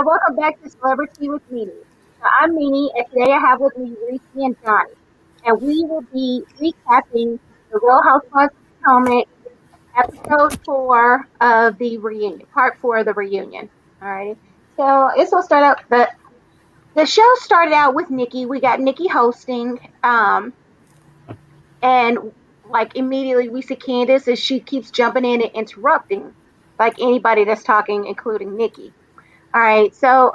welcome back to Celebrity with Mimi. So I'm Mimi, and today I have with me Reese and Johnny, and we will be recapping the Real Housewives of Potomac episode 4 of the reunion, part 4 of the reunion. Alrighty. So this will start out the show started out with Nikki. We got Nikki hosting, and like immediately we see Candace and she keeps jumping in and interrupting, like anybody that's talking, including Nikki. All right, so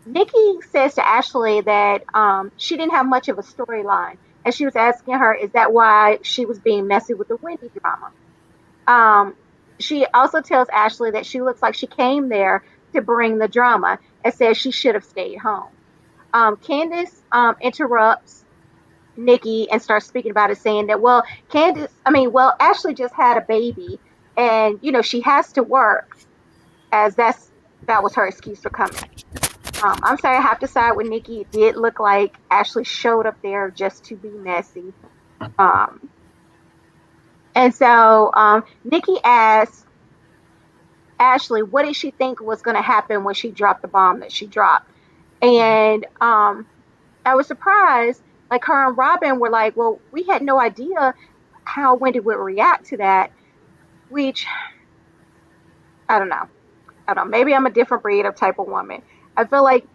Nikki says to Ashley that she didn't have much of a storyline, and she was asking her, "Is that why she was being messy with the Wendy drama?" Um, she also tells Ashley that she looks like she came there to bring the drama, and says she should have stayed home. Candace interrupts Nikki and starts speaking about it, saying that, Ashley just had a baby, and she has to work, as that was her excuse for coming. I'm sorry, I have to side with Nikki. It did look like Ashley showed up there just to be messy. Um, and so Nikki asked Ashley, what did she think was going to happen when she dropped the bomb that she dropped? And I was surprised. Like her and Robin were like, well, we had no idea how Wendy would react to that, which I don't know. I don't know. Maybe I'm a different breed of type of woman. I feel like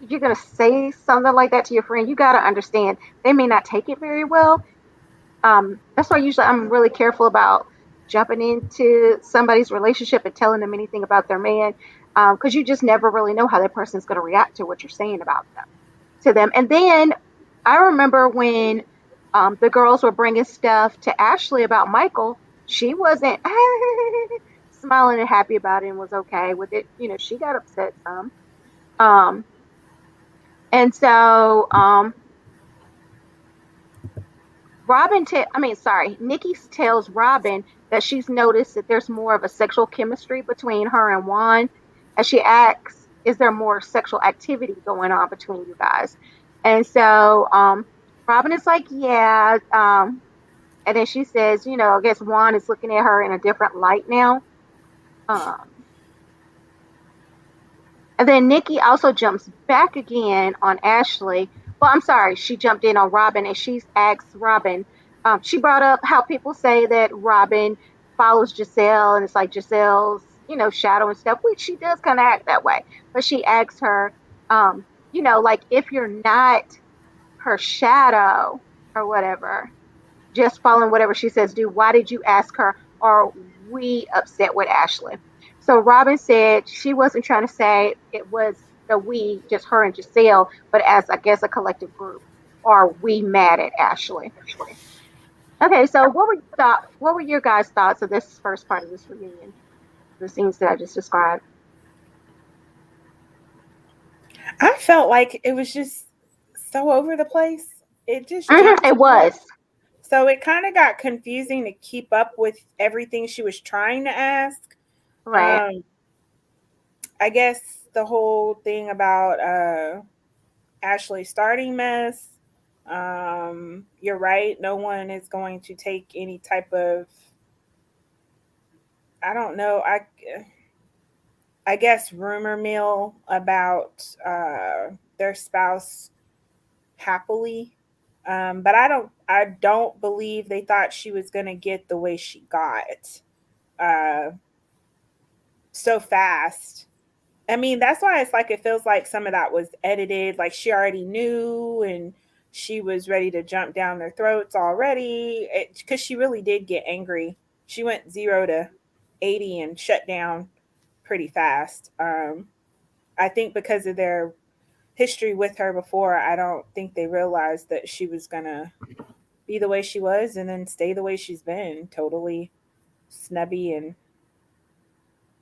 you're gonna say something like that to your friend, you gotta understand they may not take it very well. That's why usually I'm really careful about jumping into somebody's relationship and telling them anything about their man, because you just never really know how that person's gonna react to what you're saying about them to them. And then I remember when the girls were bringing stuff to Ashley about Michael, she wasn't smiling and happy about it and was okay with it. She got upset some. Um, and so Nikki tells Robin that she's noticed that there's more of a sexual chemistry between her and Juan. And she asks, is there more sexual activity going on between you guys? And so Robin is like, yeah. And then she says, I guess Juan is looking at her in a different light now. Um, and then Nikki also jumps back again on Ashley. Well, I'm sorry, she jumped in on Robin and she's asked Robin. She brought up how people say that Robin follows Giselle and it's like Giselle's, shadow and stuff, which she does kind of act that way. But she asks her, like if you're not her shadow or whatever, just following whatever she says do, why did you ask her? Are we upset with Ashley? So Robin said she wasn't trying to say it was the we, just her and Giselle, but as I guess a collective group. Are we mad at Ashley? Okay, so what were your guys' thoughts of this first part of this reunion? The scenes that I just described. I felt like it was just so over the place. It just Mm-hmm, jumped it too much. was. So it kind of got confusing to keep up with everything she was trying to ask. Right. Um, I guess the whole thing about Ashley starting mess. You're right. No one is going to take any type of, I don't know. I guess rumor mill about their spouse happily. But I don't believe they thought she was gonna get the way she got uh, so fast. I mean, that's why it's like it feels like some of that was edited. Like she already knew and she was ready to jump down their throats already because she really did get angry. She went 0 to 80 and shut down pretty fast. I think because of their history with her before, I don't think they realized that she was gonna be the way she was and then stay the way she's been, totally snubby and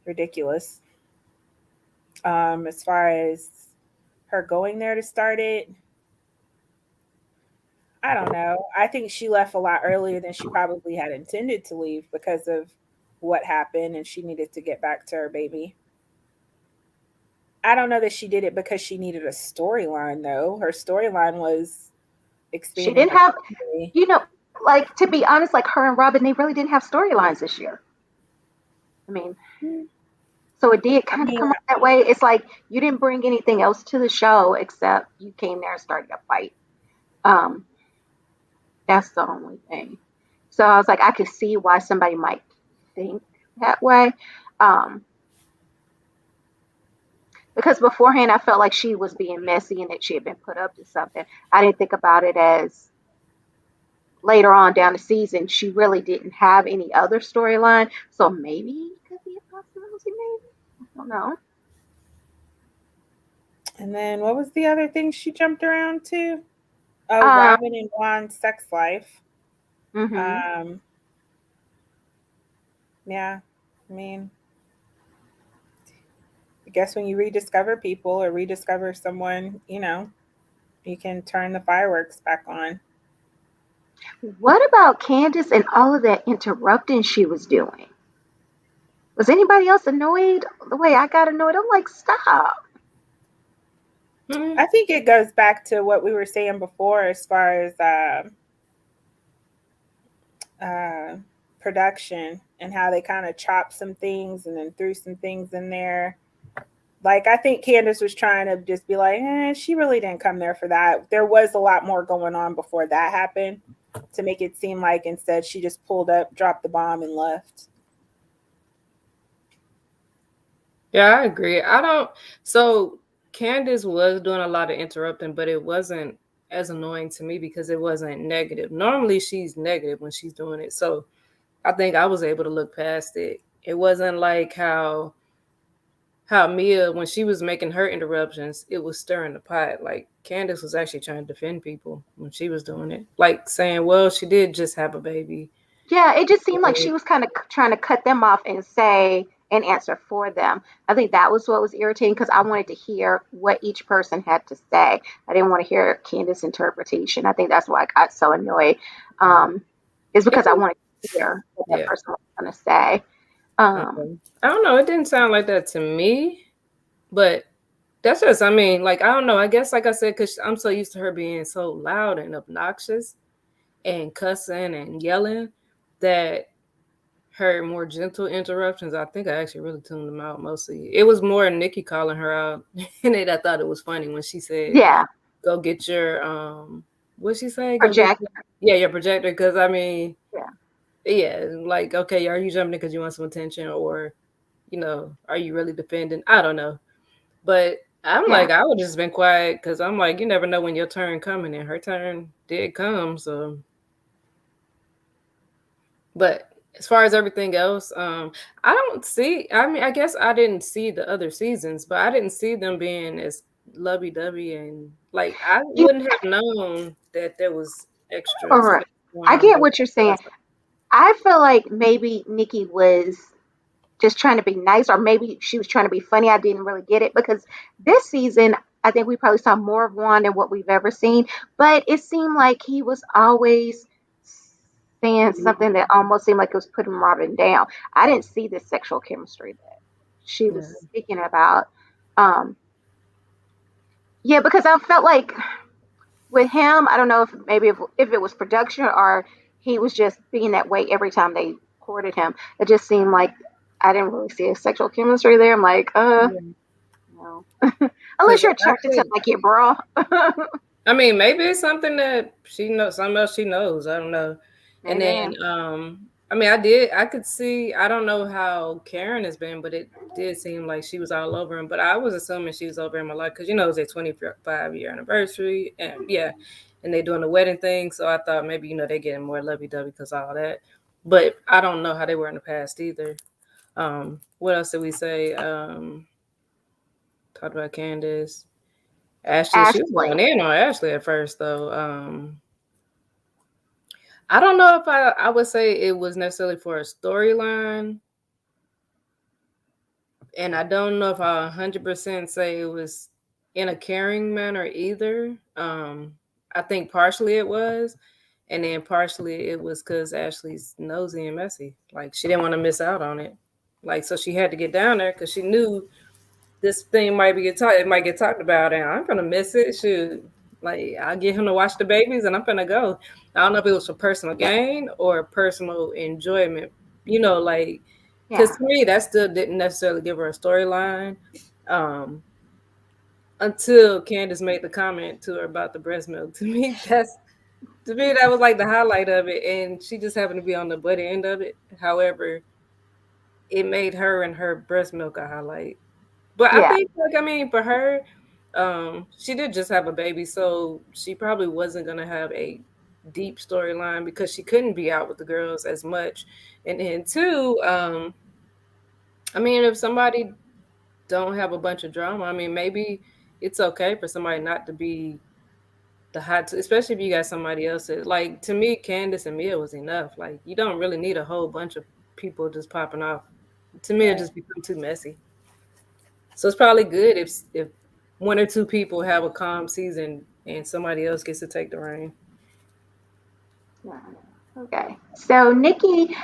ridiculous. As far as her going there to start it, I don't know. I think she left a lot earlier than she probably had intended to leave because of what happened and she needed to get back to her baby. I don't know that she did it because she needed a storyline though. Her storyline was She expanding didn't her have, family. you know, like to be honest, like her and Robin, they really didn't have storylines this year. I mean, So it did I kind of mean, come up that way. It's like you didn't bring anything else to the show except you came there and started a fight. Um, that's the only thing. So I was like, I could see why somebody might think that way. Um, because beforehand I felt like she was being messy and that she had been put up to something. I didn't think about it as later on down the season she really didn't have any other storyline. So maybe it could be a possibility, maybe. I don't know. and then what was the other thing she jumped around to? Oh, Um, Robin and Juan's sex life. mhm. Um, yeah, I mean, I guess when you rediscover people or rediscover someone, you can turn the fireworks back on. What about Candace and all of that interrupting she was doing? Was anybody else annoyed the way I got annoyed? I'm like, stop. I think it goes back to what we were saying before as far as uh, production and how they kind of chopped some things and then threw some things in there. Like, I think Candace was trying to just be like, she really didn't come there for that. There was a lot more going on before that happened to make it seem like instead she just pulled up, dropped the bomb, and left. Yeah, I agree. I don't. So Candace was doing a lot of interrupting, but it wasn't as annoying to me because it wasn't negative. Normally, she's negative when she's doing it. So I think I was able to look past it. It wasn't like how Mia, when she was making her interruptions, it was stirring the pot. Like Candace was actually trying to defend people when she was doing it, like saying, "Well, she did just have a baby." Yeah, it just seemed like she was kind of trying to cut them off and say and answer for them. I think that was what was irritating because I wanted to hear what each person had to say. I didn't want to hear Candace's interpretation. I think that's why I got so annoyed. Is It because I didn't, wanted to hear what that yeah. person was going to say. Um, Okay. I don't know. It didn't sound like that to me, but that's just, I mean, like, I don't know. I guess, like I said, because I'm so used to her being so loud and obnoxious and cussing and yelling that her more gentle interruptions, I think I actually really tuned them out mostly. It was more Nikki calling her out. And then I thought it was funny when she said, yeah, go get your, what'd she say? Go get, project. yeah, your projector. Because, I mean, Yeah, yeah, like, okay, are you jumping because you want some attention? Or, are you really defending? I don't know. But I'm yeah. like, I would just been quiet because I'm like, you never know when your turn coming, and her turn did come. So, but as far as everything else, I don't see. I mean, I guess I didn't see the other seasons, but I didn't see them being as lovey dovey and like I You wouldn't have known that there was extra or stuff going I on. get But what you're saying. I feel like maybe Nikki was just trying to be nice, or maybe she was trying to be funny. I didn't really get it because this season, I think we probably saw more of Juan than what we've ever seen. But it seemed like he was always saying something that almost seemed like it was putting Robin down. I didn't see the sexual chemistry that she was yeah, speaking about. Um, yeah, because I felt like with him, I don't know if maybe if it was production or he was just being that way every time they courted him. It just seemed like I didn't really see a sexual chemistry there. I'm like, yeah. no. Unless Because you're I attracted to could. like your bra. I mean, maybe it's something that she knows, something else she knows. I don't know. And then, Maybe. I mean, I could see, I don't know how Karen has been, but it did seem like she was all over him. But I was assuming she was over him a lot because, it's their 25-year anniversary. And yeah, and they're doing the wedding thing. So I thought maybe, they're getting more lovey dovey because of all that. But I don't know how they were in the past either. What else did we say? Talked about Candace. Ashley, she was Ashley. going in on Ashley at first, though. I don't know if I would say it was necessarily for a storyline, and I don't know if I 100% say it was in a caring manner either. I think partially it was, and then partially it was because Ashley's nosy and messy. Like she didn't want to miss out on it. Like so, she had to get down there because she knew this thing might be it might get talked about, and I'm gonna miss it. Shoot, like I'll get him to watch the babies, and I'm gonna go. I don't know if it was for personal gain or personal enjoyment. Like Because Yeah. to me, that still didn't necessarily give her a storyline. Um, until Candace made the comment to her about the breast milk. To me that was like the highlight of it, and she just happened to be on the butt end of it. However, it made her and her breast milk a highlight. But I Yeah. think, like, I mean, for her, she did just have a baby, so she probably wasn't gonna have a deep storyline because she couldn't be out with the girls as much. And then two, I mean, if somebody don't have a bunch of drama, I mean, maybe it's okay for somebody not to be the hot, especially if you got somebody else. Like, to me, Candace and Mia was enough. Like, you don't really need a whole bunch of people just popping off. To me, it Right. just become too messy. So it's probably good if one or two people have a calm season and somebody else gets to take the reign. Yeah. Okay. So Nikki,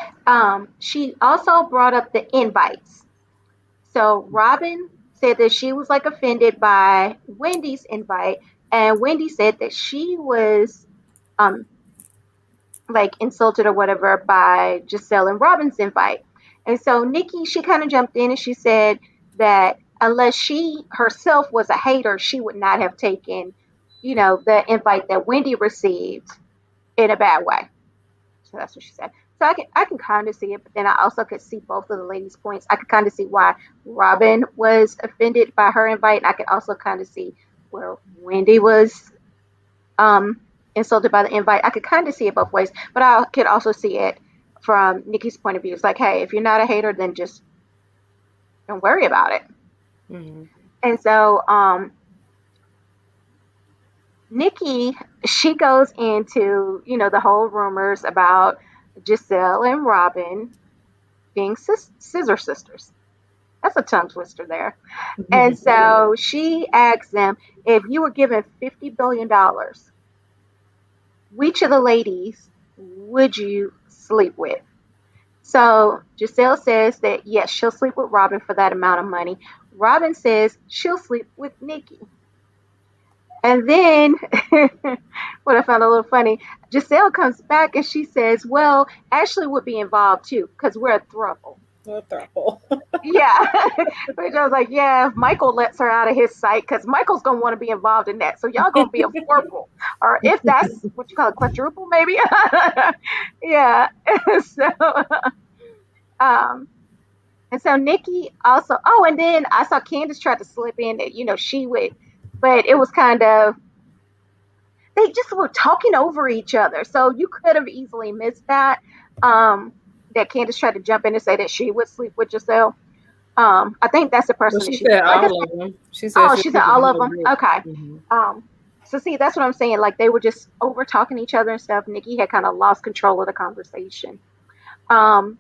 she also brought up the invites. So Robin said that she was like offended by Wendy's invite, and Wendy said that she was um like insulted or whatever by Giselle and Robin's invite. And so Nikki, she kind of jumped in and she said that unless she herself was a hater, she would not have taken, the invite that Wendy received in a bad way. So that's what she said. So I can kind of see it, but then I also could see both of the ladies' points. I could kind of see why Robin was offended by her invite, and I could also kind of see where Wendy was um, insulted by the invite. I could kind of see it both ways, but I could also see it from Nikki's point of view. It's like, hey, if you're not a hater, then just don't worry about it. Hmm. And so Nikki, she goes into the whole rumors about Giselle and Robin being scissor sisters. That's a tongue twister there. And so she asks them, if you were given $50 billion, which of the ladies would you sleep with? So Giselle says that yes, she'll sleep with Robin for that amount of money. Robin says she'll sleep with Nikki. And then what I found a little funny, Giselle comes back and she says, well, Ashley would be involved too, because we're a throuple. What the hell? Yeah. Which I was like, yeah, if Michael lets her out of his sight, because Michael's gonna want to be involved in that. So y'all gonna be a fourple. Or if that's what you call it, quadruple, maybe. Yeah. So um and so Nikki also, oh, and then I saw Candace try to slip in that, she would, but it was kind of, they just were talking over each other. So you could have easily missed that. That Candace tried to jump in and say that she would sleep with Giselle. I think that's the Well, person that she she, said like I all said, of them. She said oh, she'll she said keep the all of whole them. group. Okay. Hmm. So see, that's what I'm saying. Like they were just over talking each other and stuff. Nikki had kind of lost control of the conversation. Um,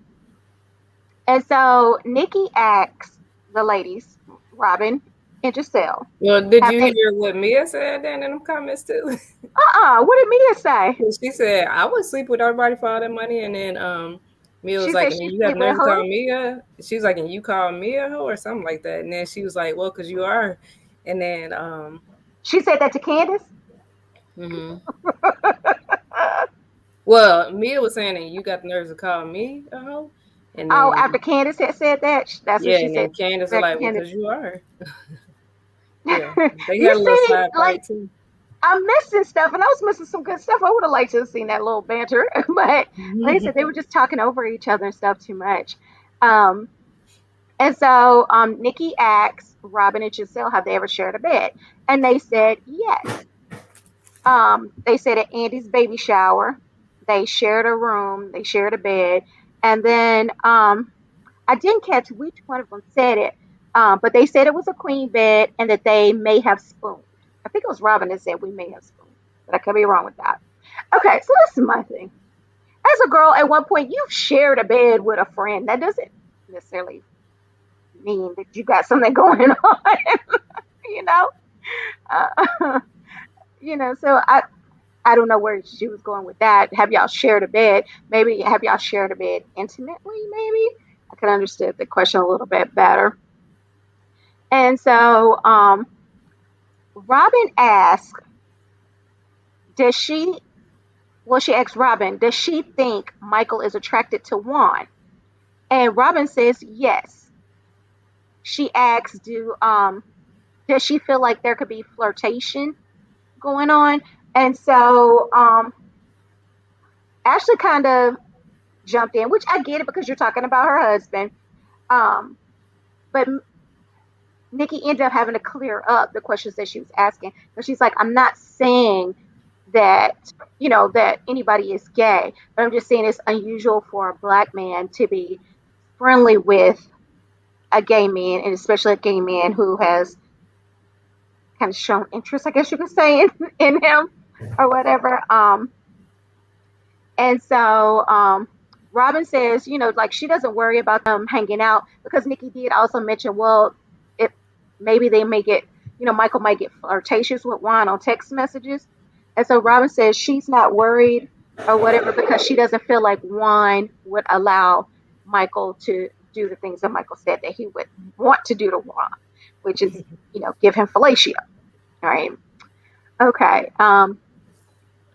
and so Nikki asks the ladies, Robin and Giselle, Well, did have you they? hear what Mia said then in them comments too? What did Mia say? She said I would sleep with everybody for all that money, and then Mia was She like, said and then she you have sleep with nerves to call who? Mia. She was like, and you call Mia who or something like that, and then she was like, well, because you are, and then She said that to Candace. mhm. Well, Mia was saying that you got the nerves to call me a hoe, and Oh, then after Candace had said that, that's what yeah, she and said then Candace was back to like, well, Candace. because you are, yeah. They You had a little see, side like fight too. I'm missing stuff, and I was missing some good stuff. I would have liked to have seen that little banter, but like I said, they were just talking over each other and stuff too much. Um, and so Nikki asked Robin and Giselle, have they ever shared a bed? And they said yes. They said at Andy's baby shower, they shared a room, they shared a bed, and then I didn't catch which one of them said it, but they said it was a queen bed and that they may have spooned. I think it was Robin that said we may have spooned, but I could be wrong with that. Okay, so this is my thing. As a girl, at one point, you've shared a bed with a friend. That doesn't necessarily mean that you got something going on, you know. Uh, so I don't know where she was going with that. Have y'all shared a bed? Maybe have y'all shared a bed intimately? Maybe I could understand the question a little bit better. And so Robin asked, does she, well, she asked Robin, does she think Michael is attracted to Juan? And Robin says yes. She asks, "Do does she feel like there could be flirtation going on?" And so Ashley kind of jumped in, which I get it because you're talking about her husband. Um, but Nikki ended up having to clear up the questions that she was asking because she's like, "I'm not saying that that anybody is gay, but I'm just saying it's unusual for a black man to be friendly with a gay man, and especially a gay man who has kind of shown interest, I guess you could say, in him or whatever." And so Robin says, like she doesn't worry about them hanging out because Nikki did also mention, well, if maybe they may get, Michael might get flirtatious with Juan on text messages. And so Robin says she's not worried or whatever because she doesn't feel like Juan would allow Michael to do the things that Michael said that he would want to do to Juan, which is, give him fellatio. All right. Okay.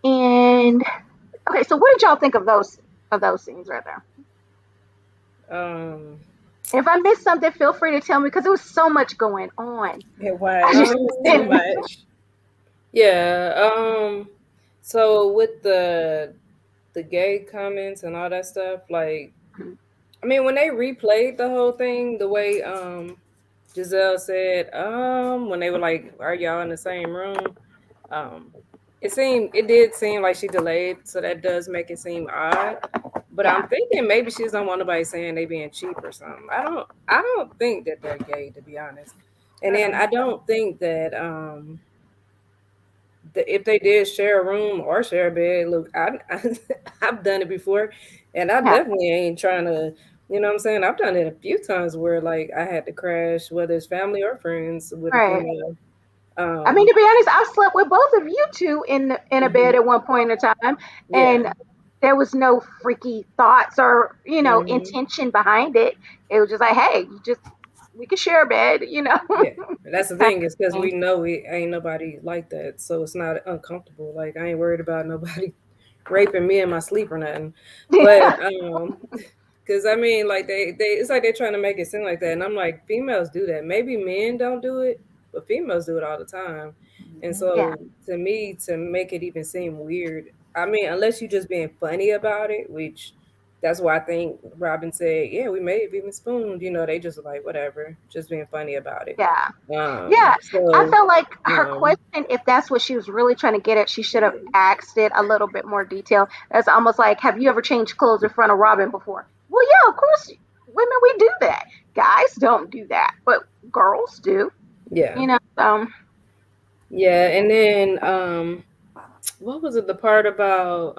And okay, so what did y'all think of those scenes right there? Um, If I missed something, feel free to tell me because there was so much going on. It I was. just It was too didn't. much. yeah. So with the gay comments and all that stuff, like, I mean, when they replayed the whole thing, the way Giselle said, when they were like, "Are y'all in the same room?" Um, it did seem like she delayed, so that does make it seem odd. But Yeah, I'm thinking maybe she just don't want nobody saying they being cheap or something. I don't think that they're gay, to be honest. And then I don't think that if they did share a room or share a bed, look, I've done it before, and I yeah, definitely ain't trying to. You know what I'm saying? I've done it a few times where like I had to crash, whether it's family or friends, with a right. female. I mean, Um, to be honest, I've slept with both of you two in a bed mhm, at one point in time, yeah. and there was no freaky thoughts or Hmm. intention behind it. It was just like, hey, we can share a bed. Yeah, that's the Kind thing is because of thing. we know we ain't nobody like that, so it's not uncomfortable. Like I ain't worried about nobody raping me in my sleep or nothing. But because I mean, like they it's like they're trying to make it seem like that, and I'm like, females do that. Maybe men don't do it, but females do it all the time. And Yeah, so to me, to make it even seem weird, I mean, unless you just being funny about it, which that's why I think Robin said, yeah, we may have even spooned. They just like whatever, just being funny about it. yeah. Yeah, I So felt like her um, question, if that's what she was really trying to get at, she should have asked it a little bit more detail. That's almost like, have you ever changed clothes in front of Robin before? Well, yeah, of course, women, we do that. Guys don't do that, but girls do. yeah, You know, yeah, and then what was it? The part about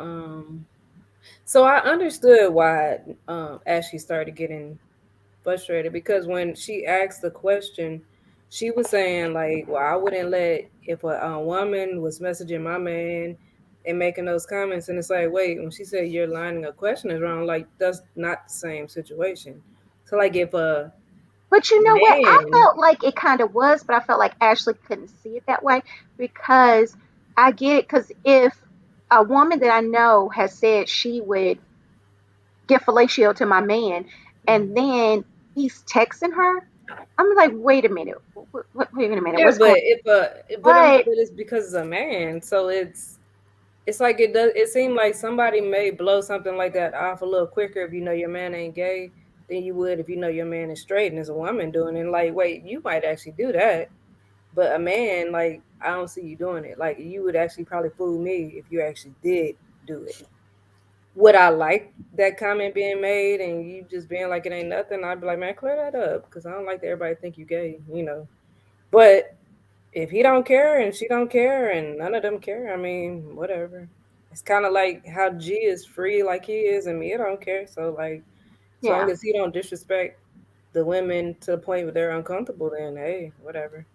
so I understood why Ashley started getting frustrated because when she asked the question, she was saying like, "Well, I wouldn't let if a woman was messaging my man and making those comments." And it's like, wait, when she said you're lining a question is wrong, like that's not the same situation. So like if a but you know what? I man, felt like it kind of was, but I felt like Ashley couldn't see it that way because I get it. Because if a woman that I know has said she would give fellatio to my man, and then he's texting her, I'm like, wait a minute, wait a minute, yeah, what's going but I mean, on? but it's because it's a man, so it's like it does. It seemed like somebody may blow something like that off a little quicker if you know your man ain't gay than you would if you know your man is straight and there's a woman doing it. Like, wait, you might actually do that, but a man, like, I don't see you doing it. Like, you would actually probably fool me if you actually did do it. Would I like that comment being made and you just being like it ain't nothing? I'd be like, man, clear that up because I don't like that everybody think you gay. But if he don't care and she don't care and none of them care, I mean, whatever. It's kind of like how G is free like he is and Mia don't care. So like, as long Yeah, as he don't disrespect the women to the point where they're uncomfortable, then hey, whatever.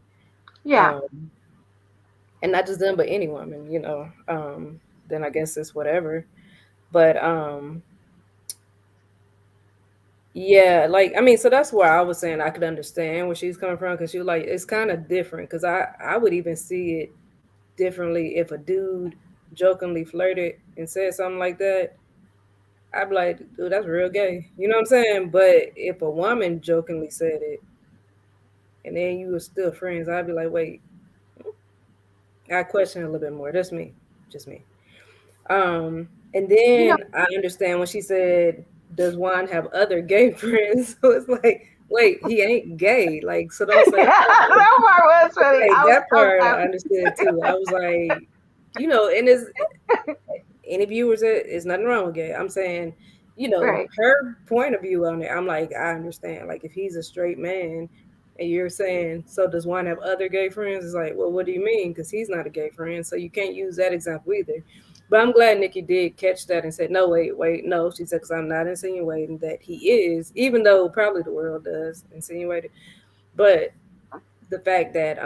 yeah, Um, and not just them, but any woman. Then I guess it's whatever. But yeah, like I mean, so that's where I was saying I could understand where she's coming from because she was like, it's kind of different because I would even see it differently if a dude jokingly flirted and said something like that. I'd be like, dude, that's real gay. You know what I'm saying? But if a woman jokingly said it and then you were still friends, I'd be like, wait, I question it a little bit more. That's me. Just me. And You know, then I understand when she said, does Juan have other gay friends? So it's like, wait, he ain't gay. Like, so don't say that. that part was funny. Like I was that so part I laughing. understood too. I was like, and it's any viewers, it's nothing wrong with gay. I'm saying, Right. her point of view on it, I'm like, I understand. Like if he's a straight man and you're saying, so does one have other gay friends? It's like, well, what do you mean? Because he's not a gay friend. So you can't use that example either. But I'm glad Nikki did catch that and said, no, wait, no. She said, because I'm not insinuating that he is, even though probably the world does insinuate it. But the fact that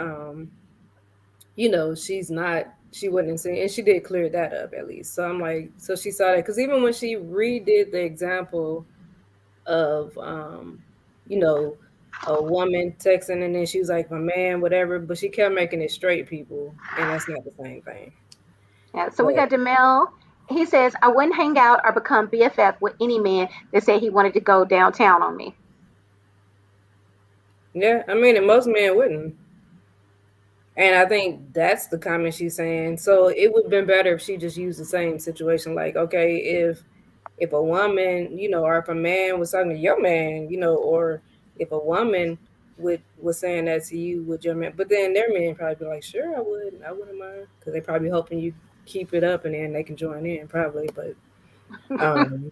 she wasn't insane, and she did clear that up at least. So I'm like, so she saw that because even when she redid the example of you know, a woman texting and then she was like my man, whatever, but she kept making it straight people, and that's not the same thing. Yeah. So we But got Demel. He says, I wouldn't hang out or become BFF with any man that said he wanted to go downtown on me. yeah, I mean, and most men wouldn't. And I think that's the comment she's saying. So it would have been better if she just used the same situation. Like, okay, if a woman, or if a man was talking to your man, or if a woman was saying that to you with your man, but then their man probably be like, sure, I wouldn't mind, because they probably hoping you keep it up and then they can join in probably. But um,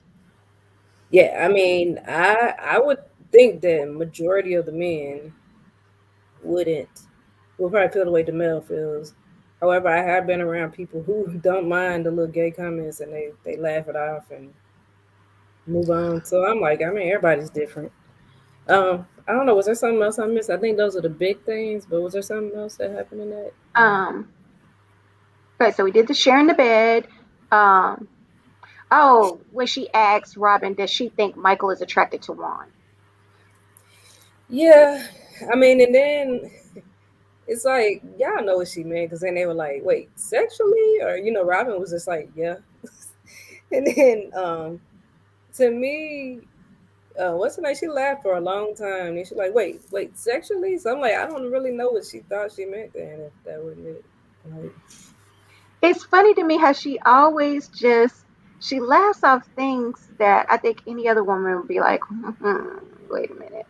yeah, I mean, I would think that majority of the men wouldn't will probably feel the way Demel feels. However, I have been around people who don't mind the little gay comments and they laugh it off and move on. So I'm like, I mean, everybody's different. I don't know. Was there something else I missed? I think those are the big things, but was there something else that happened in that? Um, okay, so we did the sharing the bed. Um, oh, when she asked Robin, does she think Michael is attracted to Juan? Yeah, I mean, and then it's like y'all know what she meant, because then they were like, wait, sexually, or Robin was just like, yeah, and then to me, what's her name? She laughed for a long time. And she's like, wait, sexually? So I'm like, I don't really know what she thought she meant then, if that wasn't it. Like, It's funny to me how she always just she laughs off things that I think any other woman would be like, wait a minute,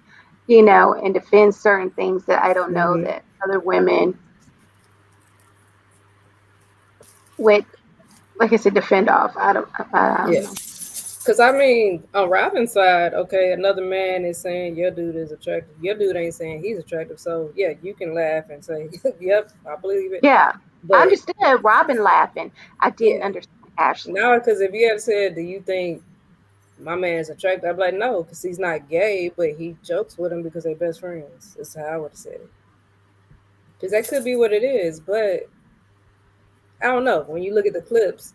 and defend certain things that I don't know mm-hmm. that other women would, like I said, defend off. I don't Yeah. know. Because, I mean, on Robin's side, okay, another man is saying your dude is attractive. Your dude ain't saying he's attractive. So, yeah, you can laugh and say, yep, I believe it. Yeah, I But, understood Robin laughing. I didn't yeah. understand Ashley. Now, because if you had said, do you think my man's attractive? I'd be like, no, because he's not gay, but he jokes with him because they're best friends. That's how I would have said it. Because that could be what it is. But I don't know. When you look at the clips,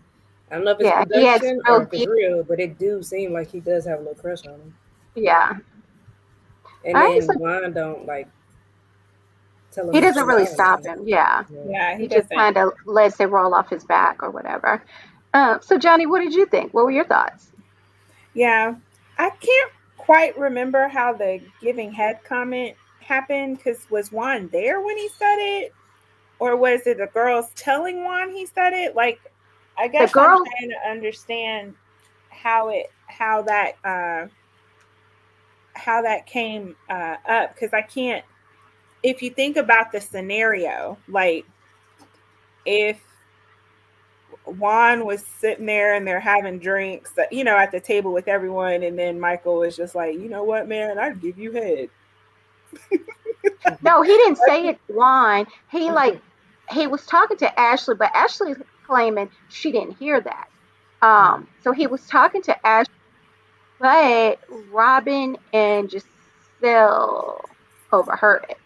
I don't know if it's Yeah, he had production or real if it's deep. real, but it do seem like he does have a little crush on him. Yeah, And I then just Juan don't like tell him he to doesn't chill really out or stop nothing. him. Yeah, Yeah. Yeah, he he just doesn't. kind of lets it roll off his back or whatever. So Johnny, what did you think? What were your thoughts? Yeah, I can't quite remember how the giving head comment happened, because was Juan there when he said it? Or was it the girls telling Juan he said it? Like, I The guess I'm girls, trying to understand how that came up, because I can't. If you think about the scenario, like if Juan was sitting there and they're having drinks, at the table with everyone, and then Michael was just like, you know what, man, I'd give you head. no, he didn't say it blind. He was talking to Ashley, but Ashley's claiming she didn't hear that. So he was talking to Ashley, but Robin and Giselle overheard it.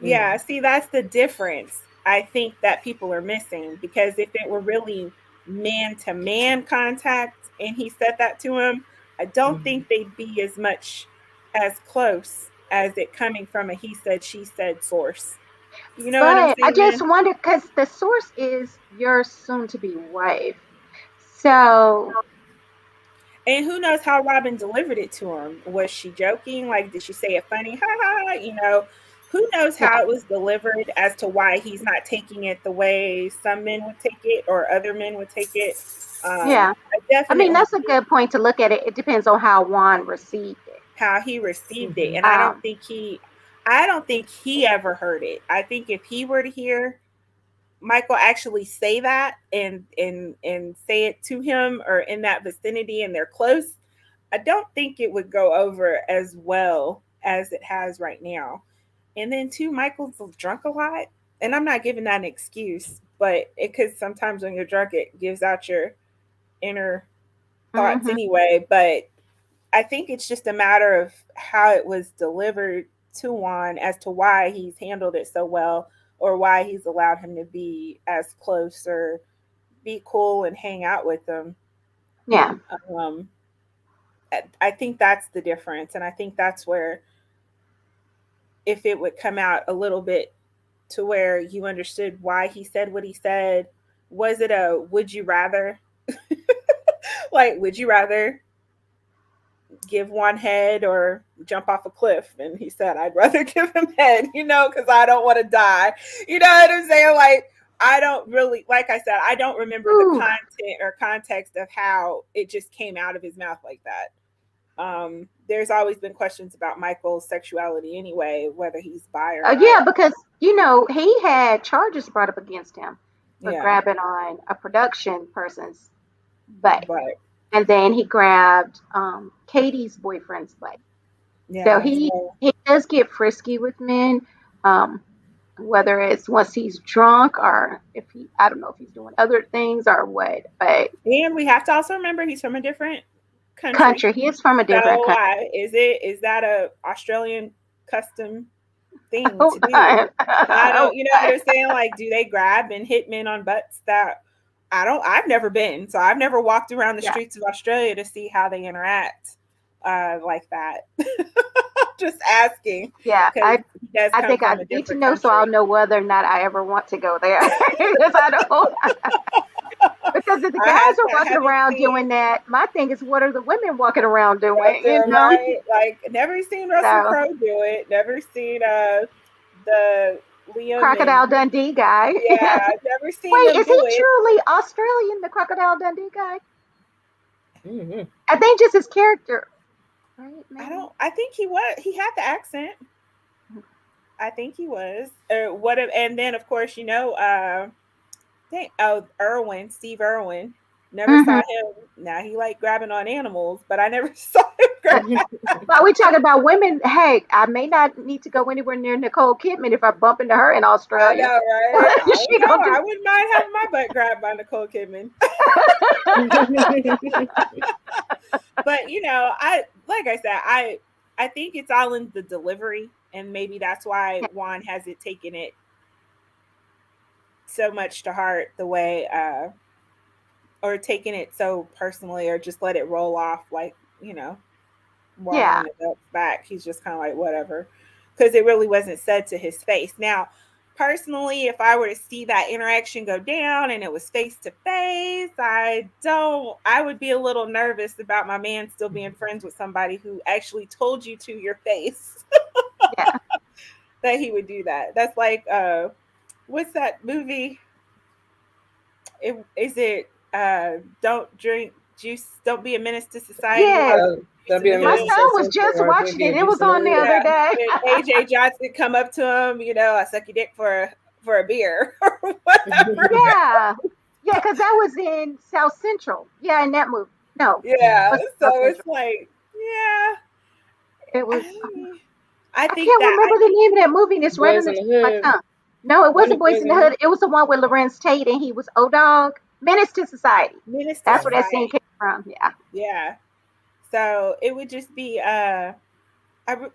Yeah, see, that's the difference I think that people are missing, because if it were really man to man contact and he said that to him, I don't Mm-hmm. think they'd be as close as it coming from a he said, she said source. You know what I'm But I just saying? wonder because the source is your soon to be wife. So And who knows how Robin delivered it to him? Was she joking? Like, did she say it funny? Ha ha, who knows Yeah, how it was delivered as to why he's not taking it the way some men would take it or other men would take it. yeah. I I mean, definitely that's a good point to look at it. It depends on how Juan received it. how he received it. Mhm. And I don't think he ever heard it. I think if he were to hear Michael actually say that and say it to him or in that vicinity and they're close, I don't think it would go over as well as it has right now. And then too, Michael's drunk a lot. And I'm not giving that an excuse, but it could sometimes when you're drunk it gives out your inner thoughts Hmm. anyway. But I think it's just a matter of how it was delivered to Juan as to why he's handled it so well or why he's allowed him to be as close or be cool and hang out with them. Yeah, Um, I think that's the difference. And I think that's where, if it would come out a little bit to where you understood why he said what he said, was it a would you rather? Like, would you rather give one head or jump off a cliff? And he said, I'd rather give him head, because I don't want to die. You know what I'm saying? Like, I don't really, like I said, I don't remember the ooh, content or context of how it just came out of his mouth like that. There's always been questions about Michael's sexuality anyway, whether he's bi or not. yeah, because he had charges brought up against him for Yeah, grabbing on a production person's butt, but and then he grabbed Katie's boyfriend's butt. So yeah, he so he does get frisky with men, um, whether it's once he's drunk or if he I don't know if he's doing other things or what. But and we have to also remember he's from a different country. country, he is from a different So country. is that a Australian custom thing Oh, to do? God. I Oh, don't, you know what God. I'm saying? Like, do they grab and hit men on butts that I've never been. So I've never walked around the Yeah, streets of Australia to see how they interact like that. Just asking yeah. because I he does I come think I from a need to different know so I'll country. know whether or not I ever want to go there because I don't. Because if the guys are I walking haven't around seen doing that, my thing is, what are the women walking around doing? right. Like never seen Russell So Crowe do it. Never seen the Liam and Crocodile Dundee guy. yeah, Wait, I've never seen them is he do it. truly Australian, the Crocodile Dundee guy? Mhm. I think just his character, right? I Maybe. don't. I think he was. He had the accent. I think he was. What? And then of course Irwin, Steve Irwin. Never saw Mm-hmm. him. Now he like grabbing on animals, but I never saw him grab. But we talking about women. Hey, I may not need to go anywhere near Nicole Kidman if I bump into her in I Australia. know, right? I don't She know. gonna I do? wouldn't mind having my butt grabbed by Nicole Kidman. But I like I said, I think it's all in the delivery, and maybe that's why Yeah, Juan hasn't taken it so much to heart the way or taken it so personally or just let it roll off like yeah, watering the duck's back. He's just kind of like whatever, because it really wasn't said to his face. Now, personally, if I were to see that interaction go down and it was face to face, I would be a little nervous about my man still being friends with somebody who actually told you to your face yeah. that he would do that. That's like what's that movie? Is it don't drink juice, don't be a menace to society, Yes, juice That'd in be the a my hood. message son to was sister just or watching maybe it. It was abuse in the on the hood. other Yeah, day. and AJ Johnson come up to him, I suck your dick for a beer or whatever. Yeah, yeah, because that was in South Central. Yeah, in that movie. No, Yeah, was so South it's Central. like, yeah, It was. I I think can't that remember the name of that movie, and it's right on Boys the in tip the of my hood. tongue. No, it One wasn't of Boys Boys in in the the Hood. hood. It was the one with Lorenz Tate, and he was O-Dog. Menace to Society. menace to That's where that scene society. came from. Yeah. Yeah, so it would just be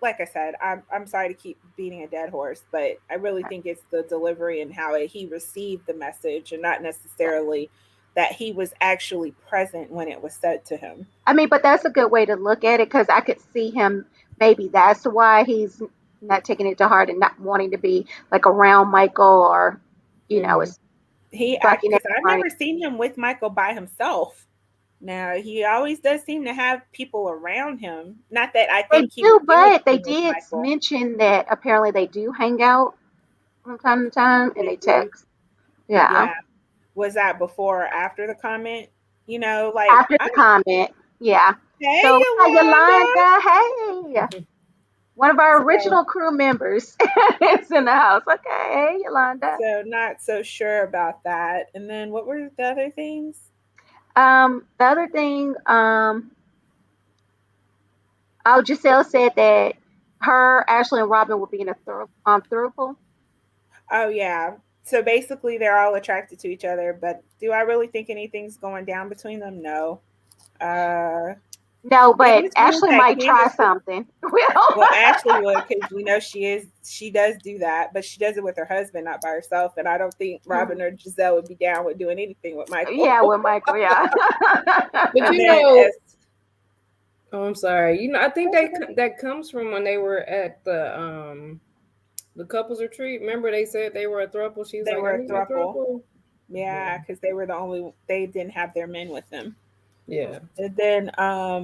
like I said, I'm sorry to keep beating a dead horse, but I really think it's the delivery and how he received the message, and not Yeah. necessarily that he was actually present when it was said to him. I mean, but that's a good way to look at it because I could see him. Maybe that's why he's not taking it to heart and not wanting to be like around Michael or, Mhm. it's He bucking because I've everybody. never seen him with Michael by himself. Now he always does seem to have people around him. Not that I They think he do, would do but they anything with did Michael. mention that apparently they do hang out from time to time and They they do. text. Yeah. Yeah. Was that before or after the comment? Like After I the comment. Yeah. hey So, hi, Yolanda. Yolanda. Hey. One of our So original crew members is in the house. Okay. Hey, Yolanda. so not so sure about that. And then what were the other things? The other thing, oh, Giselle said that her, Ashley, and Robin will be in a throuple. Oh yeah. So basically they're all attracted to each other, but do I really think anything's going down between them? No. Uh No, it but is weird Ashley that might try Candace would, something. Well, well, Ashley would, because we know she does do that, but she does it with her husband, not by herself. And I don't think Robin or Giselle would be down with doing anything with yeah, Michael. with Michael, yeah. But And you then know, as oh, I'm sorry. I think that's okay. that comes from when they were at the couples retreat. Remember they said they were a throuple. She was They like, "I were a need my throuple. throuple." Yeah, Yeah, because they didn't have their men with them. yeah. And then I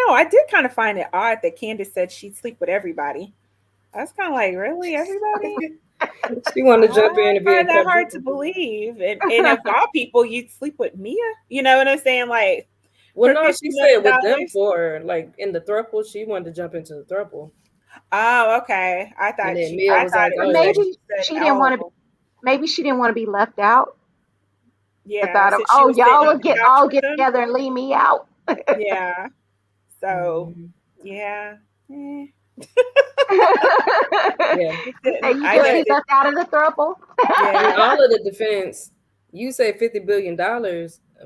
know I did kind of find it odd that Candace said she'd sleep with everybody. I was kind of like, really, everybody? She wanted to jump I in and be a find that hard to quadruple. believe. And of all people, you'd sleep with Mia. You know what I'm saying? Like Well, for no, fifty she said million with them dollars. for like in the throuple, she wanted to jump into the throuple, Oh, okay. and then Mia I was thought like, it Or was that "Oh, she maybe said she didn't want to be. all of them. Maybe she didn't want to be left out. I Yeah, thought of, since she oh, was sitting y'all on will the get couch all with get them. together and leave me out. Yeah. So mhm. yeah. Yeah." You say you I just just But be didn't. left out of the throuple. in Yeah. all of the defense, you say $50 billion.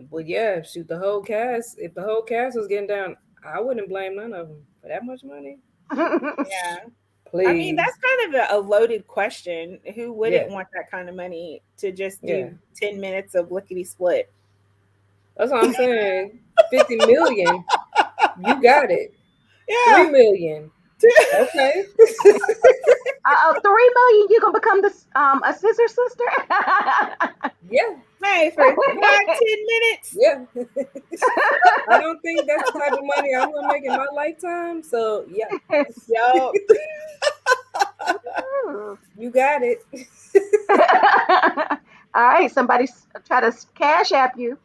Well, yeah, shoot, the whole cast. If the whole cast was getting down, I wouldn't blame none of them for that much money. Yeah. I mean, Please, that's kind of a loaded question. Who yeah, wouldn't want that kind of money to just yeah. do 10 minutes of lickety split? That's what I'm saying. 50 million, you got it. Yeah. 3 million, okay. 3 million, you gonna become this a scissor sister? Yeah, Hey, for 5, 10 minutes. yeah. I don't think that's the type of money I'm gonna make in my lifetime. So yeah, Yo. you got it. All right, somebody try to cash app you.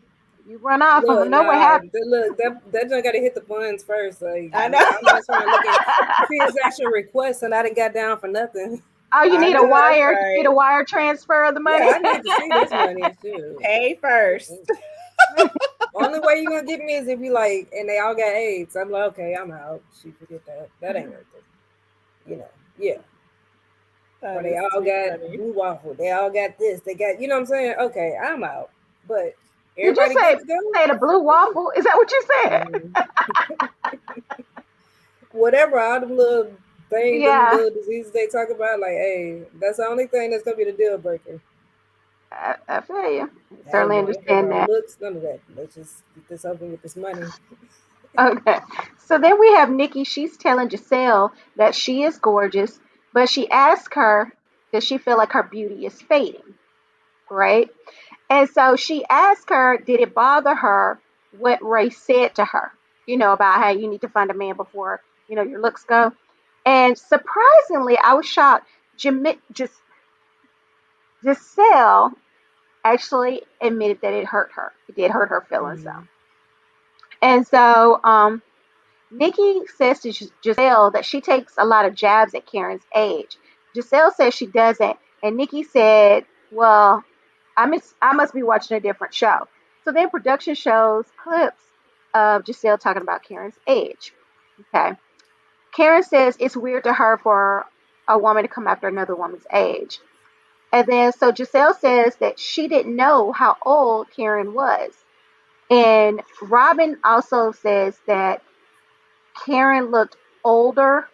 You run off. I'm gonna Look, know what nah, happened. look, that just gotta hit the funds first. Like, I know. I'm not trying to look at transaction requests, and I didn't got down for nothing. Oh, you I need know a that's wire. You need right. a wire transfer of the Yeah, money. I need to see this money too. Pay first. Only way you gonna get me is if you like, and they all got AIDS. I'm like, okay, I'm out. She forget that. That ain't worth it. Yeah. Or That they is all too got funny. blue waffle. They all got this. They got, you know what I'm saying? Okay, I'm out. But Did you everybody good to say the blue go? waffle? Is that what you said? Mhm. Whatever, all them little things, them Yeah, little diseases they talk about, like, hey, that's the only thing that's gonna be the deal breaker. I feel you. Hey Certainly man, I don't care understand about that. looks, none of that. Let's just get this over with this money. Okay. So then we have Nikki. She's telling Giselle that she is gorgeous, but she asks her, does she feel like her beauty is fading? Right? And so she asked her, did it bother her what Ray said to her, about how you need to find a man before, your looks go. And surprisingly, I was shocked. Just Giselle actually admitted that it hurt her. It did hurt her feelings, though. Mm-hmm. And so Nikki says to Giselle that she takes a lot of jabs at Karen's age. Giselle says she doesn't, and Nikki said, "Well, I must be watching a different show." So then production shows clips of Giselle talking about Karen's age. Okay, Karen says it's weird to her for a woman to come after another woman's age, and then so Giselle says that she didn't know how old Karen was, and Robin also says that Karen looked older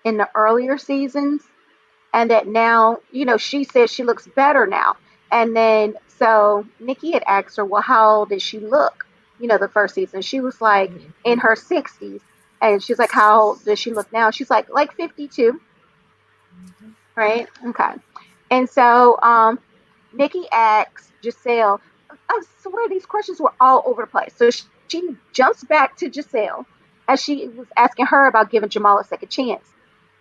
in the earlier seasons, and that now, she says she looks better now. And then, so Nikki had asked her, well, how old did she look, the first season? She was like in her 60s. And she's like, how old does she look now? She's like 52, right? Okay. And so Nikki asks Giselle, I swear these questions were all over the place. So she jumps back to Giselle as she was asking her about giving Jamal a second chance.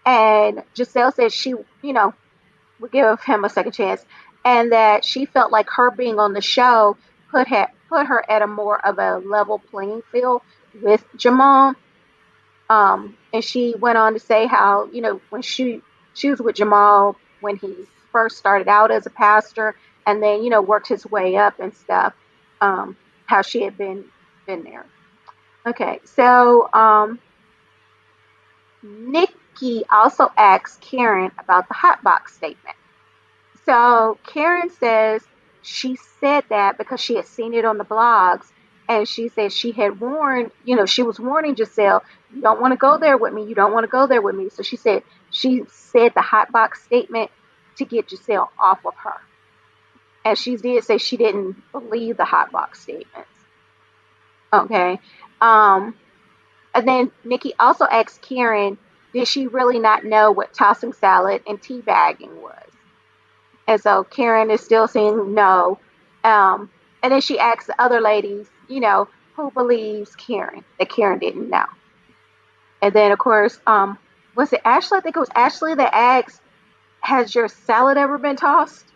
And Giselle said she, would give him a second chance, and that she felt like her being on the show put her at a more of a level playing field with Jamal. And she went on to say how, when she was with Jamal when he first started out as a pastor, and then worked his way up and stuff. How she had been there. Okay, so Nikki also asked Karen about the hot box statement. So Karen says she said that because she had seen it on the blogs, and she said she had warned, she was warning Giselle, you don't want to go there with me, you don't want to go there with me. So she said the hot box statement to get Giselle off of her. And she did say she didn't believe the hot box statements. Okay. Um, and then Nikki also asked Karen, did she really not know what tossing salad and teabagging was? And so Karen is still saying no. And then she asks the other ladies, who believes Karen, that Karen didn't know. And then, of course, was it Ashley? I think it was Ashley that asked, has your salad ever been tossed?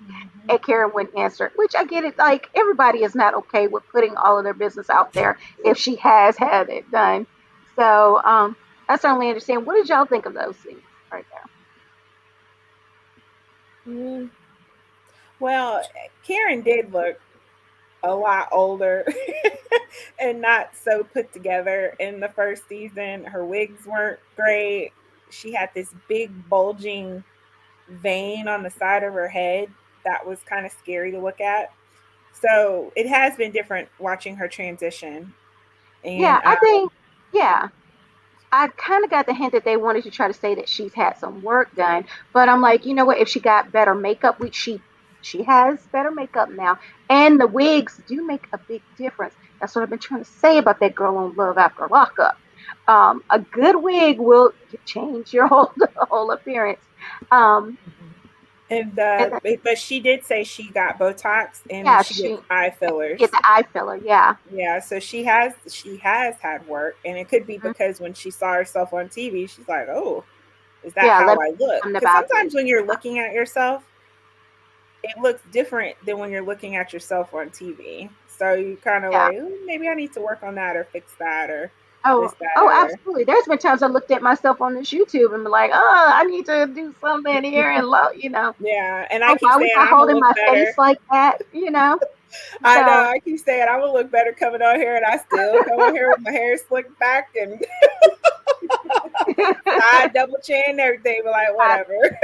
Mm-hmm. And Karen wouldn't answer, which I get it. Like, everybody is not okay with putting all of their business out there if she has had it done. So I certainly understand. What did y'all think of those things right Mm. Well, Karen did look a lot older and not so put together in the first season. Her wigs weren't great. She had this big bulging vein on the side of her head that was kind of scary to look at. So it has been different watching her transition. And Yeah, I think, yeah, I kind of got the hint that they wanted to try to say that she's had some work done, but I'm like, you know what? If she got better makeup, which she has better makeup now, and the wigs do make a big difference. That's what I've been trying to say about that girl on Love After Lockup. A good wig will change your whole appearance. Um, and and but she did say she got Botox and yeah, she gets she eye get fillers. the eye filler. Yeah. Yeah, so she has had work, and it could be Mhm. because when she saw herself on TV, she's like, "Oh, is that Yeah, how let me I do look?" something Because about this. sometimes when you're looking at yourself, it looks different than when you're looking at yourself on TV. So you kind of Yeah. like, "Ooh, maybe I need to work on that or fix that or Oh, this, that, oh, other." absolutely. There's been times I looked at myself on this YouTube and be like, oh, I need to do something here and Yeah, and I oh, keep why was saying I I'm gonna holding look my face better. like that? I know. So I keep saying I'm gonna look better coming on here, and I still come on here with my hair slicked back and side double chin and everything. But like, I, whatever.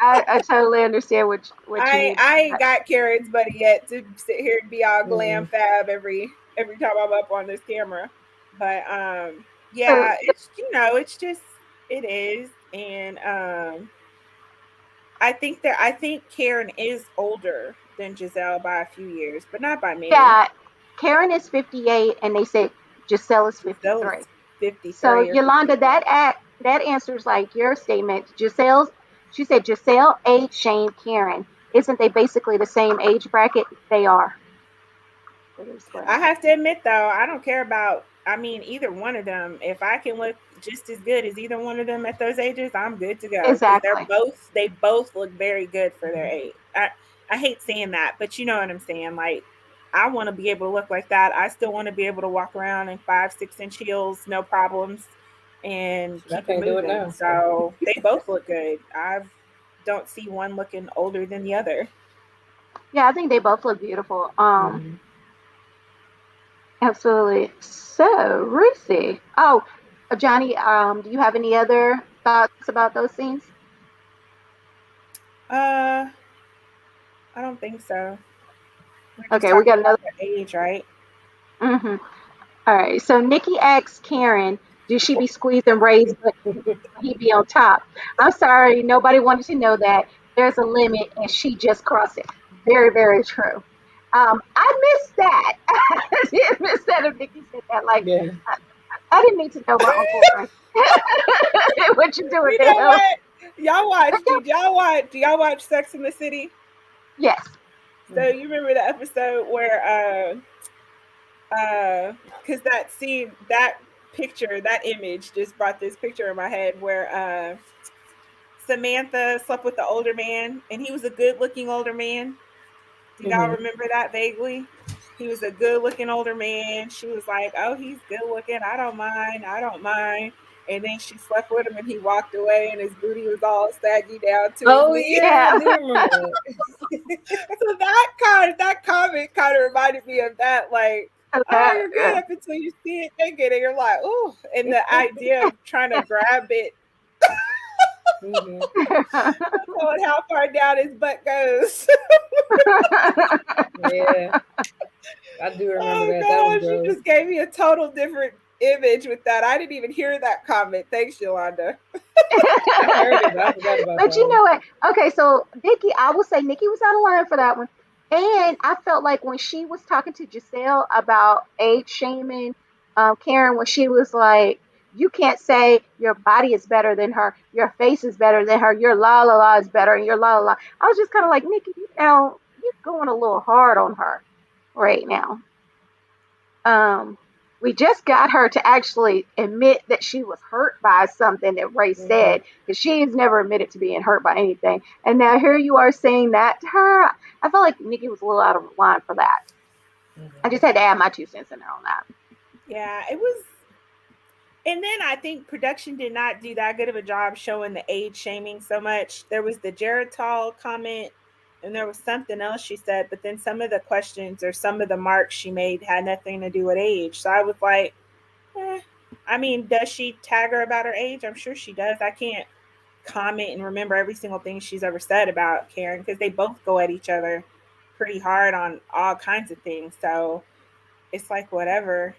I totally understand what you mean by I ain't that. got Karen's buddy yet to sit here and be all glam Mm. fab every time I'm up on this camera. But So, yeah, it's it's just it is, and I think Karen is older than Giselle by a few years, but not by many. yeah, Karen is 58 and they said Giselle is Giselle 53. is So 53 or Yolanda, 54. that answers like your statement. She said Giselle age shamed Karen. Isn't they basically the same age bracket? They are. Is what I I have to admit though, I don't care about I mean either one of them. If I can look just as good as either one of them at those ages, I'm good to go because exactly. they both look very good for their age. I hate saying that, but you know what I'm saying. Like I want to be able to look like that. I still want to be able to walk around in 5, 6 inch heels, no problems, and I keep it can't do it moving. now. So. So they both look good. I don't see one looking older than the other. Yeah, I think they both look beautiful. Mhm. Absolutely. So, Ruthie. Oh, Johnny, do you have any other thoughts about those scenes? Uh, I don't think so. We're just Okay, we talking got about another. their age, right? Mm-hmm. All right. So Nikki asks Karen, "Do she be squeezing Ray's butt when he be on top?" I'm sorry, nobody wanted to know that. There's a limit, and she just crossed it. Very, very true. I missed that. I did miss that if Nikki said that. Like, Yeah. I didn't need to know my Uncle Ray. What you doing You to know him? what? Y'all watch? Do y'all watch Sex in the City? Yes. So you remember the episode where because that scene, that picture, that image just brought this picture in my head where Samantha slept with the older man, and he was a good looking older man. Do y'all Mm-hmm. remember that vaguely? He was a good looking older man. She was like, "Oh, he's good looking. I don't mind. I don't mind." And then she slept with him, and he walked away, and his booty was all saggy down to his Oh knee. yeah, I Yeah. do remember that. So that comment kind of reminded me of that. Like, oh, you're good up until you see it naked, and you're like, "Oh!" And the idea of trying to grab it, Mm-hmm. knowing how far down his butt goes. Yeah, I do remember Oh that. That was gosh, you gross. just gave me a total different image with that. I didn't even hear that comment. Thanks, Yolanda. I heard it, but I forgot about But that you one. know what? Okay, so Nikki, I will say Nikki was out of line for that one. And I felt like when she was talking to Giselle about age shaming, Karen, when she was like, you can't say your body is better than her, your face is better than her, your la la la is better, and your la la la. I was just kind of like, Nikki, you know, you're going a little hard on her right now. Um, we just got her to actually admit that she was hurt by something that Ray Mm-hmm. said, because she has never admitted to being hurt by anything. And now here you are saying that to her. I felt like Nikki was a little out of line for that. I Mm-hmm. just had to add my 2 cents in there on that. Yeah, it was. And then I think production did not do that good of a job showing the age shaming so much. There was the Geritol comment, and there was something else she said, but then some of the questions or some of the marks she made had nothing to do with age. So I was like, eh. I mean, does she tag her about her age? I'm sure she does. I can't comment and remember every single thing she's ever said about Karen because they both go at each other pretty hard on all kinds of things. So it's like whatever.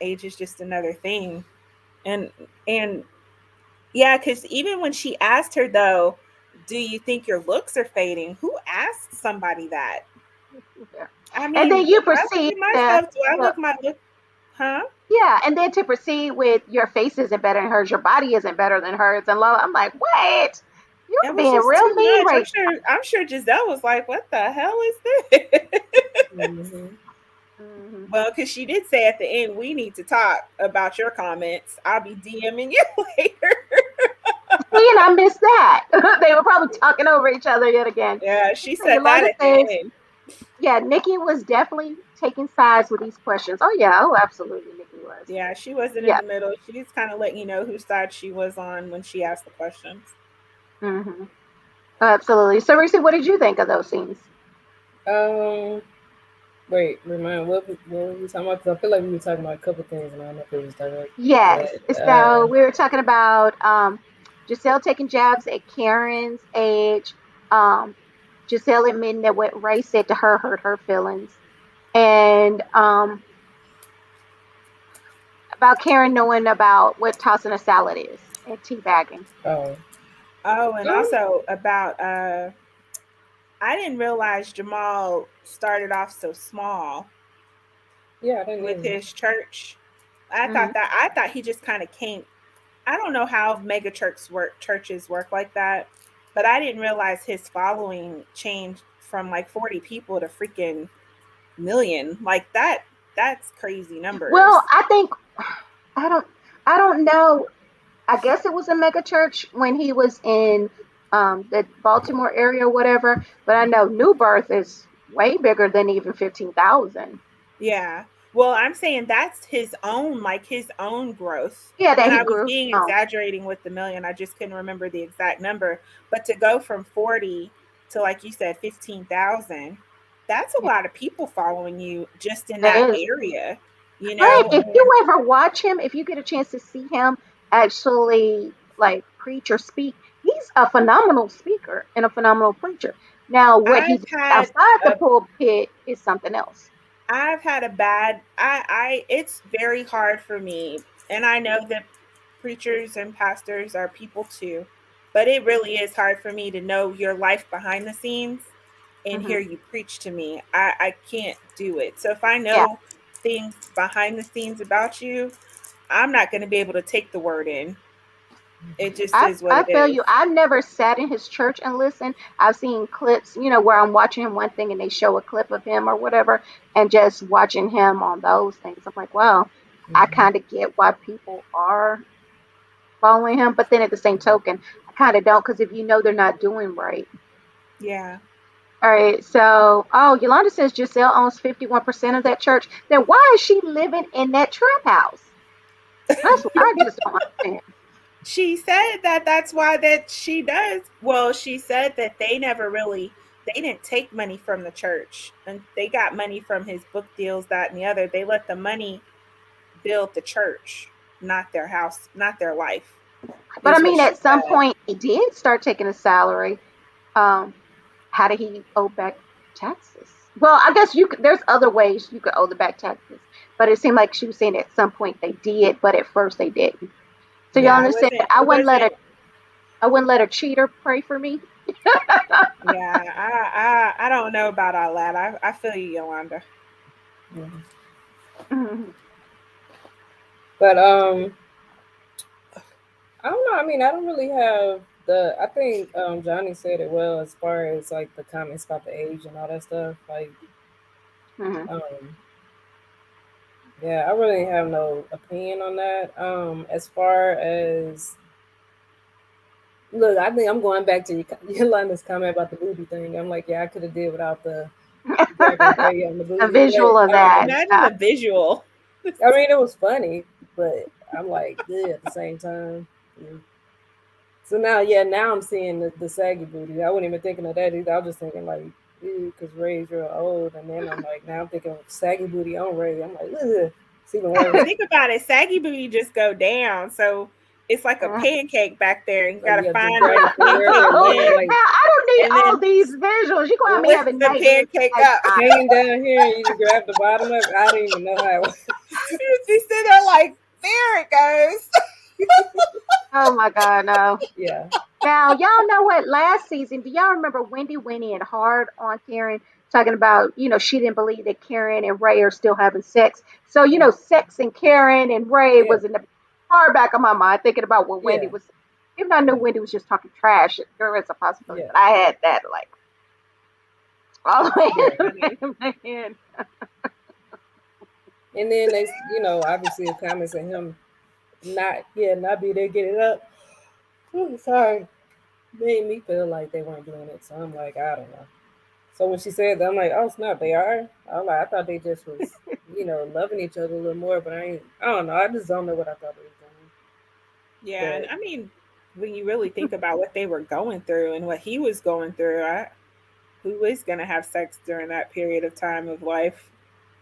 Age is just another thing. And and yeah, because even when she asked her though, do you think your looks are fading? Who asked somebody that? Yeah. I And then mean, you if I look proceed at to, myself, do I to look my look? Huh? yeah, and then to proceed with your face isn't better than hers, your body isn't better than hers, and love. I'm like, wait, It you're was being just real too mean much. right I'm sure Giselle was like, "What the hell is this?" Mm-hmm. now. Hmm. Well, because she did say at the end, we need to talk about your comments. I'll be DMing you later. See, and I missed that. They were probably talking over each other yet again. Yeah, she So said that Yolanda at the says, end. yeah, Nikki was definitely taking sides with these questions. Oh, yeah. Oh, absolutely. Nikki was. Yeah, she wasn't in Yeah. the middle. She's kind of letting you know whose side she was on when she asked the questions. Hmm. Absolutely. So, Reese, what did you think of those scenes? Um, wait, remind what were we talking about? 'Cause I feel like we were talking about a couple things, and I don't know if it was direct. Yes. But So, we were talking about Giselle taking jabs at Karen's age, um, Giselle admitting that what Ray said to her hurt her feelings, and about Karen knowing about what tossing a salad is and teabagging. oh, Oh, and mm, also about I didn't realize Jamal started off so small yeah, I didn't with even. his church. Hmm. I thought he just kind of came. I don't know how mega churches work like that, but I didn't realize his following changed from like 40 people to freaking million. Like that's crazy Well, numbers. I think I don't I don't know. I guess it was a mega church when he was in the Baltimore area or whatever. But I know New Birth is way bigger than even 15,000. Yeah. Well, I'm saying that's his own, like his own growth. Yeah, that And he I was grew. being Oh, exaggerating with the million. I just couldn't remember the exact number. But to go from 40 to, like you said, 15,000, that's a yeah, lot of people following you just in that that is. area, you But know? if you ever watch him, if you get a chance to see him actually like preach or speak, he's a phenomenal speaker and a phenomenal preacher. Now, what he I've does had outside the a pulpit is something else. I've had a bad I it's very hard for me, and I know that preachers and pastors are people too, but it really is hard for me to know your life behind the scenes and Hmm. hear you preach to me. I can't do it. So if I Yeah, know things behind the scenes about you, I'm not going to be able to take the word in. It just I is what I it feel you. is. I've never sat in his church and listened. I've seen clips, where I'm watching him one thing and they show a clip of him or whatever, and just watching him on those things. I'm like, well, I Mhm. kind of get why people are following him, but then at the same token, I kind of don't because if you know they're not doing right. Yeah. All right, so Yolanda says Giselle owns 51% of that church. Then why is she living in that trap house? That's what I just don't understand. She said that that's why that she does. Well, she said that they didn't take money from the church and they got money from his book deals, that and the other. They let the money build the church, not their house, not their life, But I is what mean, she at some said. point, he did start taking a salary. Um, how did he owe back taxes? Well, I guess there's other ways you could owe the back taxes, but it seemed like she was saying at some point they did, but at first they didn't. So y'all Yeah, understand? it wasn't I wouldn't let a cheater pray for me. yeah, I don't know about all that. I feel you, Yolanda. Mhm. Mhm. But I don't know. I mean, I don't really have the. I think Johnny said it well as far as like the comments about the age and all that stuff. Like, Mhm. um, yeah, I really have no opinion on that. As far as look, I think I'm going back to Yolanda's comment about the booty thing. I'm like, yeah, I could have did without the dragging Ray on the A booty, but visual of that. Imagine the visual. I mean, it was funny, but I'm like, yeah, at the same time. Yeah. So now, yeah, now I'm seeing the saggy booty. I wasn't even thinking of that either. I was just thinking like, because Ray's real old, and then I'm like, now I'm thinking of saggy booty on Ray. I'm like, ugh, it's even But worse. think about it, saggy booty just go down, so it's like a pancake back there, and you Like got to you have to find where grab the it from wherever pancake it Oh, lands, went, like now I don't need and all then these visuals. You gonna have me lift having the nightmares pancake at up. night. hanging down here, and you just grab the bottom of it. I didn't even know how it was. You just sit there like, there it goes. Oh my God, no. Yeah. Now, y'all know what? Last season, do y'all remember Wendy winning it hard on Karen, talking about, she didn't believe that Karen and Ray are still having sex. So, Yeah. sex and Karen and Ray Yeah. was in the far back of my mind, thinking about what Wendy Yeah. was. Even though I knew Wendy was just talking trash, there is a possibility, Yeah. but I had that like all the way Yeah. in my head. And then they, obviously the comments of him not be there, get it up. Ooh, sorry, made me feel like they weren't doing it. So I'm like, I don't know. So when she said that, I'm like, oh snap, they are. I was like, I thought they just was, loving each other a little more, but I don't know. I just don't know what I thought they was Yeah, and doing. I mean, when you really think about what they were going through and what he was going through, who is going to have sex during that period of time of life?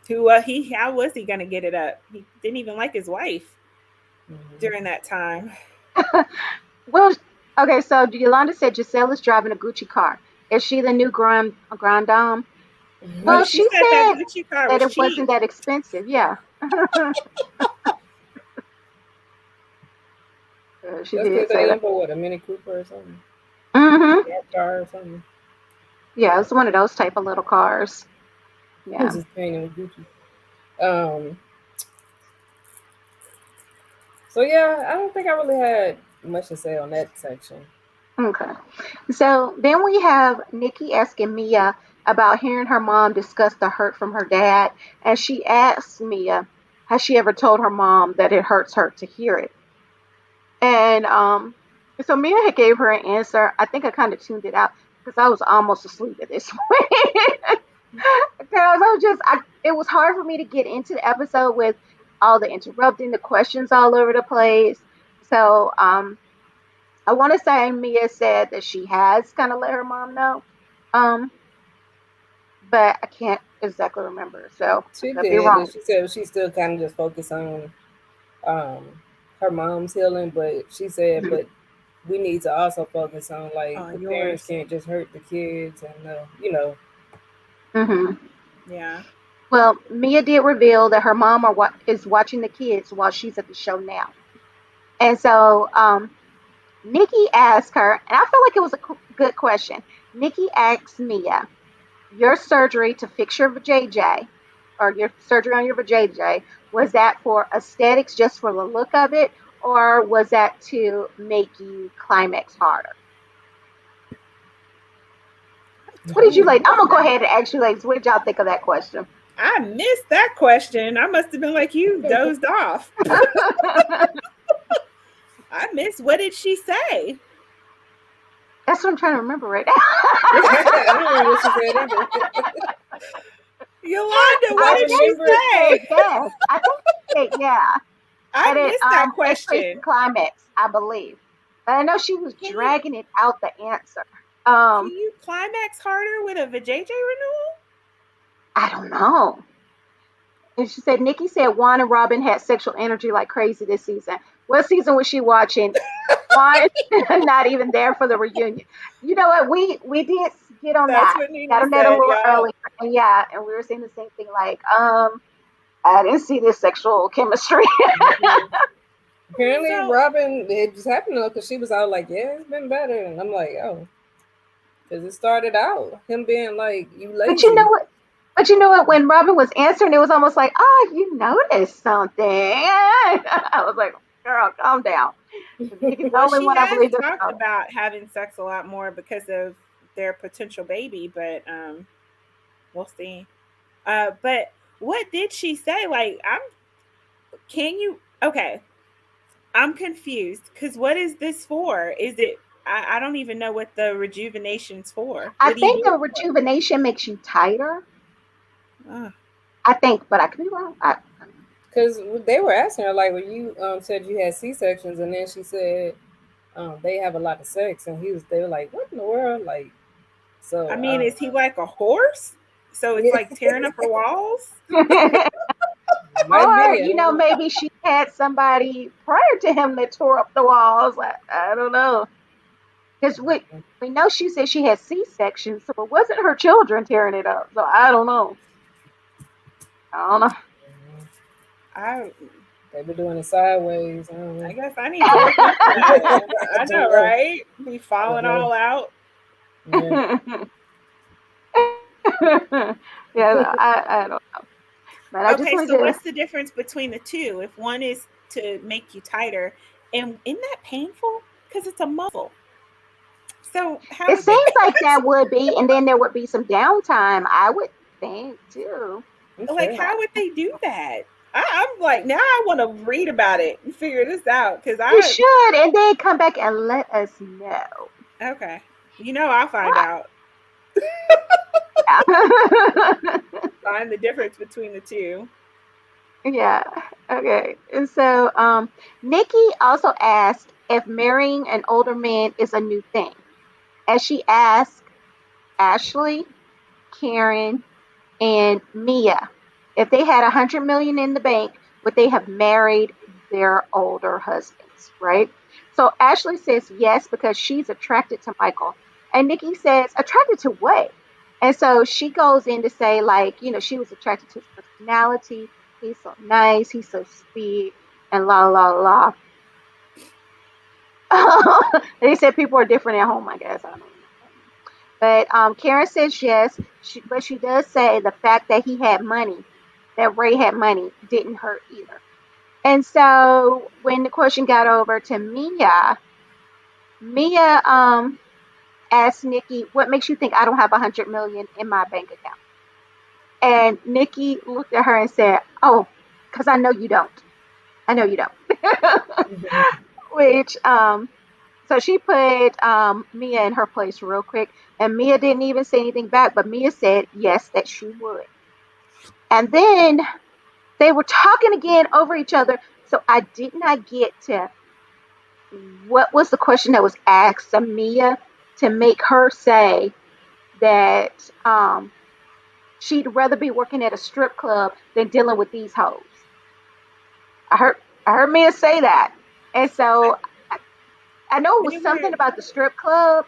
Who how was he going to get it up? He didn't even like his wife during that time. Well, okay, so Yolanda said Giselle is driving a Gucci car. Is she the new Grand Dame? Oh, Well, Hmm. she she said that said Gucci car that was it cheap. wasn't that expensive. Yeah. She That's did because say they that. in for what, a Mini Cooper or something, Hmm. dark car or something. Yeah, it's one of those type of little cars. It's Yeah. just painted with Gucci. Um. So yeah, I don't think I really had much to say on that section. Okay. So then we have Nikki asking Mia about hearing her mom discuss the hurt from her dad, and she asks Mia, has she ever told her mom that it hurts her to hear it? And so Mia had gave her an answer. I think I kind of tuned it out because I was almost asleep at this point. Because I was it was hard for me to get into the episode with all the interrupting, the questions all over the place. So I want to say Mia said that she has kind of let her mom know, um, but I can't exactly remember. So I She could be did, and wrong. she said she's still kind of just focused on um her mom's healing, but she said, Mhm. but we need to also focus on like the On parents yours. can't just hurt the kids, and Mhm. Yeah. Well, Mia did reveal that her mom is watching the kids while she's at the show now. And so Nikki asked her, and I feel like it was a good question. Nikki asked Mia, your surgery to fix your JJ, or your surgery on your JJ, was that for aesthetics, just for the look of it, or was that to make you climax harder? I What did you totally like? I'm missed gonna go that. ahead and ask you, ladies, what did y'all think of that question? I missed that question. I must have been like you, dozed off. I missed. What did she say? That's what I'm trying to remember right I now. don't remember what she said either. Yolanda, I what I did she think remember. she said say? yes. I think she said yeah. I That it missed that increased the question. climax, I believe. But I know she was Can you dragging it out the answer. can Um, you climax harder with a vajayjay renewal? I don't know. And she said Nikki said Juan and Robin had sexual energy like crazy this season. What season was she watching? Juan not even there for the reunion. You know what? We did get on That's that. what Got Nene on that a said, little y'all. earlier. And yeah, and we were saying the same thing like, I didn't see this sexual chemistry. Apparently, So, Robin, it just happened though, because she was out like, yeah, it's been better. And I'm like, oh, because it started out him being like, you But you lazy. know what? But you know what? When Robin was answering, it was almost like, "Oh, you noticed something." I was like, "Girl, calm down." Nikki's the well, only she one I has believe this talked about. about having sex a lot more because of their potential baby, but we'll see. But what did she say? Like, can you? Okay, I'm confused because what is this for? Is it? I don't even know what the rejuvenation's for. I What do you think do the it rejuvenation makes you tighter. for? I think, but I could be wrong. Because they were asking her, like, when you said you had C sections, and then she said they have a lot of sex, and they were like, what in the world? Like, I so I mean, don't is he like a horse? So it's like tearing up her walls? might Or be. I you don't know, know. maybe she had somebody prior to him that tore up the walls. I don't know, because we know she said she had C sections, so it wasn't her children tearing it up. So I don't know. I don't know. I They be doing it sideways. I don't know. I guess I need to look into that. I I know, don't know. right? Be I don't falling know. all out. Yeah. Yeah, I don't. But I just Okay, wanted so to. what's the difference between the two? If one is to make you tighter, and isn't that painful? Because it's a muscle. So how It would they seems like that would be, and then there would be some downtime. I would think too. like? Okay. How would they do that? I'm like now I want to read about it and figure this out because You I should, and then come back and let us know. okay. I'll find out. Find the difference between the two. Yeah. Okay. And so, Nikki also asked if marrying an older man is a new thing, as she asked Ashley, Karen, and Mia if they had 100 million in the bank, would they have married their older husbands? Right. So Ashley says yes because she's attracted to Michael, and Nikki says attracted to what? And so she goes in to say like she was attracted to his personality. He's so nice. He's so sweet, and la la la. They said people are different at home. I guess I don't know. But Karen says yes, but she does say the fact that he had money, that Ray had money, didn't hurt either. And so when the question got over to Mia, Mia asked Nikki, "What makes you think I don't have 100 million in my bank account?" And Nikki looked at her and said, "Oh, because I know you don't. I know you don't." Which so she put Mia in her place real quick, and Mia didn't even say anything back, but Mia said yes, that she would. And then they were talking again over each other. So I did not get to what was the question that was asked of Mia to make her say that she'd rather be working at a strip club than dealing with these hoes. I heard I heard Mia say that, and I, so I know it was they were something about the strip club.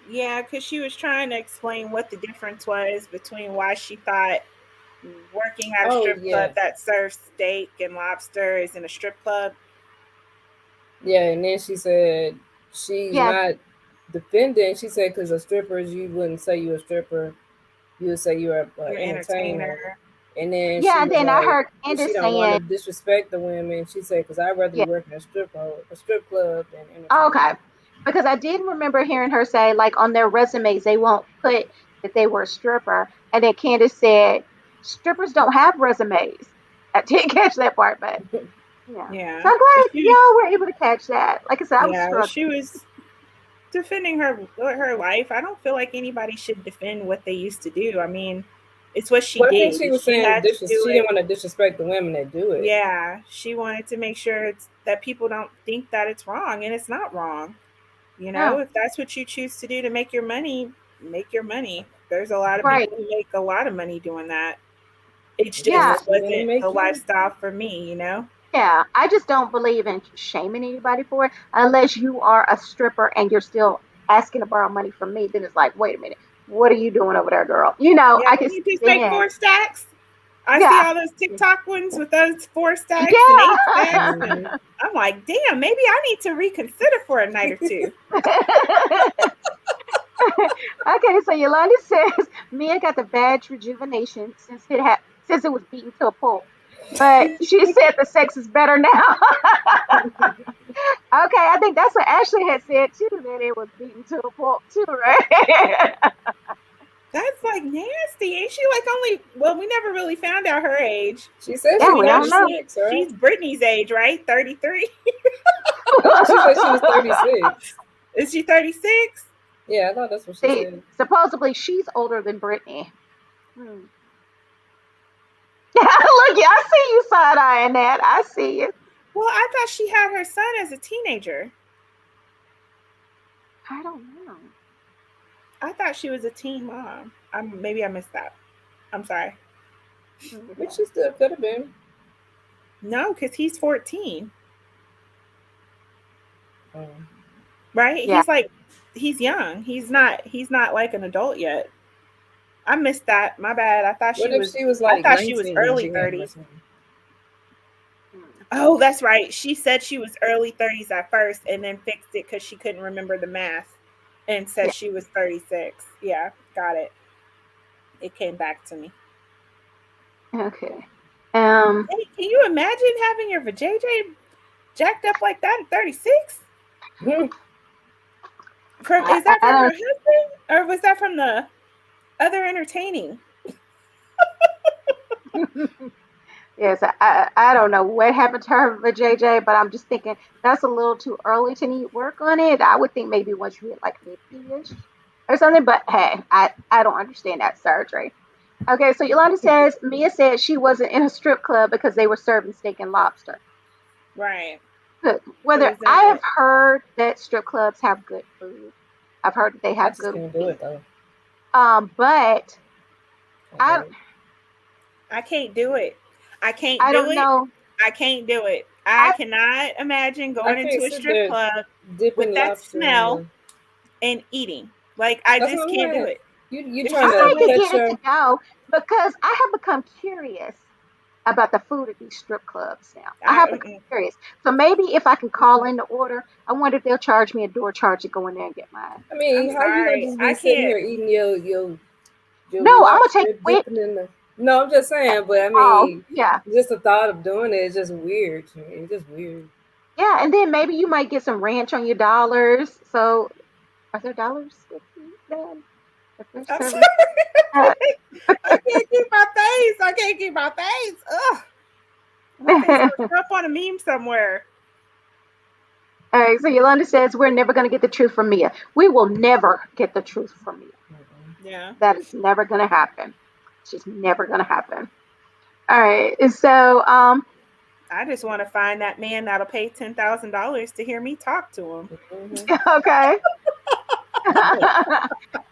yeah, because she was trying to explain what the difference was between why she thought working at a Oh strip yeah, club that serves steak and lobster is in a strip club. yeah. And then she said she's Yeah, not defending. She said because of strippers, you wouldn't say you're a stripper. You would say you're an Your entertainer. entertainer. And then Yeah, she and was then I like, heard she Candace don't want saying, to disrespect the women. She said, because I'd rather yeah, be working a strip club than entertaining. okay. Because I did remember hearing her say, like, on their resumes, they won't put that they were a stripper. And then Candace said, strippers don't have resumes. I didn't catch that part, but yeah. So Yeah, I'm but glad she was, y'all were able to catch that. Like I said, I was yeah, struggling. she was defending her life. I don't feel like anybody should defend what they used to do. I mean, it's what she But I think did. she If was she saying had to do she didn't it, want to disrespect the women that do it. yeah, she wanted to make sure that people don't think that it's wrong, and it's not wrong. You Yeah, know, if that's what you choose to do to make your money, make your money. There's a lot of right. people who make a lot of money doing that. It Yeah, just Unless you're gonna wasn't make the you. lifestyle for me, you know? yeah. I just don't believe in shaming anybody for it unless you are a stripper and you're still asking to borrow money from me. Then it's like, wait a minute, what are you doing over there, girl? Yeah, I can can you just make stand. 4 stacks? I see Yeah, all those TikTok ones with those 4 stacks and 8 stacks, yeah. and Hmm. I'm like, damn, maybe I need to reconsider for a night or two. Okay, so Yolanda says Mia got the badge rejuvenation since it was beaten to a pulp. But she said the sex is better now. Okay, I think that's what Ashley had said too, that it was beaten to a pulp too, right? That's like nasty. Ain't she like only? Well, we never really found out her age, She said but she Yeah, we was we know don't know. 36, right? she's Brittany's age, right? 33. I thought she said she was 36. Is she 36? Yeah, I thought that's what she See, said. supposedly she's older than Brittany. Hmm. Look, yeah, I see you side eyeing that. I see you. Well, I thought she had her son as a teenager. I don't know. I thought she was a teen mom. Maybe I missed that. I'm sorry. Which Okay. she still could have been. No, because he's 14, Um, right? Yeah. He's young. He's not like an adult yet. I missed that. My bad. what if she was I like thought she was 19 when early she had her 30s. son? Hmm. Oh, that's right. She said she was early 30s at first and then fixed it because she couldn't remember the math and Yeah. said she was 36. Yeah, got it. It came back to me. Okay. Um, Hey, can you imagine having your vajayjay jacked up like that at 36? Is that I from her don't. husband or was that from the other entertaining? Yes, I don't know what happened to her with JJ, but I'm just thinking that's a little too early to need work on it. I would think maybe once you hit like 50-ish or something, but hey, I don't understand that surgery. Okay, so Yolanda says Mia said she wasn't in a strip club because they were serving steak and lobster. Right. Good. She Whether was in I have it. heard that strip clubs have good food, I've heard that they I have just good can't do wings. it though. But Can't do I it. I can't do it. I can't I do don't it. know. I can't do it. I I cannot imagine I going can't into a sit strip there club with dipping that lobster in smell the. and eating. Like I That's what just I'm can't do saying. it. You There's trying I just no to might be way. catch getting her? to go because I have become curious about the food at these strip clubs now. I have become Mm-mm. curious. So maybe if I can call in the order, I wonder if they'll charge me a door charge to go in there and get mine. I I'm mean, how you gonna sorry. just I be sitting can't. here eating your No, I'm gonna take lobster it with dipping in the? No, I'm just me. saying. But I Oh, mean, yeah. just the thought of doing it is just weird to me. It's just weird. Yeah, and then maybe you might get some ranch on your dollars. So are there dollars with you then? If they're I'm serving sorry. that. I can't keep my face. I can't keep my face. Ugh. My face gonna show up on a meme somewhere. All right, so Yolanda says we're never going to get the truth from Mia. We will never get the truth from Mia. Mm-mm. Yeah. That is never going to happen. It's just never going to happen. All right, so I just want to find that man that'll pay $10,000 to hear me talk to him. Mm-hmm. okay. Yeah.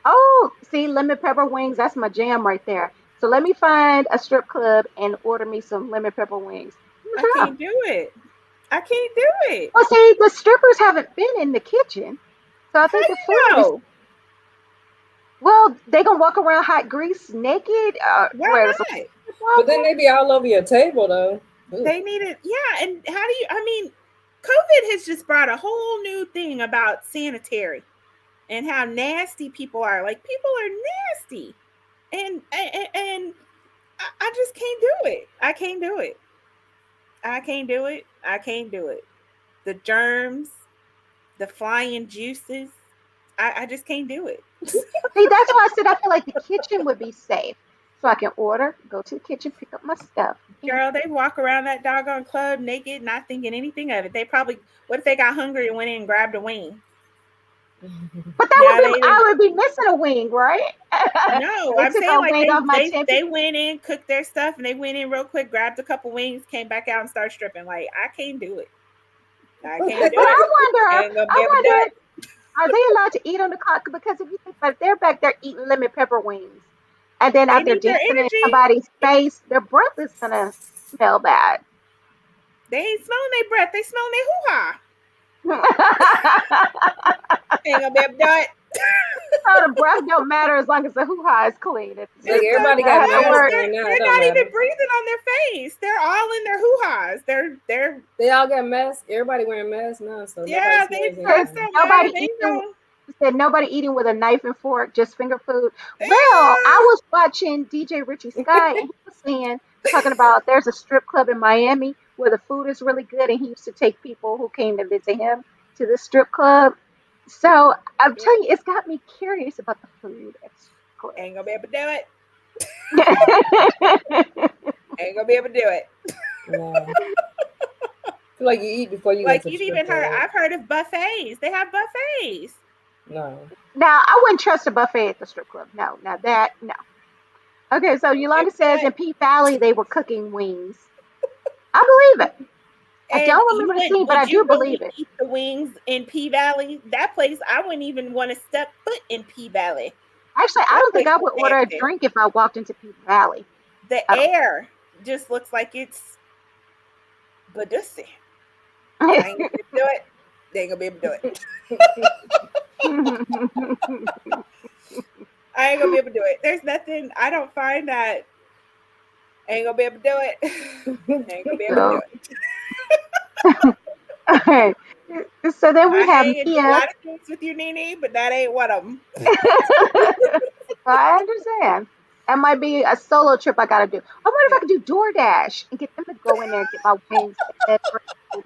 Oh, see, lemon pepper wings. That's my jam right there. So let me find a strip club and order me some lemon pepper wings. I I'm gonna try. can't do it. I can't do it. Well, see, the strippers haven't been in the kitchen, so I How think the food you will be. know? Well, they gonna walk around hot grease naked. Why Where there's a not? But then they be all over your table though. Ugh. They need it. Yeah. And how do you, I mean, COVID has just brought a whole new thing about sanitary and how nasty people are. Like, people are nasty. And I just can't do it. I can't do it. I can't do it. I can't do it. The germs, the flying juices. I just can't do it. See, that's why I said I feel like the kitchen would be safe. So I can order, go to the kitchen, pick up my stuff. Yeah. Girl, they walk around that doggone club naked, not thinking anything of it. They probably, what if they got hungry and went in and grabbed a wing? But that would Now be, they I didn't. would be missing a wing, right? No, They I'm took saying a like wing off my they chicken. went in, cooked their stuff, and they went in real quick, grabbed a couple wings, came back out and started stripping. Like I can't do it. I can't do But it. I ain't gonna be I able to do wonder, it. are they allowed to eat on the clock? Because if you think about it, they're back there eating lemon pepper wings, and then They out there need their dancing in energy. somebody's face, their breath is gonna smell bad. They ain't smelling their breath. They smelling their hoo ha. So Ain't gonna be able to do it. the breath don't matter as long as the hoo ha is clean. Look, It everybody doesn't got Have to masks matter. work. on now. It They're don't not matter. even breathing on their face. They're all in their hoo ha's. They're They all got masks. Everybody wearing masks now, so nobody yeah. They smells breaths anything. don't matter. Nobody They eating. don't. Said nobody eating with a knife and fork, just finger food. Well, I Yeah. was watching DJ Richie Sky, and he was saying, talking about there's a strip club in Miami where the food is really good, and he used to take people who came to visit him to the strip club. So I'm Yep. telling you, it's got me curious about the food at strip Ain't gonna be able to do it. clubs. Ain't gonna be able to do it. No. Feel like you eat before you go Like to the you've strip even heard. club. I've heard of buffets. They have buffets. No. Now, I wouldn't trust a buffet at the strip club. No, now that, no. Okay, so Ain't gonna be Yolanda able to do says in it. P Valley they were cooking wings. I believe it. I And don't you remember the scene, but I would do you believe really it. eat the wings in P Valley? That place, I wouldn't even want to step foot in P Valley. Actually, I That don't think place I is would order a nasty. drink if I walked into Peace Valley. The I don't. air just looks like it's Badussy. I ain't gonna be able to do it. They ain't gonna be able to do it. I ain't gonna be able to do it. There's nothing. I don't find that. I ain't gonna be able to do it. I ain't gonna be able to do So, it. okay. So then we I have hang and do a Mia. lot of things with you, Nene, but that ain't one of them. I understand. That might be a solo trip I gotta do. I wonder if I could do DoorDash and get them to go in there and get my wings and bring food.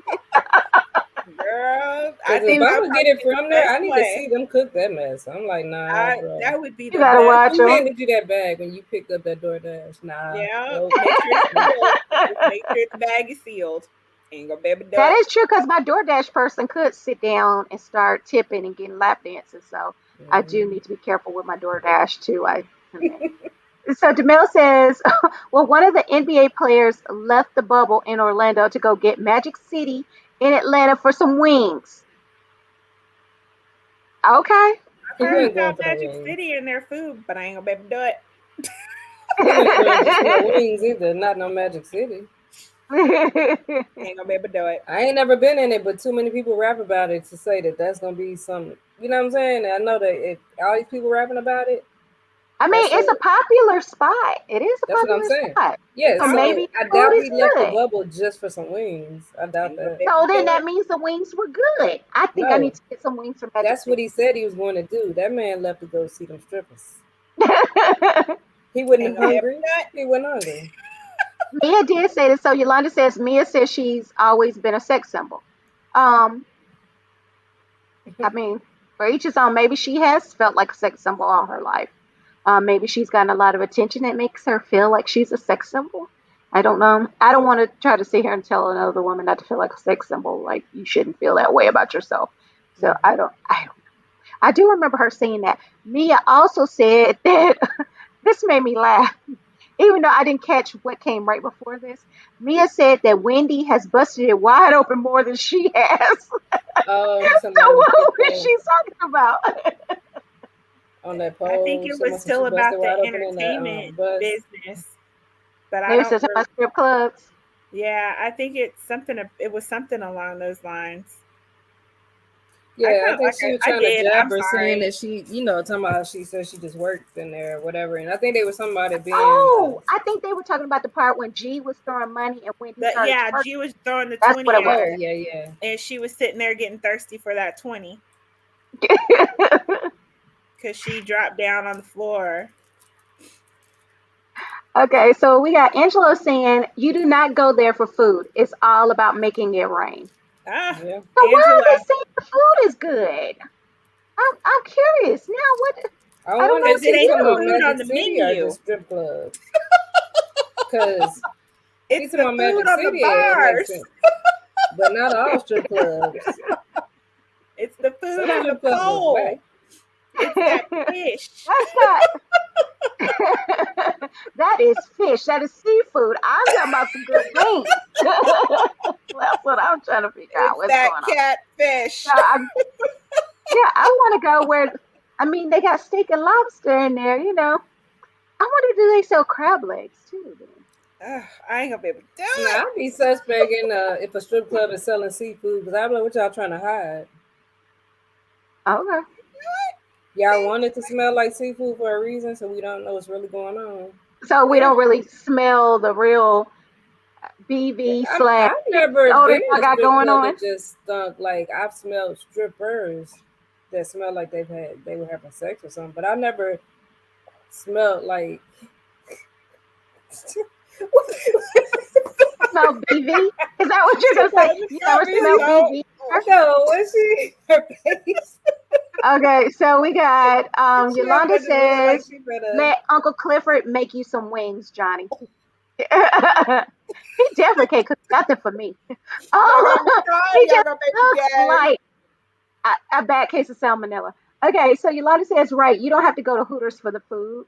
Girl, I Because if think I'm that would gonna get probably it be the from there, best I need to see way. them cook that mess. I'm like, nah, bro. That would be You the gotta best. watch Who them. handed you that bag when you picked up that DoorDash? Nah, Yeah, nope. make sure it's sealed. Just make sure the bag is sealed. Ain't gonna be able to do That it. is true because my DoorDash person could sit down and start tipping and getting lap dances. So I do Mhm. need to be careful with my DoorDash too. So Demille says, well, one of the NBA players left the bubble in Orlando to go get Magic City in Atlanta for some wings. Okay. I've He heard wasn't going about for no Magic wings. City and their food, but I ain't gonna be able to do it. He wasn't going just for no wings either. Not no Magic City. Ain't gonna be able to do it. I ain't never been in it, but too many people rap about it to say that that's gonna be something. You know what I'm saying? I know that if all these people rapping about it, I mean, that's it's a it. popular spot. It is a That's what I'm popular saying. spot. Yeah, So I would. so maybe I the food doubt is he left the good. bubble just for some wings. I doubt Ain't gonna that. be able So to then do that it. means the wings were good. I think I need No, to get some wings from Magic that's what City. he said he was going to do. That man left to go see them strippers. He wasn't Ain't gonna be able to hungry. do it. He wasn't hungry. Mia did say this. So Yolanda says Mia says she's always been a sex symbol. Um, I mean, for each his own. Maybe she has felt like a sex symbol all her life. Maybe she's gotten a lot of attention that makes her feel like she's a sex symbol. I don't know. I don't want to try to sit here and tell another woman not to feel like a sex symbol. Like you shouldn't feel that way about yourself. So Mhm. I don't. I do remember her saying that. Mia also said that this made me laugh, even though I didn't catch what came right before this. Mia said that Wendy has busted it wide open more than she has. Oh, he's talking So about what the was she talking about? on that I think pole. it was Someone said she still busted about the wide open in that entertainment bus. business, but I Maybe don't. it's about strip clubs. Yeah, I think it's something. It was something along those lines. I Yeah, I kind of think like. she was I trying to did. jab I'm her, saying sorry. that she, talking about she said she just worked in there or whatever. And I think they were talking about it being. Oh, I think they were talking about the part when G was throwing money and Wendy But started yeah, twerking. G was throwing the That's what 20 it at was. Oh her, yeah, yeah. and she was sitting there getting thirsty for that 20 because she dropped down on the floor. Okay, so we got Angelo saying you do not go there for food. It's all about making it rain. Ah, Yeah. So why are they Angela, saying the food is good? I'm curious now. What I I don't know wonder because if what to it he's ain't talking the about do. food on Magic the City or menu. just strip clubs. Because It's he's talking the about food Magic on the City, it makes bars. sense. But not all strip clubs. It's the food Some on the strip clubs is whack. pole. It's that fish. That's not. That is fish. That is seafood. I'm talking about some good wings. That's what I'm trying to figure out. It's What's that going on? So catfish. yeah, I want to go where. I mean, they got steak and lobster in there. I wonder do they sell crab legs too? Then. Ugh, I ain't gonna be able to do Now, it. I'd be suspecting if a strip club is selling seafood because I'm like, what y'all trying to hide? Okay. Y'all want it to smell like seafood for a reason, so we don't know what's really going on. So we Yeah. don't really smell the real Yeah, BV slash I've never odor been in y'all a got strip going club on. that just stunk. Like I've smelled strippers that smell like they were having sex or something, but I never smelled like. Smell BV? Is that what you're She gonna say? probably You got never me smell so. BV? No, was she her face? Okay, so we got She opened Yolanda the door like says, she better. let Uncle Clifford make you some wings, Johnny. He definitely can't cook nothing for me. Y'all got Oh, me crying. he Y'all just gonna make me looks gag. like a bad case of salmonella. Okay, so Yolanda says, right, you don't have to go to Hooters for the food.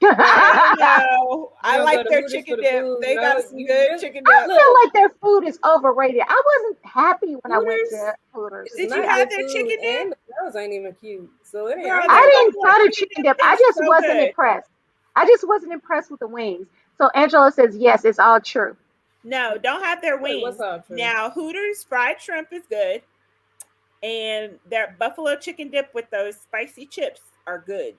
I Right. don't I know. You I don't go like to their Hooters chicken for the dip. food. They No, got some you good really chicken dip. feel look. like their food is overrated. I wasn't happy when I went Hooters to Hooters. is Did you not have good their food, chicken dip? and the girls ain't even cute. So it ain't. Girl, I'm their not. I didn't buffalo try the chicken chicken dip dip. I is just so wasn't good. impressed. I just wasn't impressed with the wings. So Angela says, yes, it's all true. No, don't have their Wait, what's wings. all true? Now, Hooters fried shrimp is good, and their buffalo chicken dip with those spicy chips are good.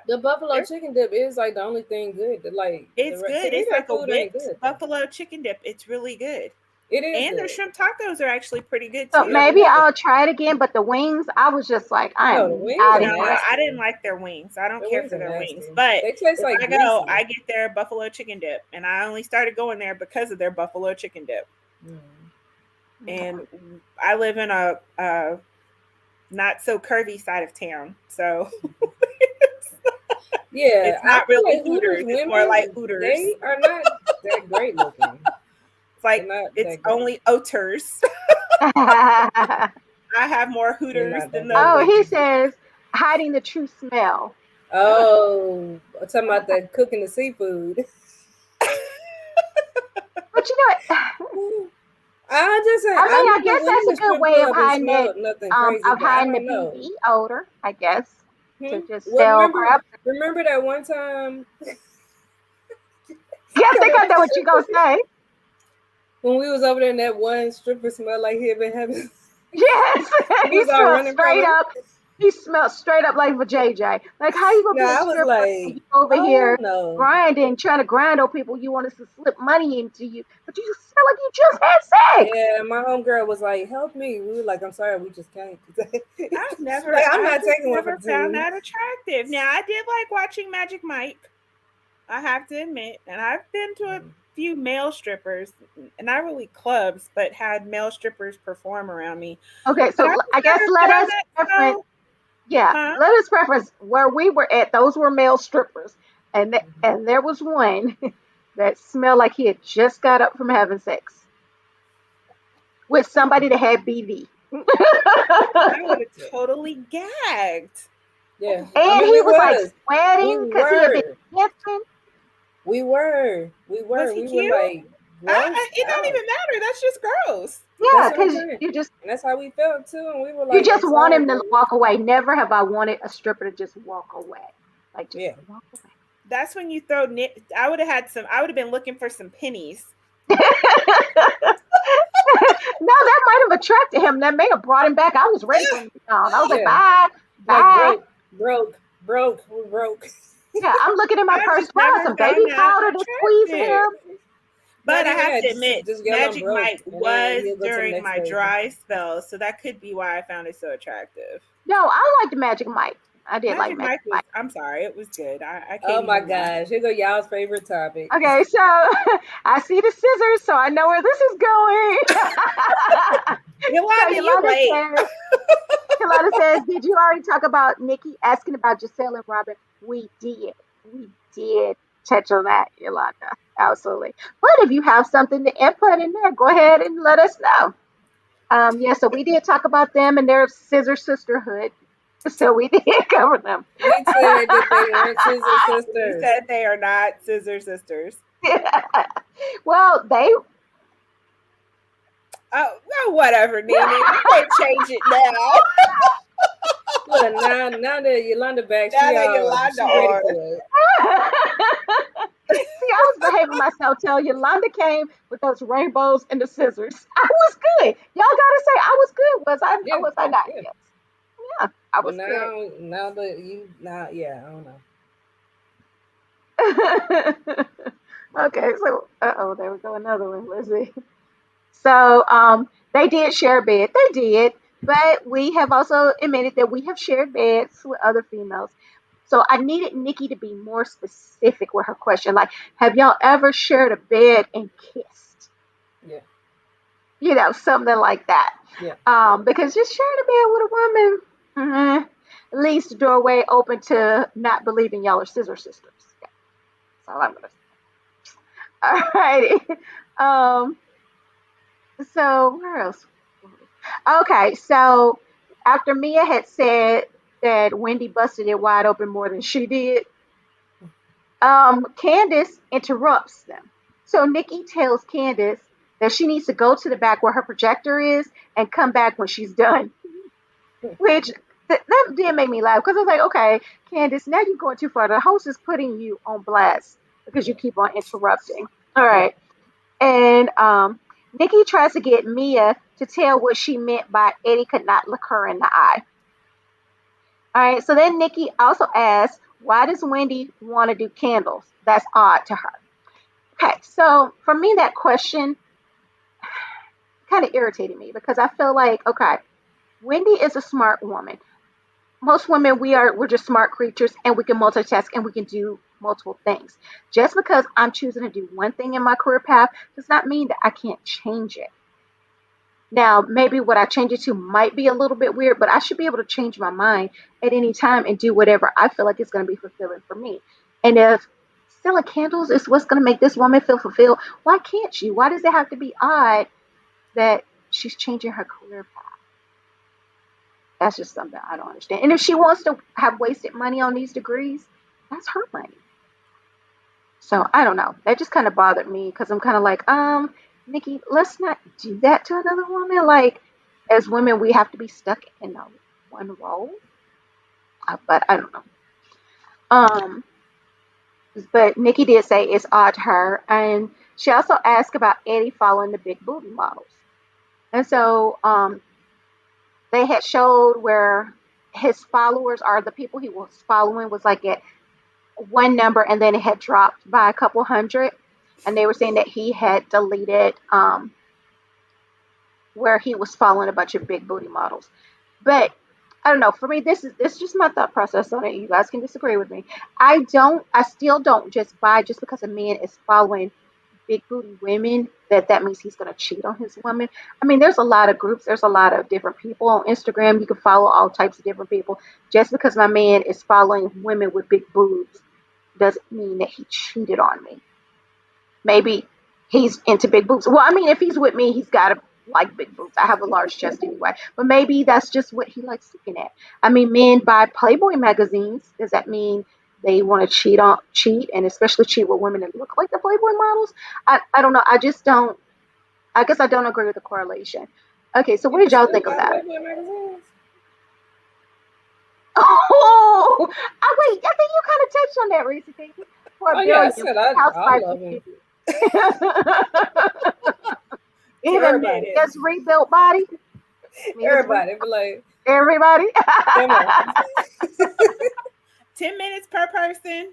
The buffalo They're- chicken dip is like the only thing good. Like it's to good. me, It's their like a food ain't whipped good though. buffalo chicken dip. It's really good. It is And their good. shrimp tacos are actually pretty good So You too. never maybe had it. I'll try it again. But the wings, I was just like, I No, the am wings not are No, impressed. I didn't nasty. like their wings. I don't The care wings for are their wings. nasty. But They taste if like I go, greasy. I get their buffalo chicken dip. And I only started going there because of their buffalo chicken dip. Mm. And Okay. I live in a not so curvy side of town. So Yeah, it's I not feel really like Hooters Hooters. It's more like women, Hooters. they are not that great looking. It's They're like not it's that great. only Oters. I have more They're Hooters not than that great Oh, those. he looking. says hiding the true smell. Oh, I'm talking about that cooking the seafood. But you know what? I just I I mean, I never guess went in that's a a good strip way of club and hiding it, smelled nothing crazy, of but I hiding the don't know. BV odor, I guess, to just Well, sell crap. remember that one time Yeah, I think I know what you're gonna say. when we was over there and that one stripper smelled like he had been having Yes, we was all running from him. he smelled straight up like vajayjay. Like, how you gonna No, be a I was stripper and like, you over oh here no. grinding, trying to grind on people you want us to slip money into you, but you smell like you just had sex. Yeah, my homegirl was like, help me. We were like, I'm sorry, we just can't. Like, I'm I not just taking one for never the found team. that attractive. Now I did like watching Magic Mike. I have to admit, and I've been to a few male strippers, and not really clubs, but had male strippers perform around me. Okay, But so I I just guess never let found us that preference. so, Yeah, huh? let us preference where we were at. Those were male strippers, and there was one that smelled like he had just got up from having sex with somebody that had BV. I would have totally gagged. Yeah, I And mean, he was like we sweating because he had been were, dancing. Was he we were cute? like grossed It don't out. even matter. That's just gross. Yeah, That's what I'm because saying, and that's how we felt too. And we were you like, I'm just want sorry, him to bro. walk away. Never have I wanted a stripper to just walk away. Like just Yeah, walk away. That's when you throw. I would have had some. I would have been looking for some pennies. No, that might have attracted him. That may have brought him back. I was ready for him to be gone. I was like, yeah, bye, like bye. we're broke. Yeah, I'm looking in my I purse. just Find never some baby found that powder to squeeze attractive. him. But Not I even have that. to admit, Just yell I'm Magic broke, Mike and then was he'll go to the during next my table. dry spell, so that could be why I found it so attractive. No, I liked Magic Mike. I did like Magic Magic Mike was. Mike. I'm sorry, it was good. I Oh can't my even lie. gosh, here go y'all's favorite topic. Okay, so I see the scissors, so I know where this is going. So Yolanda, you Yolanda late. says, Yolanda says, did you already talk about Nikki asking about Giselle and Robin? We did. We did touch on that, Yolanda. Absolutely. But if you have something to input in there, go ahead and let us know. Yeah, so we did talk about them and their scissor sisterhood. So we did cover them. We said that they weren't scissor We sisters. said they are not scissor sisters. Well, they Oh, whatever, Nene. You can't change it now. Look, now that Yolanda back, Now that Yolanda she ready on. for it. See, I was behaving myself till Yolanda came with those rainbows and the scissors. I was good. Y'all gotta say I was good. Was I? Or Yeah, was I not? yeah. Yes. Yeah, I But was good. now that you now, yeah, I don't know. Okay, so there we go. Another one. Let's see. So they did share a bed. They did, but we have also admitted that we have shared beds with other females. So I needed Nikki to be more specific with her question. Like, have y'all ever shared a bed and kissed? Yeah, Something like that. yeah. Because just sharing a bed with a woman leaves the doorway open to not believing y'all are scissor sisters. Yeah, that's all I'm gonna say. All righty. Um, so where else? Okay, so after Mia had said that Wendy busted it wide open more than she did, Candace interrupts them. So Nikki tells Candace that she needs to go to the back where her projector is and come back when she's done. Which that did make me laugh because I was like, okay, Candace, now you're going too far. The host is putting you on blast because you Yeah, keep on interrupting. All yeah. right. And Nikki tries to get Mia to tell what she meant by Eddie could not look her in the eye. All right. So then Nikki also asks, why does Wendy want to do candles? That's odd to her. Okay. So for me, that question kind of irritated me because I feel like, okay, Wendy is a smart woman. Most women we're just smart creatures and we can multitask and we can do multiple things. Just because I'm choosing to do one thing in my career path does not mean that I can't change it. Now, maybe what I change it to might be a little bit weird, but I should be able to change my mind at any time and do whatever I feel like is going to be fulfilling for me. And if selling candles is what's going to make this woman feel fulfilled, why can't she? Why does it have to be odd that she's changing her career path? That's just something I don't understand. And if she wants to have wasted money on these degrees, that's her money. So I don't know. That just kind of bothered me because I'm kind of like, Nikki, let's not do that to another woman. Like, as women, we have to be stuck in one role. But I don't know. Um, but Nikki did say it's odd to her, and she also asked about Eddie following the big booty models. And so they had showed where his followers are the people he was following was like at one number and then it had dropped by a couple hundred and they were saying that he had deleted where he was following a bunch of big booty models. But I don't know. For me, this is just my thought process on it. You guys can disagree with me. I still don't just buy just because a man is following big booty women that means he's going to cheat on his woman. I mean, there's a lot of groups, there's a lot of different people on Instagram. You can follow all types of different people. Just because my man is following women with big boobs doesn't mean that he cheated on me. Maybe he's into big boobs. Well, I mean, if he's with me, he's got to like big boobs. I have a large chest anyway. But maybe that's just what he likes looking at. I mean, men buy Playboy magazines. Does that mean they want to cheat and especially cheat with women that look like the Playboy models? I don't know. I just don't. I guess I don't agree with the correlation. Okay, so what did People y'all still think of buy that? Playboy magazines. Oh, I wait. I think you kind of touched on that, Reese. For a Oh yeah, I billion, said I housewives love of them. Even men Everybody. that's rebuilt body. Me is Everybody be like, everybody. come on. 10 minutes per person.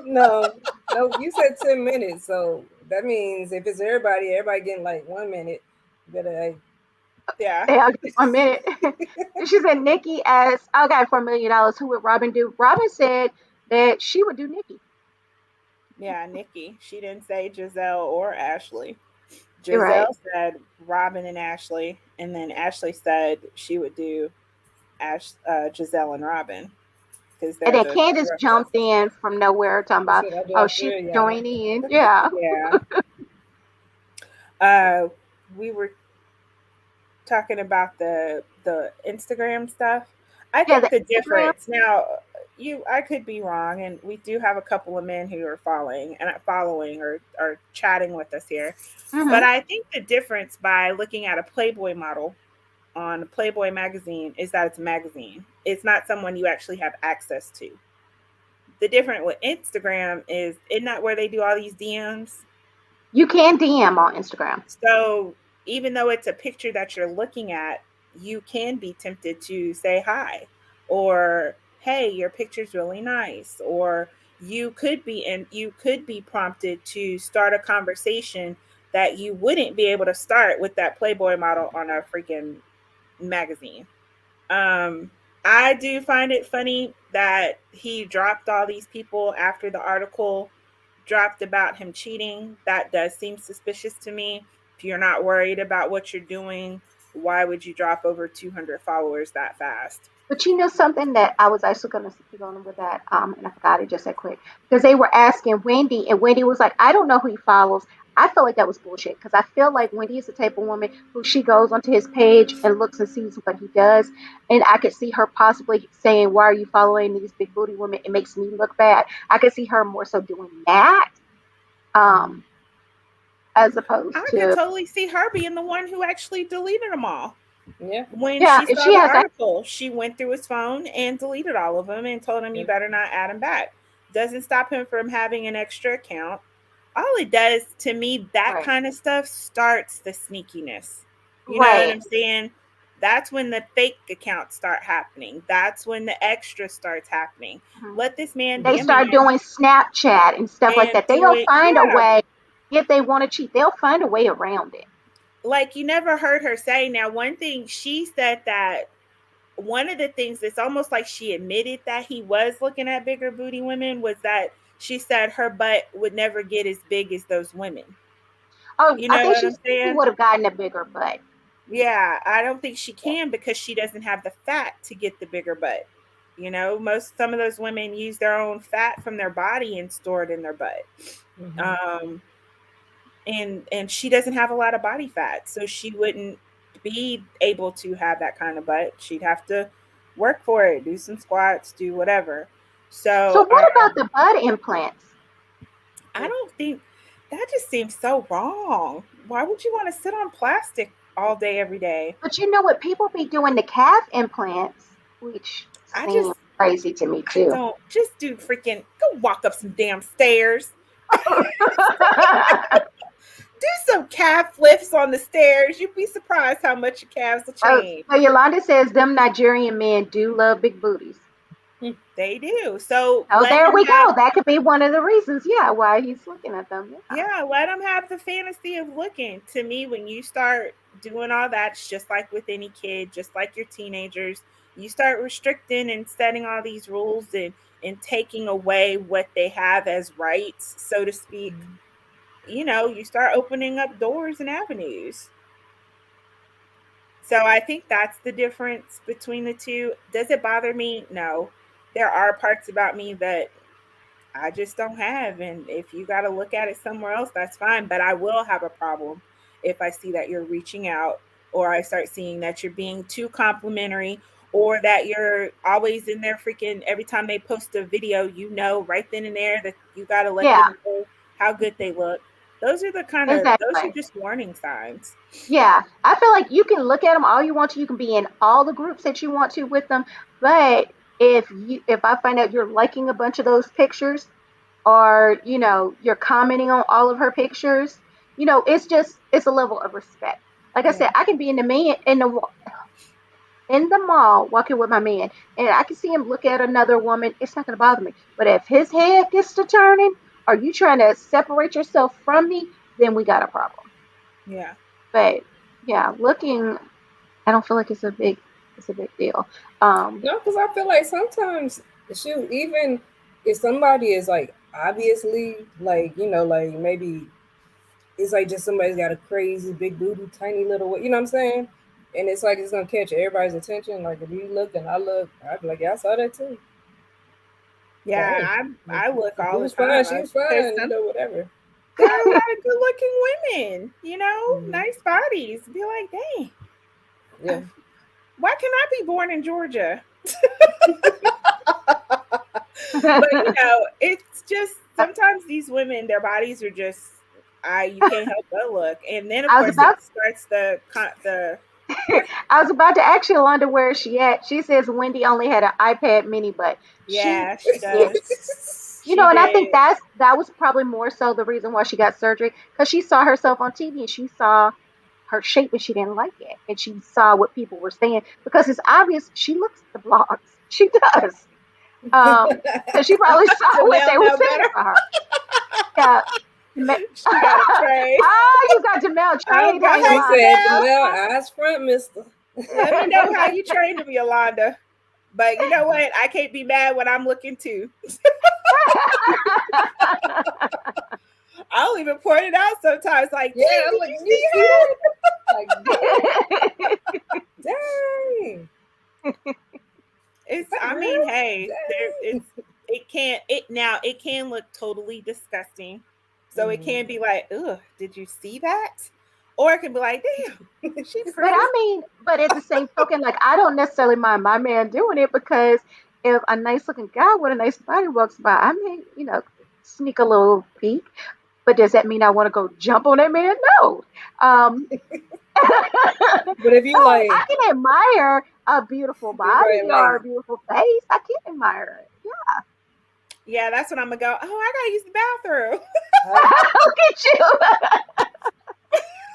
No, no, you said 10 minutes, so that means if it's everybody getting like 1 minute. You better like Yeah. Hey, I'll give 1 minute. She said Nikki asked, okay, for $1 million, who would Robin do? Robin said that she would do Nikki. Yeah, Nikki. She didn't say Giselle or Ashley. You're right. Giselle said Robin and Ashley, and then Ashley said she would do Giselle and Robin because And they're then the Candace three of jumped us. in from nowhere talking She about, said, I do oh, after she y'all. joined in. Yeah. Yeah. Uh, we were talking about the Instagram stuff. I Yeah, think the the Instagram. difference now, I could be wrong, and we do have a couple of men who are following or chatting with us here. But Hmm. I think the difference by looking at a Playboy model on Playboy magazine is that it's a magazine. It's not someone you actually have access to. The difference with Instagram is isn't that where they do all these DMs? You can DM on Instagram. So even though it's a picture that you're looking at, you can be tempted to say hi or hey, your picture's really nice, or you could be prompted to start a conversation that you wouldn't be able to start with that Playboy model on a freaking magazine. Um, I do find it funny that he dropped all these people after the article dropped about him cheating. That does seem suspicious to me. If you're not worried about what you're doing, why would you drop over 200 followers that fast? But you know something that I was actually going to speak on with that, and I forgot it just that quick because they were asking Wendy, and Wendy was like, "I don't know who he follows." I feel like that was bullshit because I feel like Wendy is the type of woman who she goes onto his page and looks and sees what he does, and I could see her possibly saying, "Why are you following these big booty women? It makes me look bad." I could see her more so doing that, Mhm. um, as opposed I could to totally see her being the one who actually deleted them all. Yeah. When yeah. she If saw she the has that, article, she went through his phone and deleted all of them and told him, you Yeah. better not add him back. Doesn't stop him from having an extra account. All it does to me, that right, kind of stuff starts the sneakiness. You know what right. I'm saying? That's when the fake accounts start happening. That's when the extra starts happening. Mhm. Let this man They be a Mhm. start man doing Snapchat and stuff like and that. do They'll it. find a Yeah. way. If they want to cheat, they'll find a way around it. Like you never heard her say. Now, one thing she said that one of the things that's almost like she admitted that he was looking at bigger booty women was that she said her butt would never get as big as those women. Oh, You I know think what she I'm said he saying? would have gotten a bigger butt. Yeah, I don't think she can because she doesn't have the fat to get the bigger butt. You know, some of those women use their own fat from their body and store it in their butt. Mhm. Um, and she doesn't have a lot of body fat, so she wouldn't be able to have that kind of butt. She'd have to work for it, do some squats, do whatever. So So what about the butt implants? I don't think that just seems so wrong. Why would you want to sit on plastic all day every day? But you know what? People be doing the calf implants, which I seem just crazy to me I too. don't just do freaking go walk up some damn stairs. Do some calf lifts on the stairs. You'd be surprised how much your calves will change. So Yolanda says them Nigerian men do love big booties. They do. So Oh, let there him we have go. That could be one of the reasons, yeah, why he's looking at them. Yeah. yeah, let him have the fantasy of looking. To me, when you start doing all that, it's just like with any kid, just like your teenagers, you start restricting and setting all these rules and taking away what they have as rights, so to speak. Mhm. You know, you start opening up doors and avenues. So I think that's the difference between the two. Does it bother me? No. There are parts about me that I just don't have. And if you got to look at it somewhere else, that's fine. But I will have a problem if I see that you're reaching out or I start seeing that you're being too complimentary or that you're always in there freaking every time they post a video, you know, right then and there that you got to let Yeah, them know how good they look. Those are exactly. just warning signs. Yeah, I feel like you can look at them all you want to. You can be in all the groups that you want to with them, but if I find out you're liking a bunch of those pictures, or you're commenting on all of her pictures, it's a level of respect. Like I said, Yeah. I can be in the mall walking with my man, and I can see him look at another woman. It's not going to bother me. But if his head gets to turning, or you trying to separate yourself from me, then we got a problem. Yeah. But yeah, looking. I don't feel like it's a big deal. Um, No, because I feel like sometimes, shoot, even if somebody is like obviously like, like maybe it's like just somebody's got a crazy big booty, tiny little, you know what I'm saying? And it's like it's gonna catch everybody's attention. Like if you look and I look, I'd be like, yeah, I saw that too. Like, Yeah, hey, I look he all the was fine, time she was because fine, some whatever. there are a lot of good looking women, Hmm. nice bodies. Be like, dang, Yeah. why can I be born in Georgia? But I it's just sometimes these women, their bodies are just, you can't help but look. And then of was course it about starts the I was about to ask Yolanda where is she at. She says Wendy only had an iPad mini, but she yeah, she did. does. She And I think did. that was probably more so the reason why she got surgery because she saw herself on TV and she saw her shape and she didn't like it, and she saw what people were saying because it's obvious she looks at the blogs. She does. So she probably saw what Jamel they were know saying better. about her. Yeah. She got a trade. You got Jamel Oh, trained, go huh, She ahead, Yolanda? said, Jamel. Jamel, eyes front, mister. Let me know how you trained him, Yolanda. But you know what? I can't be mad when I'm looking too. I'll even point it out sometimes. Like, Yeah, dang, I'm did like, you you see see her? that? Like, dang. It's. Like, I mean, really? hey, there. Dang. It's. It can't. It now. It can look totally disgusting. So it Mhm. can be like, ugh, did you see that? Or it can be like, damn, she But pretty. I mean, but at the same token, like I don't necessarily mind my man doing it because if a nice looking guy with a nice body walks by, I may, sneak a little peek. But does that mean I want to go jump on that man? No. Um, no, But if you I like, can admire a beautiful body right, or like, a beautiful face. I can admire it. Yeah. Yeah, that's when I'm gonna go. Oh, I gotta use the bathroom. huh? Look at you.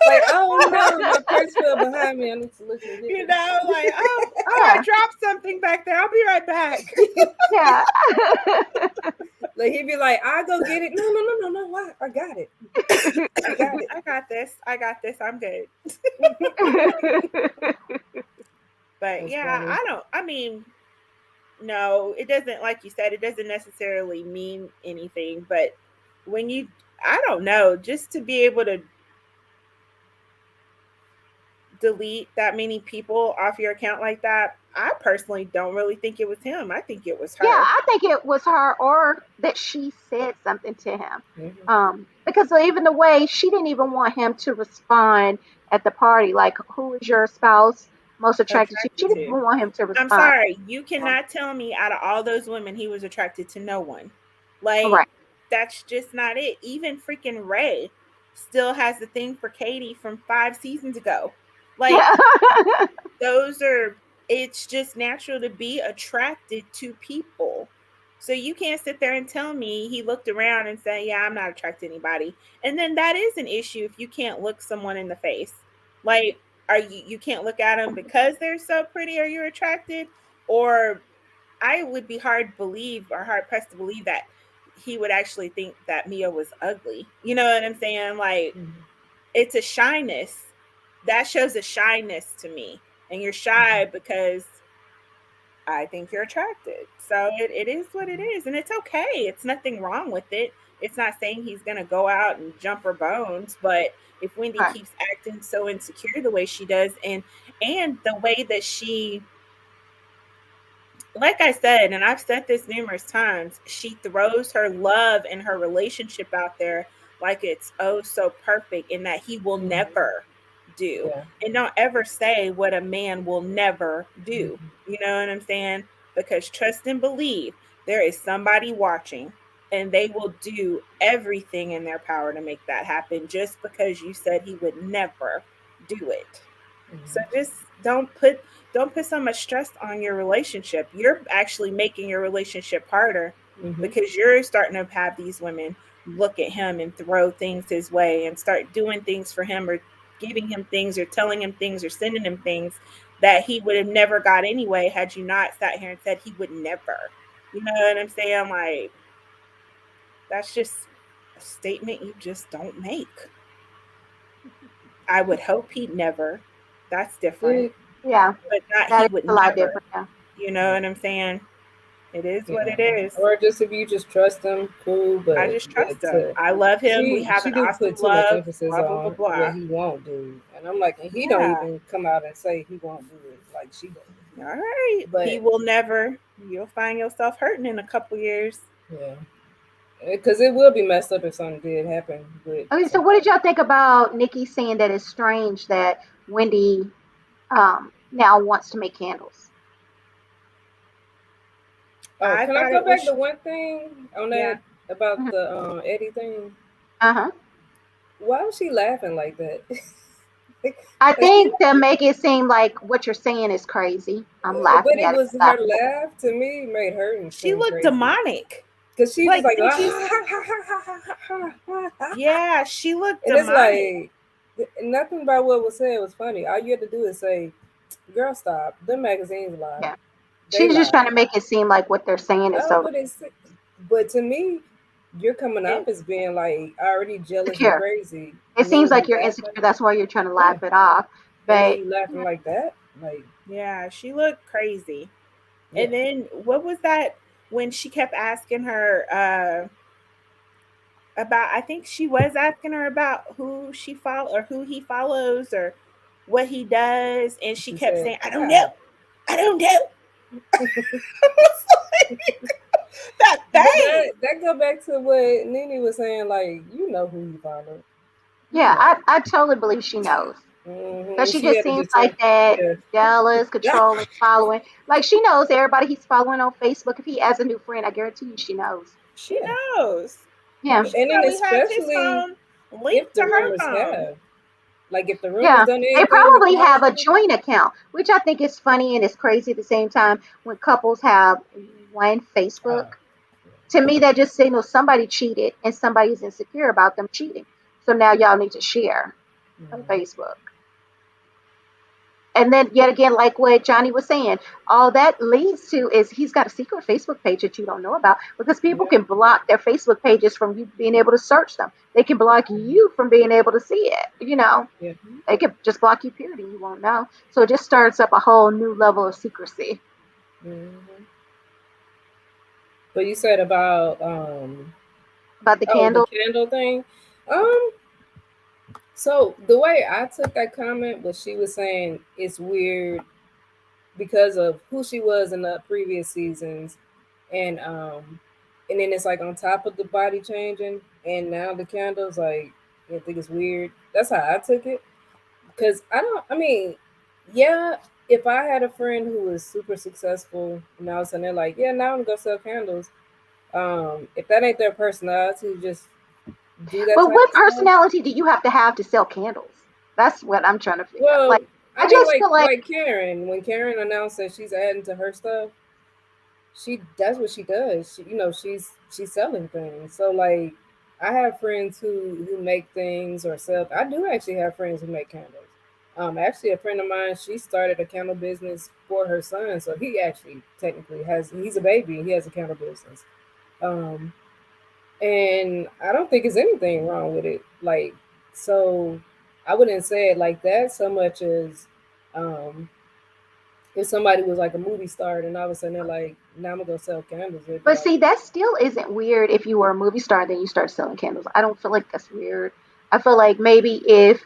Like, oh no, my purse fell behind me. I need to look and get it. Like, oh, I Yeah. dropped something back there. I'll be right back. Yeah. Like he'd be like, I'll go get it. No, no, no, no, no. Why? I got it. I got it. I got this. I got this. I'm good. But That's yeah, funny. I don't. I mean, no, it doesn't. Like you said, it doesn't necessarily mean anything. But when you, I don't know, just to be able to delete that many people off your account like that, I personally don't really think it was him. I think it was Yeah, her. I think it was her or that she said something to him. Mhm. Because even the way she didn't even want him to respond at the party, like, who is your spouse most attracted to? She Attracted didn't to. even want him to I'm respond. sorry, you Um, cannot tell me out of all those women he was attracted to no one. Like, right. that's just not it. Even freaking Ray still has the thing for Katie from 5 seasons ago. Yeah. Like, those are, it's just natural to be attracted to people. So you can't sit there and tell me he looked around and say, yeah, I'm not attracted to anybody. And then that is an issue if you can't look someone in the face. Like, are you can't look at them because they're so pretty, are you attracted? Or I would be hard believe or hard pressed to believe that he would actually think that Mia was ugly. You know what I'm saying? Like, Mhm. it's a shyness. That shows a shyness to me. And you're shy because I think you're attracted. So it is what it is. And it's okay. It's nothing wrong with it. It's not saying he's going to go out and jump her bones. But if Wendy Right. keeps acting so insecure the way she does, and the way that she, like I said, and I've said this numerous times, she throws her love and her relationship out there like it's oh so perfect and that he will Mhm. never do. Yeah. And don't ever say what a man will never do. Mhm. You know what I'm saying? Because trust and believe there is somebody watching and they will do everything in their power to make that happen just because you said he would never do it. So Mhm. just don't put so much stress on your relationship. You're actually making your relationship harder Mhm. because you're starting to have these women look at him and throw things his way and start doing things for him or giving him things or telling him things or sending him things that he would have never got anyway had you not sat here and said he would never. You know what I'm saying? Like, that's just a statement you just don't make. I would hope he'd never. That's different. See, Yeah, but not that he is would a lot never. different. Yeah. You know what I'm saying? It is what Yeah. it is. Or just if you just trust them, cool. I just But trust him. I love him. We have she an do awesome put too much love. emphasis Blah blah blah on what blah. he won't do, and I'm like, and he don't Yeah. even come out and say he won't do it like she does. All right. He But will never. You'll find yourself hurting in a couple years. yeah, because it will be messed up if something did happen with Okay, so what did somebody. y'all think about Nikki saying that it's strange that Wendy now wants to make candles? Oh, I can I thought go it back was. to one thing on Yeah. that about Mhm. the Eddie thing? Uh-huh. Why was she laughing like that? I Cause she, think to make it seem like what you're saying is crazy, I'm but laughing it at it. was her Laughing at it. laugh to me made her She seem looked crazy. demonic. Cause she was Like, like, did you? Yeah, she looked and it's demonic. like nothing about what was said was funny. All you had to do is say, "Girl, stop." The magazines lie. Yeah. They She's just lie. trying to make it seem like what they're saying is Oh, so but it's. But to me, you're coming And off as being like already jealous and insecure. crazy, It and then seems like you you're insecure. laughing. That's why you're trying to Yeah, laugh it off. and then But you laughing like that. Like, yeah, she looked crazy. yeah, And then what was that when she kept asking her about? I think she was asking her about who she follow or who he follows or what he does, and she she kept said, saying, "I don't know, "How?" I don't know." That But face. that go back to what Nene was saying. Like, you know who you follow. You yeah, know. I totally believe she knows. Because she She just had to seems determine. like that Yeah, jealous, controlling, following. Like she knows everybody he's following on Facebook. If he has a new friend, I guarantee you she knows. She yeah. knows. Yeah. She And then probably has his especially phone if linked to the her rumors phone. have, like, if the rumors Yeah. done They anything to probably cause have a it. joint account, which I think is funny and it's crazy at the same time when couples have one Facebook. Oh, To me, that just signals somebody cheated and somebody's insecure about them cheating. So now y'all need to share on yeah. Facebook. And then yet again, like what Johnny was saying, all that leads to is he's got a secret Facebook page that you don't know about because people Yeah. can block their Facebook pages from you being able to search them. They can block you from being able to see it. Yeah. They can just block you, period, and you won't know. So it just starts up a whole new level of secrecy hmm But you said about about the oh, the candle. candle thing. Um, so the way I took that comment was she was saying it's weird because of who she was in the previous seasons, and and then it's like on top of the body changing, and now the candles like I think it's weird. That's how I took it because I don't. I mean, yeah. If I had a friend who was super successful and all of a sudden they're like, yeah, now I'm gonna go sell candles. If that ain't their personality, just do that But type what of stuff. personality do you have to sell candles? That's what I'm trying to figure out. Like, Well, I I mean, just feel like, like Karen, when Karen announced that she's adding to her stuff, she that's what she does. She's selling things. So like, I have friends who make things or sell. I do actually have friends who make candles. Actually, a friend of mine, she started a candle business for her son. So he actually technically has. He's a baby. He has a candle business. Um, and I don't think there's anything wrong with it. Like, so I wouldn't say it like that so much as um, if somebody was like a movie star and all of a sudden they're like, now I'm gonna go sell candles. They'd be but like, see, that still isn't weird if you were a movie star and then you start selling candles. I don't feel like that's weird. I feel like maybe if,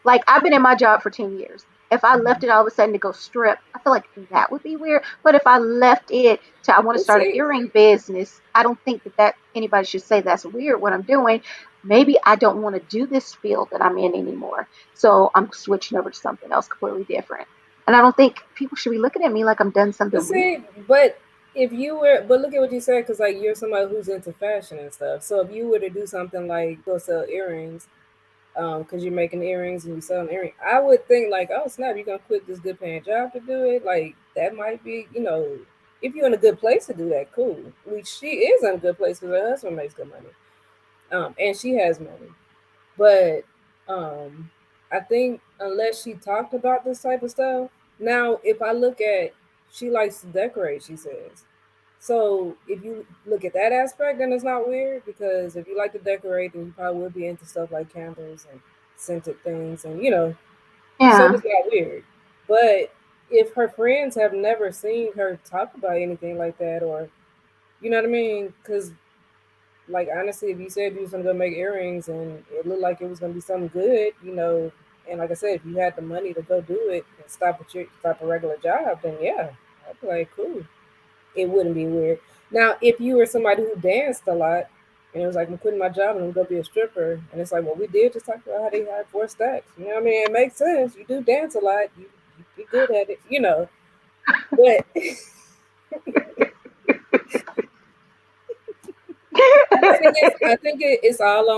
like, I've been in my job for 10 years. If I left mhm. it all of a sudden to go strip, I feel like that would be weird. But if I left it to, I want to Well, start an see, earring business, I don't think that anybody should say that's weird what I'm doing. Maybe I don't want to do this field that I'm in anymore. So I'm switching over to something else completely different. And I don't think people should be looking at me like I'm done but something weird. see, but if you were, but look at what you said, because like you're somebody who's into fashion and stuff. So if you were to do something like go sell earrings, because you're making earrings and you selling earrings, I would think like, oh snap, you're gonna quit this good paying job to do it. Like that might be, if you're in a good place to do that, cool. Which she is in a good place because her husband makes good money, and she has money. But um, I think unless she talked about this type of stuff, now if I look at, she likes to decorate. She says. So if you look at that aspect, then it's not weird because if you like to decorate, then you probably would be into stuff like candles and scented things, and so Yeah. it's not weird. But if her friends have never seen her talk about anything like that, or you know what I mean? Because like honestly, if you said you was gonna go make earrings and it looked like it was gonna be something good, you know, and like I said, if you had the money to go do it and stop a regular job, then yeah, I'd be like, cool. It wouldn't be weird. Now, if you were somebody who danced a lot and it was like, I'm quitting my job and I'm gonna be a stripper, and it's like, well, we did just talk about how they had 4 stacks. You know what I mean? It makes sense. You do dance a lot. You be good at it, you know. But I think it's all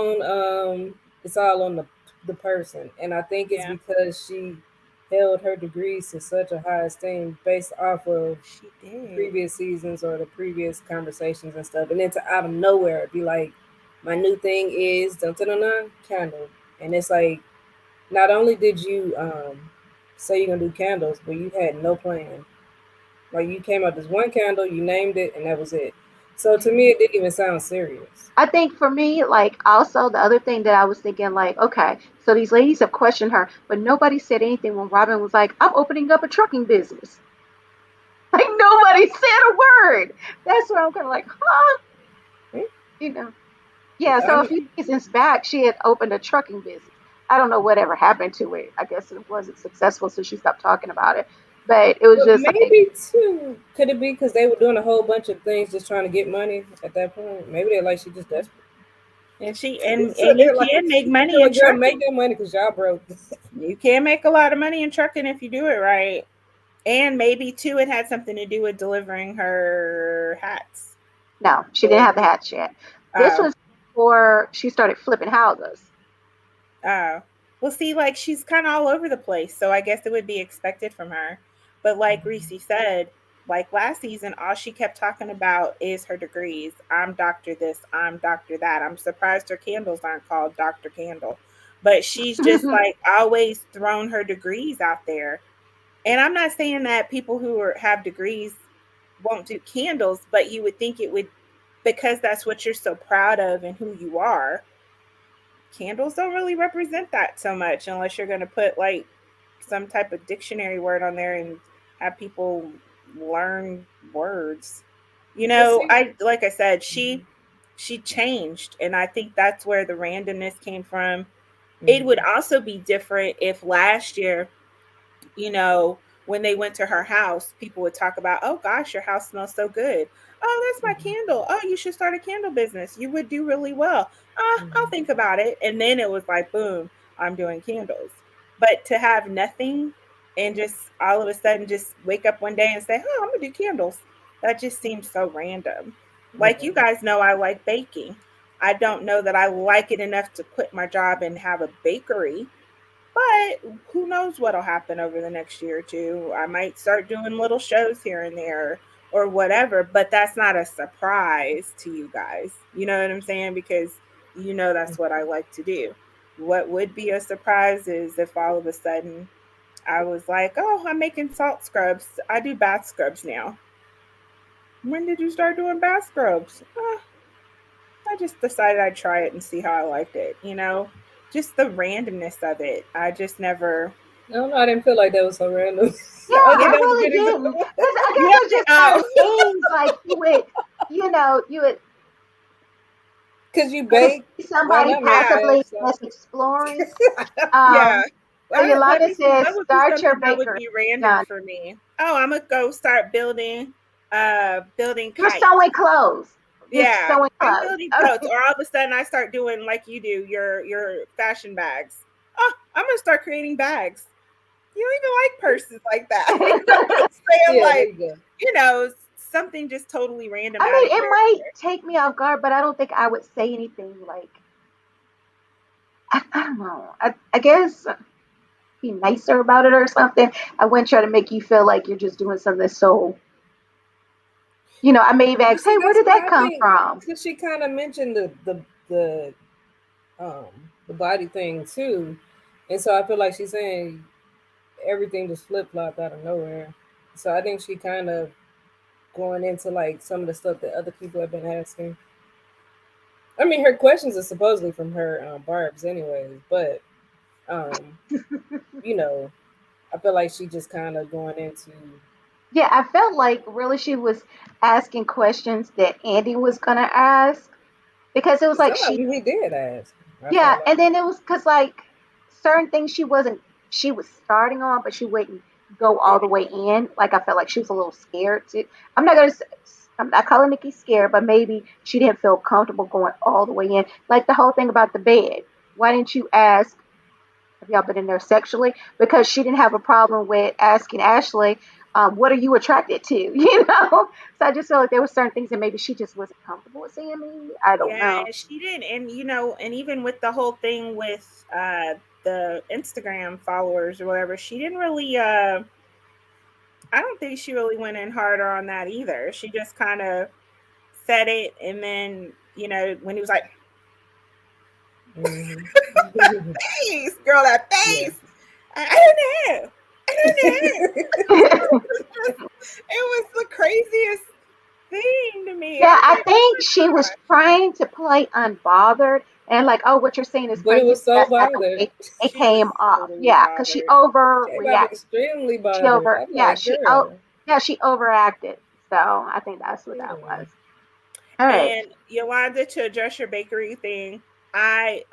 on the person, and I think it's Yeah, because she held her degrees to such a high esteem based off of she the did. previous seasons or the previous conversations and stuff, and then to out of nowhere be like, my new thing is dun dun dun, dun candle, and it's like not only did you say you're gonna do candles, but you had no plan. Like you came up with this one candle, you named it, and that was it. So to me, it didn't even sound serious. I think for me, like also the other thing that I was thinking, like, okay, so these ladies have questioned her, but nobody said anything when Robin was like, I'm opening up a trucking business. Like nobody said a word. That's where I'm kind of like, huh? Hmm? You know. Yeah, I so a mean, few seasons back, she had opened a trucking business. I don't know whatever happened to it. I guess it wasn't successful, so she stopped talking about it. But it was but just like, maybe too. Could it be because they were doing a whole bunch of things just trying to get money at that point? Maybe they're like she just desperate. And she So and you they're like, can make money "Girl, in girl, make trucking. your money because y'all broke." You can make a lot of money in trucking if you do it right. And maybe too, it had something to do with delivering her hats. no, she didn't Or have the hatch yet. This oh, was before she started flipping houses. oh. Well, see, like she's kind of all over the place, so I guess it would be expected from her. But like Reese said, like last season, all she kept talking about is her degrees. I'm Doctor this, I'm Doctor that. I'm surprised her candles aren't called Doctor Candle. But she's just like always thrown her degrees out there. And I'm not saying that people who have degrees won't do candles, but you would think it would, because that's what you're so proud of and who you are. Candles don't really represent that so much unless you're going to put like some type of dictionary word on there and have people learn words. You But know, see, I like I said, she changed, and I think that's where the randomness came from. It would mhm, also be different if last year, you know, when they went to her house, people would talk about, oh gosh, your house smells so good. Oh, that's my mhm, candle. Oh, you should start a candle business. You would do really well. I'll mhm, think about it. And then it was like, boom, I'm doing candles. But to have nothing and just all of a sudden just wake up one day and say, oh, I'm going to do candles, that just seems so random. Like yeah. you guys know, I like baking. I don't know that I like it enough to quit my job and have a bakery, but who knows what'll happen over the next year or two. I might start doing little shows here and there or whatever, but that's not a surprise to you guys. You know what I'm saying? Because you know that's what I like to do. What would be a surprise is if all of a sudden I was like, oh, I'm making salt scrubs. I do bath scrubs now. When did you start doing bath scrubs? I just decided I'd try it and see how I liked it. You know, just the randomness of it. I just never. I don't know. I didn't feel like that was so random. Yeah, Okay, I that was a really good didn't. example. Because I You guess it's don't just think? Oh, certain things like you would Because you could bake, see why somebody not make yeah, possibly bath that's salts? exploring. yeah. So Let Yolanda me see. says What would be start your something that would bakery. be random Done. for me? Oh, I'm gonna go start building You're kites. sewing clothes. You're Yeah, sewing I'm clothes. building coats, or all of a sudden I start doing like you do your fashion bags. Oh, I'm gonna start creating bags. You don't even like purses like that. I'm saying Yeah, there like, you go. something just totally random I out of mean, it might character. take me off guard, but I don't think I would say anything like I don't know. I guess be nicer about it or something. I wouldn't try to make you feel like you're just doing something so. I may have But asked, see, "Hey, where that's did why that I come think from?" because she kind of mentioned the the body thing too, and so I feel like she's saying everything just flip flopped out of nowhere. So I think she kind of going into like some of the stuff that other people have been asking. I mean, her questions are supposedly from her barbs, anyways. But um, you know, I feel like she just kind of going into. Yeah, I felt like really she was asking questions that Andy was gonna ask because it was like Some of she, them he did ask. I yeah, felt like. and then it was because like certain things she was starting on, but she wouldn't go all the way in. Like I felt like she was a little scared to. I'm not gonna. I'm not calling Nikki scared, but maybe she didn't feel comfortable going all the way in. Like the whole thing about the bed. Why didn't you ask? Have y'all been in there sexually? Because she didn't have a problem with asking Ashley, what are you attracted to? You know? So I just feel like there were certain things that maybe she just wasn't comfortable with saying maybe. I don't Yeah, know. she didn't. And and even with the whole thing with the Instagram followers or whatever, she didn't really I don't think she really went in harder on that either. She just kind of said it, and then, when he was like, Mm-hmm. face, girl, that Yeah. face. I don't know. I don't know. It was the craziest thing to me. I Yeah, was I like, oh think she my was gosh. trying to play unbothered and like, oh, what you're saying is But it crazy. was so That's not the bothered. way it She was came off. totally Yeah, because she bothered. Came out overreacted. extremely She bothered. over, I'm yeah, like, girl. she overacted. So I think that's what that Yeah. was. All right. And Yolanda, to address your bakery thing, I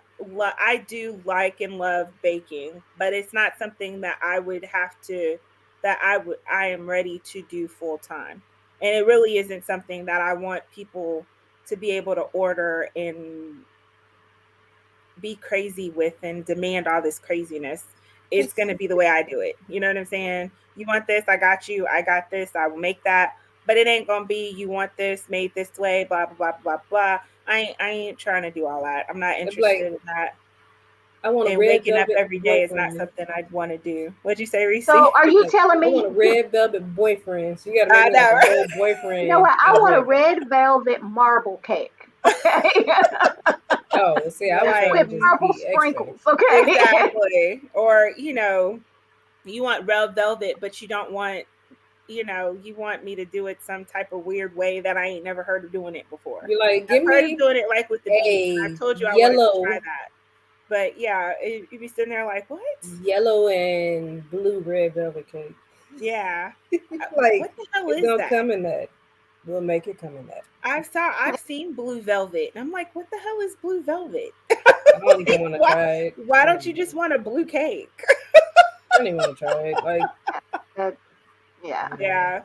do like and love baking, but it's not something that I would have to that I am ready to do full time. And it really isn't something that I want people to be able to order and be crazy with and demand all this craziness. It's going to be the way I do it. You know what I'm saying? You want this, I got you. I got this, I will make that. But it ain't going to be you want this made this way, blah blah blah blah blah. I ain't trying to do all that. I'm not It's like interested in that. I want a And red waking up velvet every day is not boyfriend. something I'd want to do. What'd you say, Reese? So are you Like telling I want me? a red velvet boyfriend. So you got to make I me like know. a whole You know boyfriend what? I out of want a red velvet. red velvet marble cake. Okay. Oh, see, I was trying Like, to With just marble be extra. sprinkles. Okay. exactly. Or, you want red velvet, but you don't want, you want me to do it some type of weird way that I ain't never heard of doing it before. Be like, I've give heard of me doing it like with the beads. And a I've told you I wanted to try yellow, that. But yeah, you'd be sitting there like, what? yellow and blue red velvet cake. Yeah. Like What the hell it is don't that? come in that. We'll make it come in that. I've seen blue velvet, and I'm like, what the hell is blue velvet? I don't even want to why try it. why I don't don't, you just want a blue cake? I don't even want to try it. Like, That- yeah. Yeah.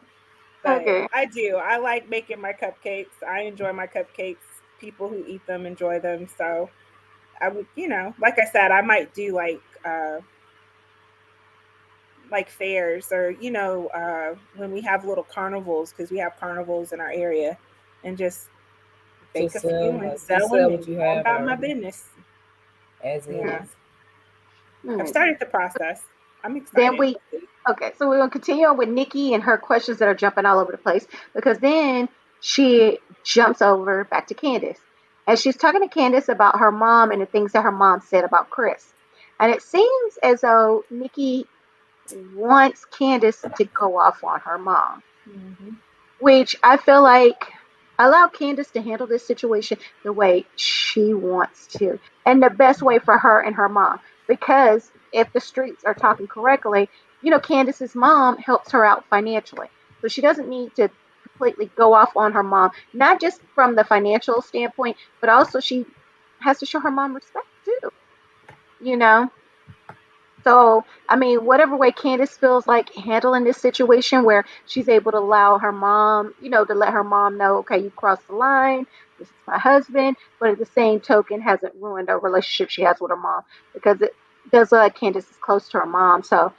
But Okay. I do. I like making my cupcakes. I enjoy my cupcakes. People who eat them enjoy them. So I would, like I said, I might do like fairs, or when we have little carnivals, because we have carnivals in our area, and just bake a just sell, few and like, just sell them sell and what you go have about my already, business. as Yeah. is. I've Hmm. started the process. I'm Then excited. we Okay, so we're gonna continue on with Nikki and her questions that are jumping all over the place because then she jumps over back to Candace. And she's talking to Candace about her mom and the things that her mom said about Chris. And it seems as though Nikki wants Candace to go off on her mom, Hmm. which I feel like allow Candace to handle this situation the way she wants to and the best way for her and her mom. Because if the streets are talking correctly, Candace's mom helps her out financially. So she doesn't need to completely go off on her mom, not just from the financial standpoint, but also she has to show her mom respect too, you know? So, I mean, whatever way Candace feels like handling this situation where she's able to allow her mom, to let her mom know, okay, you crossed the line. This is my husband. But at the same token, hasn't ruined a relationship she has with her mom because it does look like Candace is close to her mom. So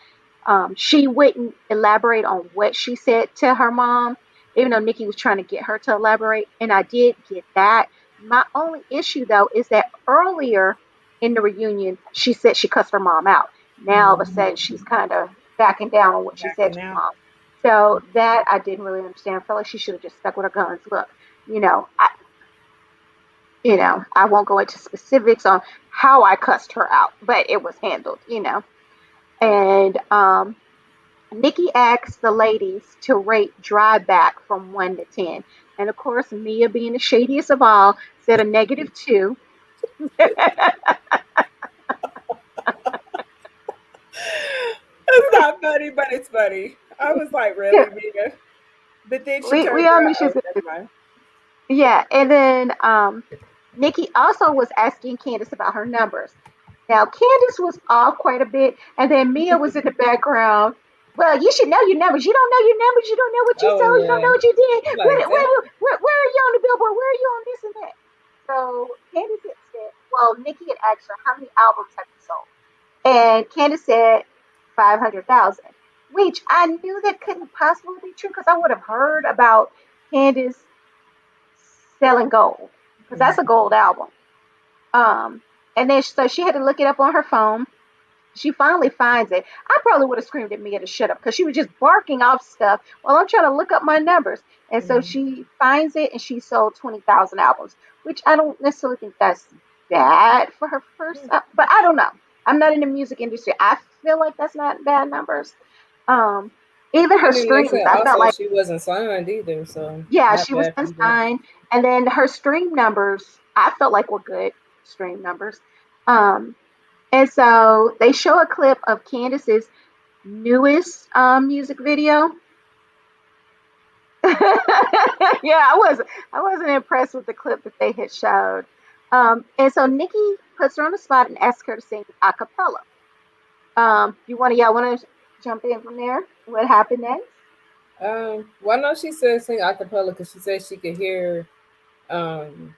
she wouldn't elaborate on what she said to her mom, even though Nikki was trying to get her to elaborate. And I did get that. My only issue, though, is that earlier in the reunion, she said she cussed her mom out. Now all of a Hmm. sudden she's kind of backing down on what she said Backing to her out. mom. So that I didn't really understand. I felt like she should have just stuck with her guns. Look, you know, I I won't go into specifics on how I cussed her out, but it was handled. And Nikki asked the ladies to rate dry back from 1 to 10. And of course, Mia, being the shadiest of all, said a -2. not funny, but it's funny. I was like, Yeah, really, Mia? But then she we turned all knew around. she's Oh, gonna never do. mind. Yeah, and then Nikki also was asking Candace about her numbers. Now Candace was off quite a bit, and then Mia was in the background. Well, you should know your numbers. You don't know your numbers. You don't know what you Oh sold. You don't know yeah. what you did. I'm like that. Where are you on the billboard? Where are you on this and that? So Candace had said, well, Nikki had asked her, how many albums have you sold? And Candace said 500,000, which I knew that couldn't possibly be true because I would have heard about Candace selling gold because that's a gold album. Um, and then so she had to look it up on her phone. She finally finds it. I probably would have screamed at Mia to shut up because she was just barking off stuff while I'm trying to look up my numbers. And so Mhm. she finds it and she sold 20,000 albums, which I don't necessarily think that's bad for her first, but I don't know. I'm not in the music industry. I feel like that's not bad numbers. Um, Even I her mean, like I streams, said, I felt also like, she wasn't signed either, so yeah, not she was bad for either. unsigned. And then her stream numbers, I felt like were good stream numbers. Um, and so they show a clip of Candace's newest music video. Yeah, I wasn't impressed with the clip that they had showed. And so Nikki puts her on the spot and asks her to sing a cappella. You want to y'all want to jump in from there? What happened next? Why not she said sing acapella because she said she could hear um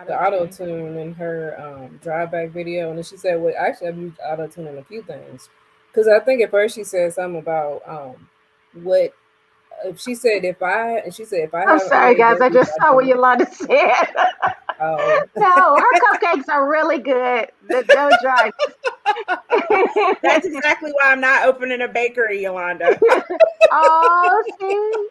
the Auto auto tune. tune in her drive back video, and then she said, "Well, actually, I've used auto tune in a few things." Because I think at first she said something about what if she said if I and she said if I I'm have sorry, any guys. I babies, just I saw what do. Yolanda said. Oh, No, her cupcakes are really good. Don't try. That's exactly why I'm not opening a bakery, Yolanda. Oh, see,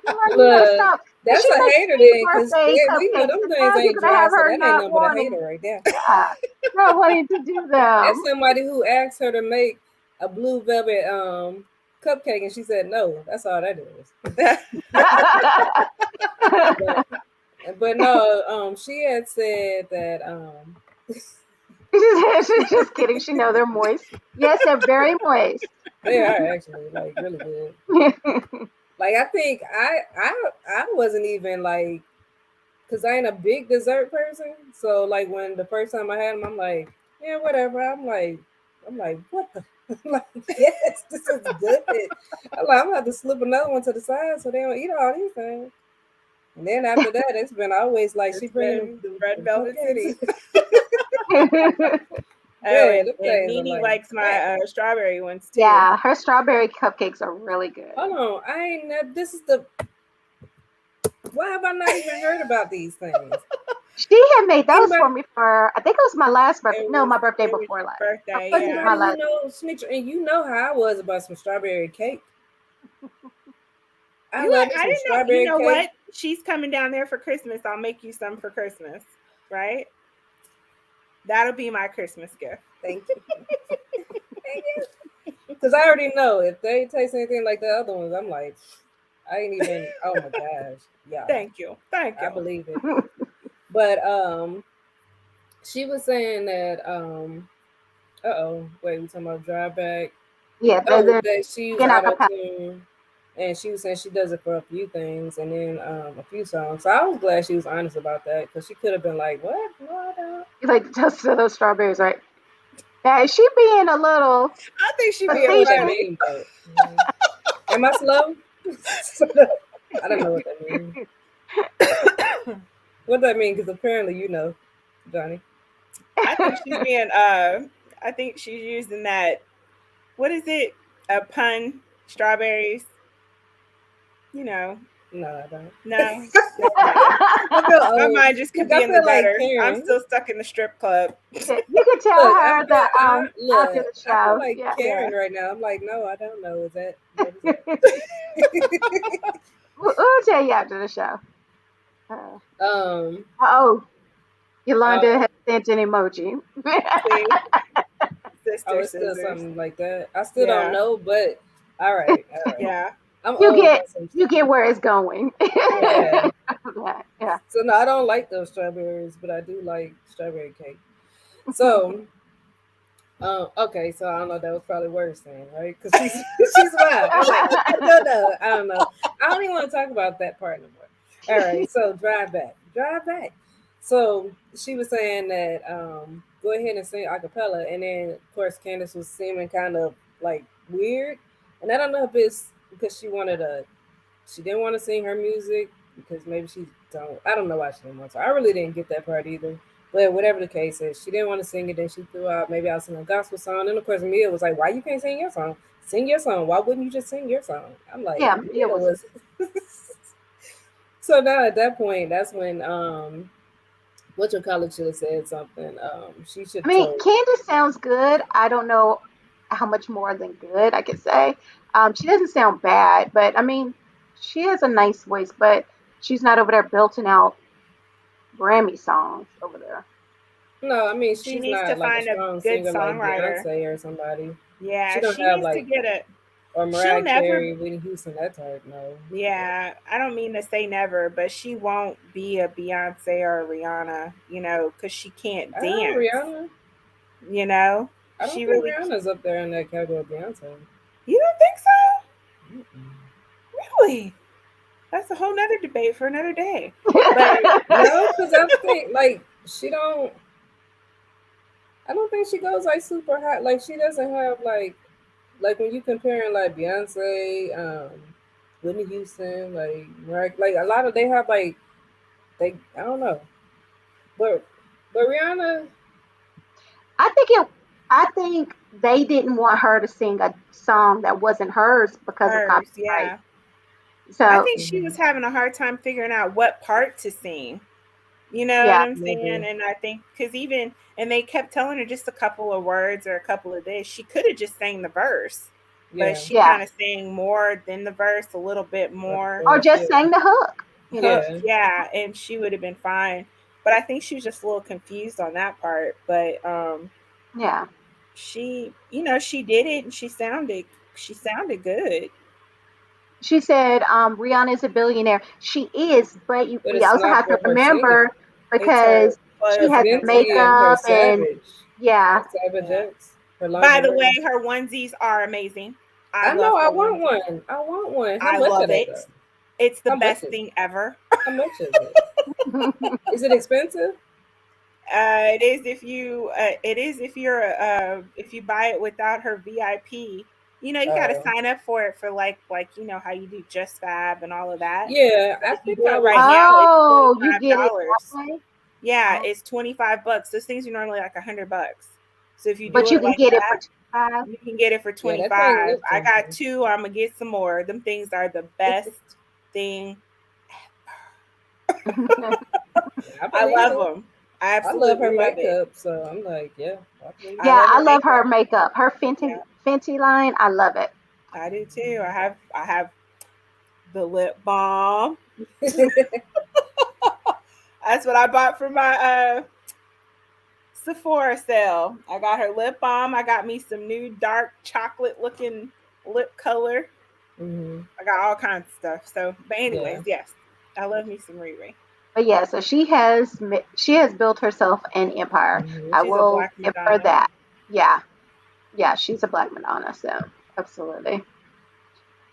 Yolanda, you gotta look, stop. When that's she a makes hater these then, because birthday we know cupcakes, them and things now you're ain't gonna dry, have so her that ain't not nothing but a wanting, hater right there. yeah, not wanting to do That's them. somebody who asked her to make a blue velvet cupcake, and she said no. That's all that is. But no, she had said that She's just kidding. She know they're moist. Yes, they're very moist. they are actually like really good. Like I think I wasn't even like because I ain't a big dessert person. So like when the first time I had them, I'm like, yeah, whatever. I'm like, what the. I'm like, yes, this is good. I'm like, I'm gonna have to slip another one to the side so they don't eat all these things. And then after that, it's been always like she It's bring them been Red the Velvet cupcakes. City. Oh, Man, the and things are Nene like likes that. my strawberry ones too. Yeah, her strawberry cupcakes are really good. Hold on, I ain't. This is the. Why have I not even heard about these things? She had made those Anybody? for me for, I think it was my last birthday. No, my birthday It was before your last. I birthday, think it was yeah. my Anybody who last. knows Snitcher, and you know how I was about some strawberry cake. I You love like me I some didn't know. You strawberry know cake. what? She's coming down there for Christmas. I'll make you some for Christmas, right? That'll be my Christmas gift. Thank you. Thank you. Because I already know if they taste anything like the other ones, I'm like, I ain't even. Oh my gosh, yeah, Thank you. Thank I you. believe it. But she was saying that wait, we talking about drive back. Yeah, Oh, the that she used singing auto acapella. tune, and she was saying she does it for a few things, and then a few songs. So I was glad she was honest about that because she could have been like, "What? No, I don't." You like just those strawberries, right? Now, is she being a little I think she'd I be don't know what that facetious? funny. means though. Am I slow? I don't know what that means. What that mean? Because apparently you know, Johnny. I think she's being I think she's using that, what is it? A pun, strawberries, you know. No, I don't. No, never mind. I feel My old. mind just could Look, be I in the feel like gutter. I'm Karen. still stuck in the strip club. You can tell Look, her that after the I feel show. like Yeah. Yeah. Karen right now. I'm like, no, I don't know. Is that what is that? We'll tell you after the show. Uh, um. oh, Yolanda Oh, has sent an emoji. See? oh, Sister it's still scissors. something like that. I still don't Yeah. know, but all right, all right. Yeah. I'm you old get on some you stuff. get where it's going. Yeah. Yeah, yeah. So no, I don't like those strawberries, but I do like strawberry cake. So Okay, so I don't know. That was probably worse then, right? Because she's she's wild. I'm like, no. I don't know. I don't even want to talk about that part no more. All right, so drive back. So she was saying that go ahead and sing a cappella, and then of course Candace was seeming kind of like weird, and I don't know if it's because she didn't want to sing her music because maybe she don't. I don't know why she didn't want to. I really didn't get that part either. But whatever the case is, she didn't want to sing it. Then she threw out maybe I'll sing a gospel song. And of course, Mia was like, "Why you can't sing your song? Sing your song. Why wouldn't you just sing your song?" I'm like, Yeah, Mia Mia was. was. So now at that point, that's when what your college should have said something. She should I have mean, told. Candace sounds good. I don't know how much more than good I could say. She doesn't sound bad, but I mean, she has a nice voice, but she's not over there belting out Grammy songs over there. No, I mean She she's needs to not like a find a strong good singer like songwriter. Beyonce or somebody. She Yeah, don't she have needs to like get a. or She'll Mariah never. Carey, Whitney Houston, that type. No. Yeah, I don't mean to say never, but she won't be a Beyonce or a Rihanna, because she can't dance. Rihanna. You know, I don't she think really. Rihanna's up there in that category of Beyonce. You don't think so? Mm-mm. Really? That's a whole nother debate for another day. But No, because I think like she don't. I don't think she goes like super high. Like she doesn't have like when you comparing like Beyonce, Whitney Houston, like a lot of they have like they I don't know, but Rihanna, I think it. I think they didn't want her to sing a song that wasn't hers because of hers, copyright. yeah. I So think she was mhm, having a hard time figuring out what part to sing. You know what yeah, I'm saying? maybe And I think because and they kept telling her just a couple of words or a couple of this, she could have just sang the verse, but yeah, she yeah, kind of sang more than the verse, a little bit like the more. or chorus, just yeah, sang the hook. You know, yeah. Yeah, and she would have been fine. But I think she was just a little confused on that part. But yeah. she did it and she sounded good. She said, Rihanna is a billionaire. She is, but But we it's also not have to for her singing. remember It's her because she Her has the mental Fenty health. and her makeup and Savage, yeah, her Savage Yeah. X, her By the way, lingerie. her onesies are amazing. I I know. love I her want onesies. one. I want one. How I much are love they it. though? It's the How much best is thing ever. How much is it? Is it expensive? If you buy it without her VIP. You got to Oh, sign up for it for like how you do Just Fab and all of that. yeah. But I if you think do I it right was. now, it's twenty oh, you five get it that dollars. way. Yeah, Oh, it's $25. Those things are normally like $100. So if you do but you it can like get it for that, 25. you can get it for Yeah, that thing 25. looks I got tempting. two. I'm gonna get some more. Them things are the best thing. I I believe love it. them. I I love her absolutely love it. makeup, so I'm like, yeah, I believe I Yeah, love I her love her makeup. makeup. Her Yeah, Fenty line, I love it. I do too. I have the lip balm. it. That's what I bought for my Sephora sale. I got her lip balm. I got me some new dark chocolate looking lip color. Hmm. I got all kinds of stuff. So, but Yeah. anyways, yes, I love me some Riri. But yeah, so she has built herself an empire. Hmm. I She's a will black give her Madonna. that. Yeah, yeah, she's a Black Madonna. So absolutely.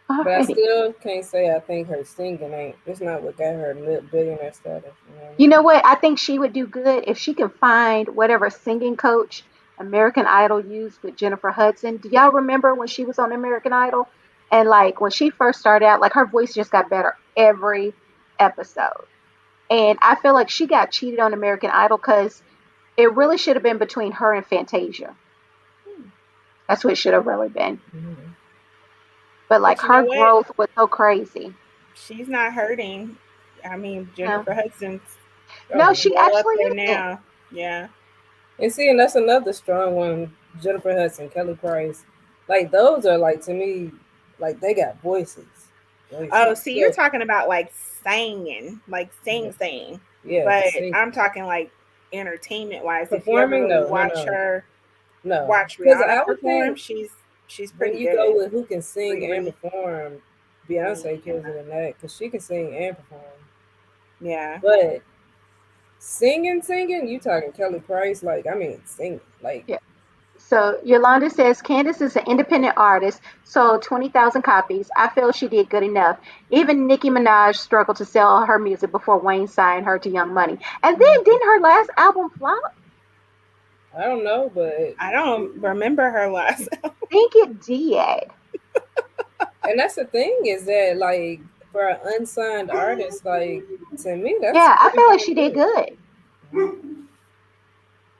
All But I righty. still can't say I think her singing ain't. It's not what got her billionaire status. You know what I You know mean? what? I think she would do good if she can find whatever singing coach American Idol used with Jennifer Hudson. Do y'all remember when she was on American Idol? And like when she first started out, like her voice just got better every episode. And I feel like she got cheated on American Idol because it really should have been between her and Fantasia. That's what it should have really been. Hmm. But like But you know her what? growth was so crazy. She's not hurting. I mean, No, Jennifer Hudson's Oh no, no. she well up actually there isn't. now. Yeah. And see, and that's another strong one. Jennifer Hudson, Kelly Price, like those are like to me, like they got voices, Oh, voices. see, you're So talking about like singing, like yeah, sing. yeah, But singing, I'm talking like entertainment wise. If you ever performing. really No, no, no, no. watch Because Rihanna I would perform, think she's when pretty you go good. with who can sing and Riri. perform, Mm, Beyonce kills yeah. it in that because she can sing and perform. Yeah. But singing, you talking Kelly Price? Like I mean, singing, like Yeah, So Yolanda says Candace is an independent artist, sold 20,000 copies. I feel she did good enough. Even Nicki Minaj struggled to sell her music before Wayne signed her to Young Money. And then didn't her last album flop? I don't know, but I don't remember her last. I think it did. and that's the thing is that like for an unsigned artist, like to me that's Yeah, I pretty feel like damn she did good. good.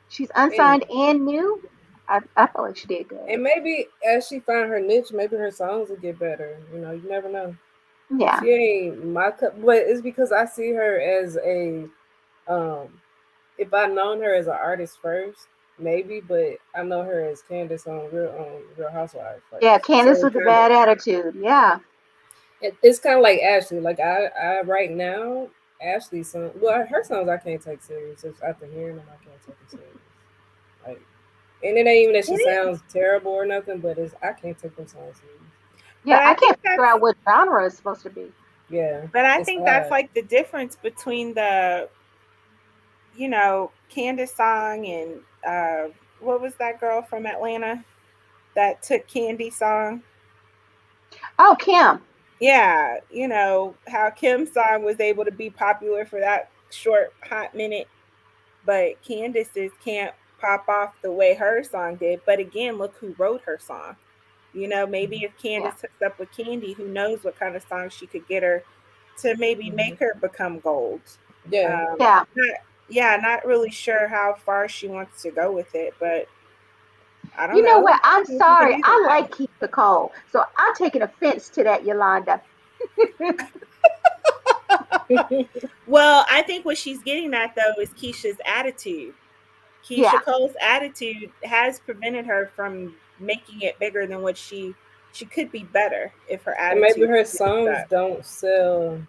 She's And unsigned and new. I feel like she did good. and maybe as she find her niche, maybe her songs will get better. You know, you never know. Yeah. She ain't my cup, but it's because I see her as a um. If I known her as an artist first, maybe, but I know her as Candace on Real Housewives Yeah, first. So Candace with the bad attitude. Yeah. it's kind of like Ashley. Like I right now, Ashley's song. Well, her songs I can't take serious. Just after hearing them, I can't take them serious. Like, and it ain't even that she sounds terrible or nothing, but it's I can't take them songs serious. Yeah, But I I think can't figure that's out what genre it's supposed to be. Yeah, but I it's think that's odd. like the difference between the Candace song and what was that girl from Atlanta that took Candy song? Oh, Kim. Yeah, how Kim's song was able to be popular for that short hot minute, but Candace's can't pop off the way her song did. But again, look who wrote her song. Maybe if Yeah. Candace hooked up with Candy, who knows what kind of song she could get her to maybe make her become gold. Yeah, Um, Yeah. not, yeah, not really sure how far she wants to go with it, but I don't You know know. what? I'm Maybe we could sorry. use I that. like Keisha Cole. So I'm taking offense to that, Yolanda. Well, I think what she's getting at though is Keisha's attitude. Keisha Yeah. Cole's attitude has prevented her from making it bigger than what she could be better if her and maybe attitude her was songs up. don't sell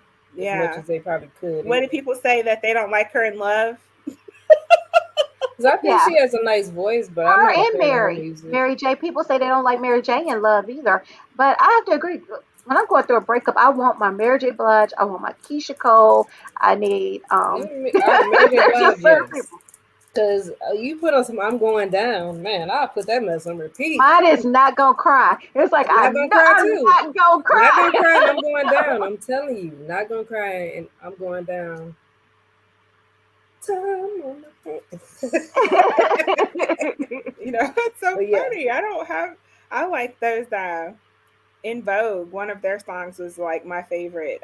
as much Yeah. as they probably could What do either. people say that they don't like her in love? Because I think Yeah. she has a nice voice, but I'm Her not a and fan of her Mary. music. Mary J. People say they don't like Mary J. in love either. But I have to agree. When I'm going through a breakup, I want my Mary J. Blige. I want my Keisha Cole. I need Mary J. just Blige, certain yes. people. Because you put on some I'm Going Down, man, I'll put that mess on repeat. Mine is not gonna cry. It's like I'm not going to cry I'm too. not gonna Not going to cry. cry and I'm going down. I'm telling you, not going to cry and I'm going down. Time on my face. It's so But yeah. funny. I like those In Vogue. One of their songs was like my favorite,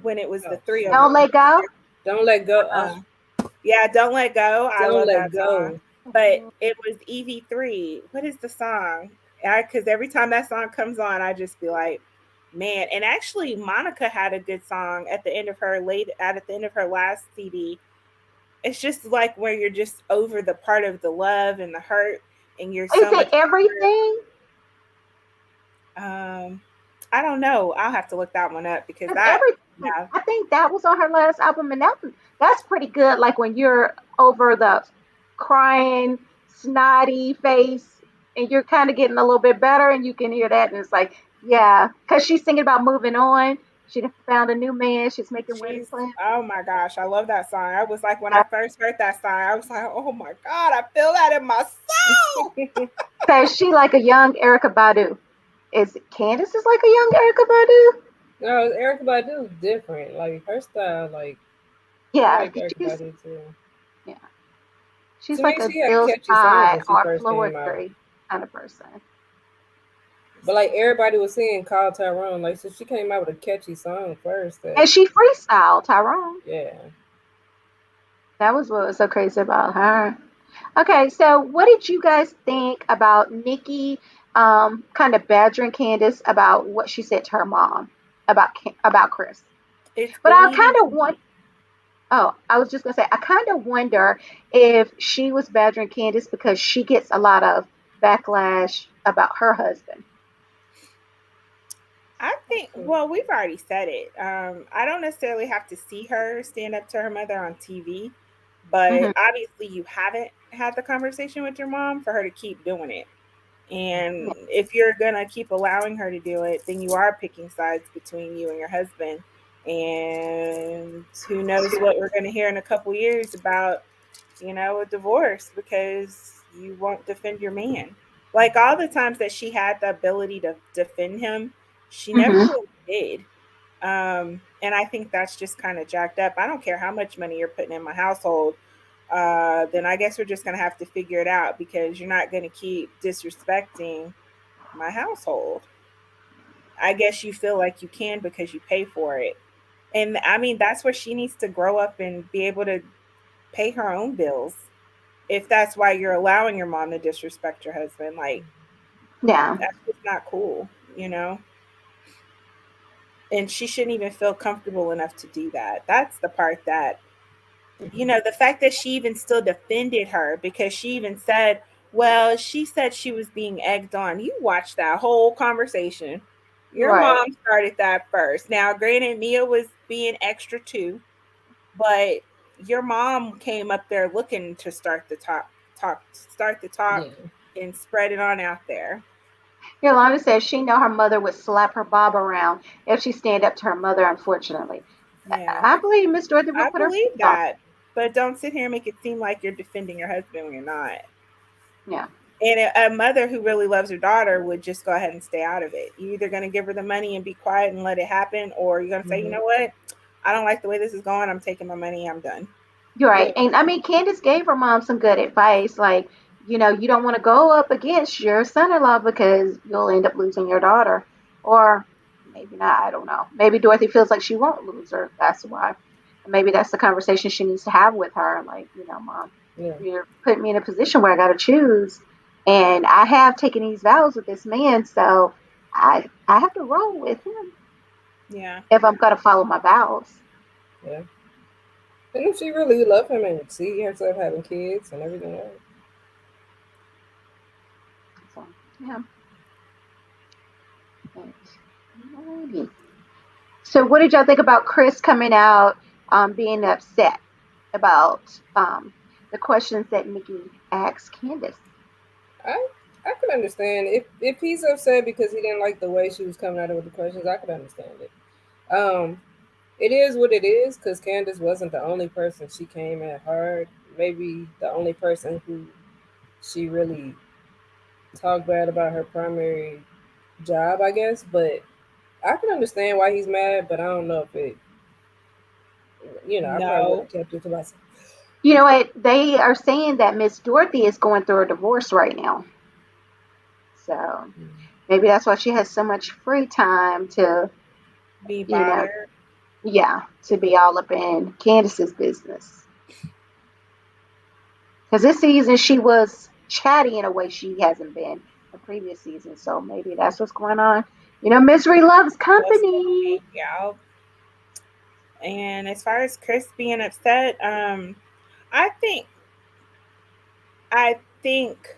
when it was the Oh, three of shit. Don't them. let go. Don't let go. Yeah, Don't Let Go. I Don't love let that song. go. But it was EV3. What is the song? Because every time that song comes on, I just be like, man. And actually, Monica had a good song at the end of her last CD. It's just like where you're just over the part of the love and the hurt, and you're Is so it much everything? I don't know. I'll have to look that one up because Because that, everything. yeah, I think that was on her last album, and that's pretty good. Like when you're over the crying, snotty face, and you're kind of getting a little bit better, and you can hear that, and it's like, yeah, because she's thinking about moving on. She done found a new man. She's making wedding she's, plans. oh my gosh, I love that song. I was like, when I Yeah. first heard that song, I was like, oh my God, I feel that in my soul. So she like a young Erica Badu. Is Candace is like a young Erica Badu? No, Erica Badu's different. Like her style, like I Yeah, like Erica she's Badu too. yeah, she's To like me, a she had Jill catchy songs Scott when she or first came out. Floetry kind of person. But like everybody was saying, Call Tyrone. Like so, she came out with a catchy song first. And That she freestyled Tyrone. yeah. That was what was so crazy about her. Okay, so what did you guys think about Nikki kind of badgering Candace about what she said to her mom about Chris? It's But I bleeding. kind of want. Oh, I was just gonna say I kind of wonder if she was badgering Candace because she gets a lot of backlash about her husband. I think, well, we've already said it. I don't necessarily have to see her stand up to her mother on TV, but Hmm. obviously you haven't had the conversation with your mom for her to keep doing it. And Yeah. if you're going to keep allowing her to do it, then you are picking sides between you and your husband. And who knows what we're going to hear in a couple years about, a divorce because you won't defend your man. Like all the times that she had the ability to defend him, she never Hmm. really did. And I think that's just kind of jacked up. I don't care how much money you're putting in my household. Then I guess we're just gonna have to figure it out because you're not gonna keep disrespecting my household. I guess you feel like you can because you pay for it. And I mean, that's where she needs to grow up and be able to pay her own bills. If that's why you're allowing your mom to disrespect your husband, like Yeah. that's just not cool, you know? And she shouldn't even feel comfortable enough to do that. That's the part that, the fact that she even still defended her because she even said, well, she said she was being egged on. You watched that whole conversation. Your Right. mom started that first. Now, granted, Mia was being extra too, but your mom came up there looking to start the talk Yeah. and spread it on out there. Yolanda says she know her mother would slap her bob around if she stand up to her mother. Unfortunately, Yeah, I believe Miss Dorothy I would put her believe feet on. that. But don't sit here and make it seem like you're defending your husband when you're not. Yeah. And a mother who really loves her daughter would just go ahead and stay out of it. You're either going to give her the money and be quiet and let it happen, or you're going to say, you Hmm. know what? I don't like the way this is going. I'm taking my money. I'm done. You're Yeah. right. And I mean, Candace gave her mom some good advice. Like, you don't want to go up against your son in law because you'll end up losing your daughter. Or maybe not. I don't know. Maybe Dorothy feels like she won't lose her. That's why. Maybe that's the conversation she needs to have with her. Like, mom, Yeah. you're putting me in a position where I got to choose. And I have taken these vows with this man. So I have to roll with him Yeah. if I'm going to follow my vows. Yeah. And if she really loved him and see herself having kids and everything else. So, yeah. Alrighty. So, what did y'all think about Chris coming out, being upset about the questions that Nikki asked Candace? I I could understand if he's upset because he didn't like the way she was coming at it with the questions. I could understand it. Um, it is what it is because Candace wasn't the only person she came at hard. Maybe the only person who she really talked bad about her primary job, I guess. But I can understand why he's mad, but I don't know if it. I probably would No. have kept it to myself. You know what? They are saying that Miss Dorothy is going through a divorce right now. So maybe that's why she has so much free time to, Be you know, bothered. yeah, to be all up in Candace's business. Because this season she was chatty in a way she hasn't been the previous season. So maybe that's what's going on. Misery loves What's company. going Yeah. And as far as Chris being upset, I think I think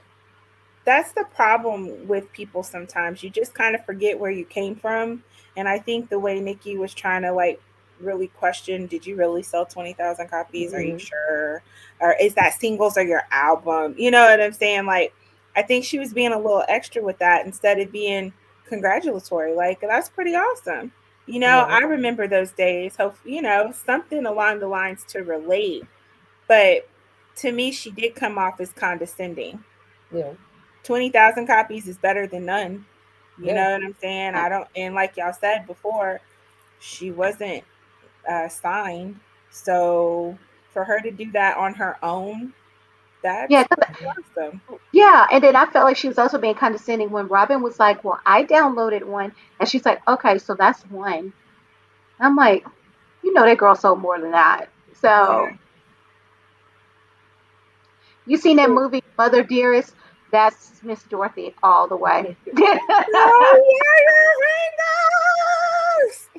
that's the problem with people sometimes. You just kind of forget where you came from. And I think the way Nikki was trying to like really question, did you really sell 20,000 copies? Are you Mm-hmm. sure? Or is that singles or your album? You know what I'm saying? Like, I think she was being a little extra with that instead of being congratulatory. Like, that's pretty awesome. Yeah. I remember those days. Hope, something along the lines to relate. But to me, she did come off as condescending. Yeah. 20,000 copies is better than none. You Yeah. know what I'm saying? I don't, and like y'all said before, she wasn't signed. So for her to do that on her own, Yeah, that's pretty awesome. yeah. And then I felt like she was also being condescending when Robin was like, "Well, I downloaded one," and she's like, "Okay, so that's one." I'm like, that girl sold more than that. Yeah. So you seen that movie Mother Dearest? That's Miss Dorothy all the way. Oh, yeah, your fingers!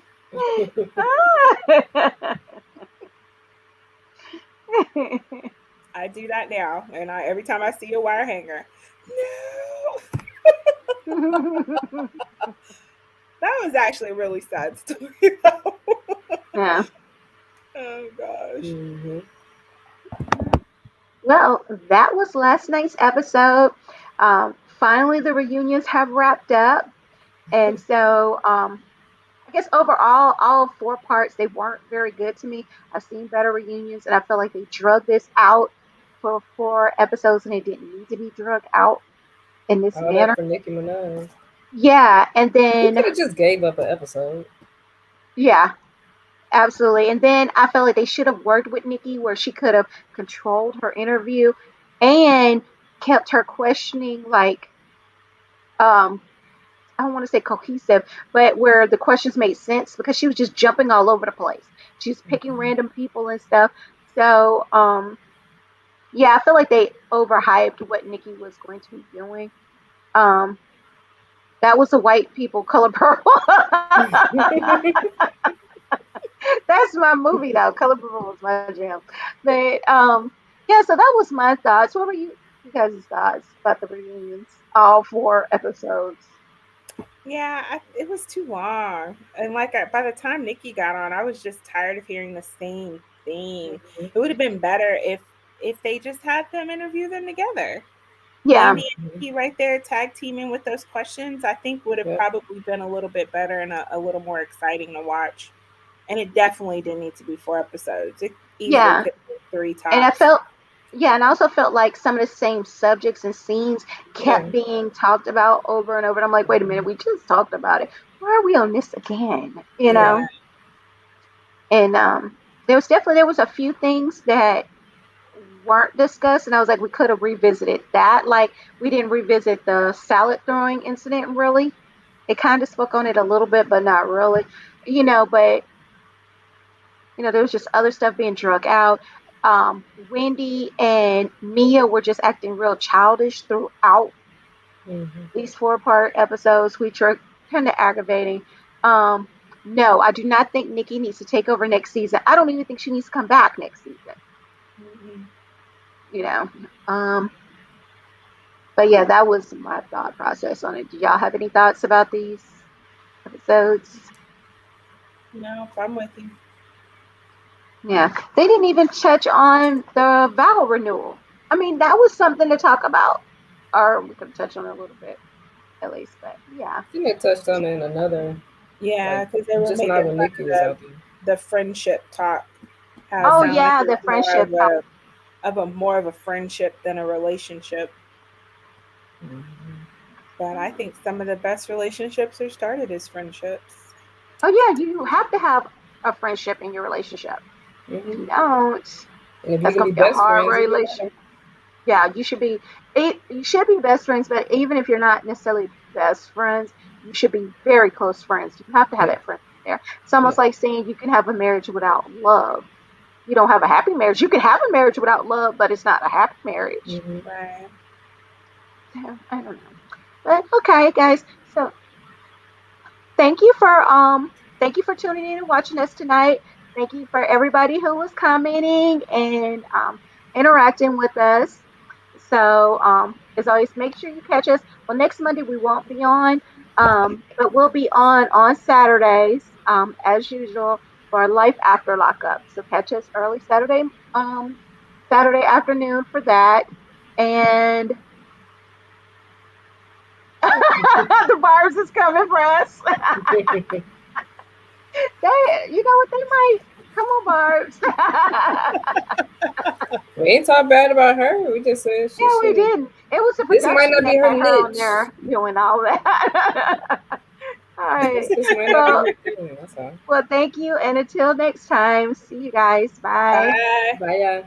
I do that now, and every time I see a wire hanger, no. That was actually a really sad story, though. Yeah. Oh gosh. Mm-hmm. Well, that was last night's episode. Finally, the reunions have wrapped up. And so I guess overall, all four parts, they weren't very good to me. I've seen better reunions, and I feel like they drug this out. for 4 episodes and it didn't need to be drug out in this All that manner. for Nicki Minaj. Yeah, and He then could have just gave up an episode. yeah, absolutely. And then I felt like they should have worked with Nikki where she could have controlled her interview and kept her questioning like um I don't want to say cohesive, but where the questions made sense because she was just jumping all over the place. She was picking random people and stuff. So yeah, I feel like they overhyped what Nikki was going to be doing. Um that was the white people color purple. That's my movie though. Color Purple was my jam. But yeah, so that was my thoughts. What were you guys' thoughts about the reunions? All 4 episodes. It was too long, and by the time Nikki got on, I was just tired of hearing the same thing. It would have been better if they just had them interview them together. Yeah, Andy and Nikki right there tag teaming with those questions, I think would have Yep. probably been a little bit better and a little more exciting to watch. And it definitely didn't need to be 4 episodes. It easily yeah. could be three And I tops. felt yeah, and I also felt like some of the same subjects and scenes Yeah. kept being talked about over and over. And I'm like, wait a minute, we just talked about it. Why are we on this again? You Yeah. know? And there was a few things that weren't discussed, and I was like, we could have revisited that. Like we didn't revisit the salad throwing incident really. It kind of spoke on it a little bit, but not really. But there was just other stuff being drug out. Wendy and Mia were just acting real childish throughout Mm-hmm. these 4-part episodes, which are kind of aggravating. Um, no, I do not think Nikki needs to take over next season. I don't even think she needs to come back next season. Mhm. You know, um, but yeah, that was my thought process on it. Do y'all have any thoughts about these episodes? No, I'm with you. Yeah, they didn't even touch on the vow renewal. I mean, that was something to talk about, or we could touch on it a little bit at least. But yeah. She may touched on it in another, like, Yeah, because they were just making not when fun Nikki was out there. of the friendship talk. How it Oh sounded like yeah, it the was friendship talk. more of a friendship than a relationship. Mm-hmm. But I think some of the best relationships are started as friendships. Oh yeah, you have to have a friendship in your relationship. If Mm-hmm. you don't, And if you that's can gonna be be a best hard friends, even relationship. better. Yeah, you should be best friends, but even if you're not necessarily best friends, you should be very close friends. You have to have Yeah. that friend there. It's almost Yeah. like saying you can have a marriage without love. You don't have a happy marriage. You can have a marriage without love, but it's not a happy marriage. Mm-hmm. Right. Yeah, I don't know. But okay, guys. So thank you for tuning in and watching us tonight. Thank you for everybody who was commenting and interacting with us. So as always, make sure you catch us. Well, next Monday we won't be on, but we'll be on Saturdays as usual for Life After Lockup. So catch us early Saturday afternoon for that. And the barbs is coming for us. You know what? They might come on, Barb's. We ain't talk bad about her. We just said she Yeah, we should. didn't. It was the This might production not that be her had her on niche. there doing all that. All right. This might not be Well, her thing. That's all. thank you, and until next time, see you guys. Bye. Bye. Bye, y'all.